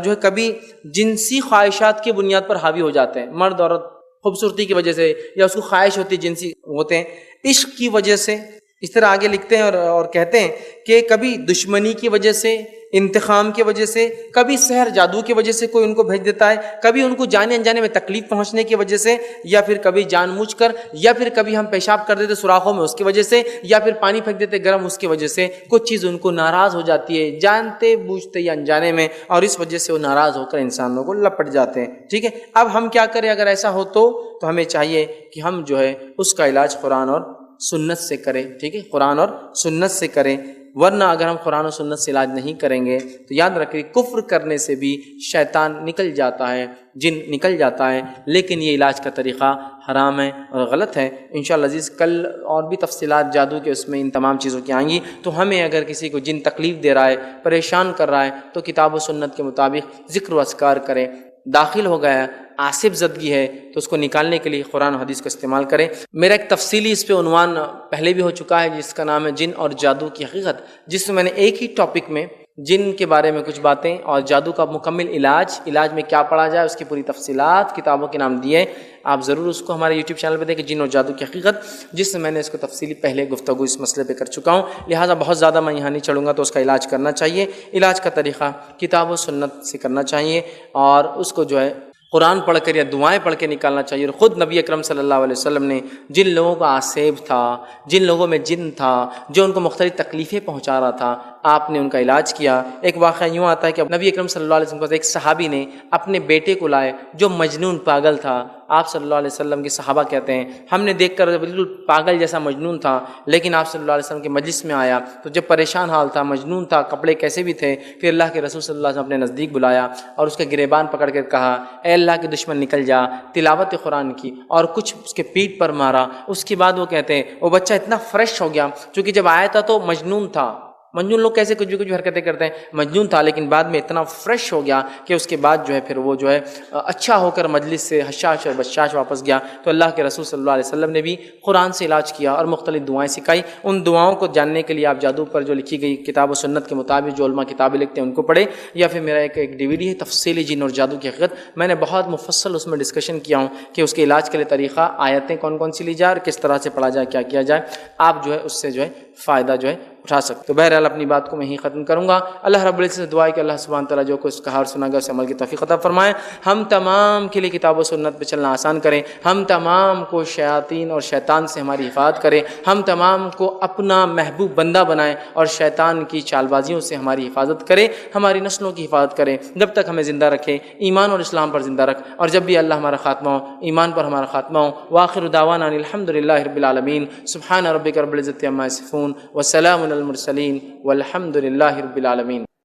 جو ہے کبھی جنسی خواہشات کی بنیاد پر حاوی ہو جاتے ہیں, مرد عورت خوبصورتی کی وجہ سے یا اس کو خواہش ہوتی جنسی ہوتے ہیں, عشق کی وجہ سے. اس طرح آگے لکھتے ہیں اور کہتے ہیں کہ کبھی دشمنی کی وجہ سے, انتقام کی وجہ سے, کبھی سحر جادو کی وجہ سے کوئی ان کو بھیج دیتا ہے, کبھی ان کو جانے انجانے میں تکلیف پہنچنے کی وجہ سے, یا پھر کبھی جان بوجھ کر, یا پھر کبھی ہم پیشاب کر دیتے سوراخوں میں اس کی وجہ سے, یا پھر پانی پھینک دیتے گرم اس کی وجہ سے. کچھ چیز ان کو ناراض ہو جاتی ہے جانتے بوجھتے یا انجانے میں, اور اس وجہ سے وہ ناراض ہو کر انسانوں کو لپٹ جاتے ہیں. ٹھیک ہے, اب ہم کیا کریں اگر ایسا ہو تو ہمیں چاہیے کہ ہم جو ہے اس کا علاج قرآن اور سنت سے کریں. ٹھیک ہے, قرآن اور سنت سے کریں. ورنہ اگر ہم قرآن و سنت سے علاج نہیں کریں گے تو یاد رکھیں کفر کرنے سے بھی شیطان نکل جاتا ہے، جن نکل جاتا ہے، لیکن یہ علاج کا طریقہ حرام ہے اور غلط ہے۔ انشاءاللہ عزیز کل اور بھی تفصیلات جادو کے اس میں ان تمام چیزوں کی آئیں گی۔ تو ہمیں اگر کسی کو جن تکلیف دے رہا ہے، پریشان کر رہا ہے، تو کتاب و سنت کے مطابق ذکر و اذکار کریں۔ داخل ہو گیا آصف زدگی ہے تو اس کو نکالنے کے لیے قرآن و حدیث کا استعمال کریں۔ میرا ایک تفصیلی اس پہ عنوان پہلے بھی ہو چکا ہے جس کا نام ہے جن اور جادو کی حقیقت، جس میں نے ایک ہی ٹاپک میں جن کے بارے میں کچھ باتیں اور جادو کا مکمل علاج میں کیا پڑھا جائے اس کی پوری تفصیلات کتابوں کے نام دیے۔ آپ ضرور اس کو ہمارے یوٹیوب چینل پہ دیکھیں، جن اور جادو کی حقیقت، جس میں نے اس کو تفصیلی پہلے گفتگو اس مسئلے پہ کر چکا ہوں، لہٰذا بہت زیادہ میں یہاں نہیں چڑھوں گا۔ تو اس کا علاج کرنا چاہیے، علاج کا طریقہ کتاب و سنت سے کرنا چاہیے، اور اس کو جو ہے قرآن پڑھ کر یا دعائیں پڑھ کے نکالنا چاہیے۔ اور خود نبی اکرم صلی اللہ علیہ وسلم نے جن لوگوں کا آسیب تھا، جن لوگوں میں جن تھا جو ان کو مختلف تکلیفیں پہنچا رہا تھا، آپ نے ان کا علاج کیا۔ ایک واقعہ یوں آتا ہے کہ نبی اکرم صلی اللہ علیہ وسلم کے ایک صحابی نے اپنے بیٹے کو لائے جو مجنون پاگل تھا۔ آپ صلی اللہ علیہ وسلم کے صحابہ کہتے ہیں ہم نے دیکھ کر بالکل پاگل جیسا مجنون تھا، لیکن آپ صلی اللہ علیہ وسلم کے مجلس میں آیا تو جب پریشان حال تھا، مجنون تھا، کپڑے کیسے بھی تھے، پھر اللہ کے رسول صلی اللہ علیہ وسلم اپنے نزدیک بلایا اور اس کے گریبان پکڑ کر کہا اے اللہ کے دشمن نکل جا، تلاوت قرآن کی اور کچھ اس کے پیٹھ پر مارا۔ اس کے بعد وہ کہتے ہیں وہ بچہ اتنا فریش ہو گیا، چونکہ جب آیا تھا تو مجنون تھا، مجنون لوگ کیسے کچھ بھی حرکتیں کرتے ہیں، مجنون تھا، لیکن بعد میں اتنا فریش ہو گیا کہ اس کے بعد جو ہے پھر وہ جو ہے اچھا ہو کر مجلس سے حشاش اور بشاش واپس گیا۔ تو اللہ کے رسول صلی اللہ علیہ وسلم نے بھی قرآن سے علاج کیا اور مختلف دعائیں سکھائی۔ ان دعاؤں کو جاننے کے لیے آپ جادو پر جو لکھی گئی کتاب و سنت کے مطابق جو علماء کتابیں لکھتے ہیں ان کو پڑھیں، یا پھر میرا ایک DVD ہے تفصیلی جن اور جادو کی حقیقت، میں نے بہت مفصل اس میں ڈسکشن کیا ہوں کہ اس کے علاج کے لیے طریقہ، آیتیں کون کون سی لی جائے اور کس طرح سے پڑھا جائے، کیا کیا جائے، آپ جو ہے اس سے جو ہے فائدہ جو ہے اٹھا سکتے۔ تو بہرحال اپنی بات کو میں ہی ختم کروں گا۔ اللہ رب العزت سے دعا ہے کہ اللہ سبحانہ تعالیٰ جو کچھ کہا اور سنا گا اسے عمل کی توفیق عطا فرمائے، ہم تمام کے لیے کتاب و سنت پہ چلنا آسان کریں، ہم تمام کو شیاطین اور شیطان سے ہماری حفاظت کریں، ہم تمام کو اپنا محبوب بندہ بنائیں اور شیطان کی چال بازیوں سے ہماری حفاظت کرے، ہماری نسلوں کی حفاظت کرے، جب تک ہمیں زندہ رکھے، ایمان اور اسلام پر زندہ رکھ، اور جب بھی اللہ ہمارا خاتمہ ہو ایمان پر ہمارا خاتمہ ہو۔ وآخر دعوانا الحمد للہ رب العالمین، سبحان ربک رب العزت عما یصفون، وسلام علی المرسلین، والحمد للہ رب العالمین۔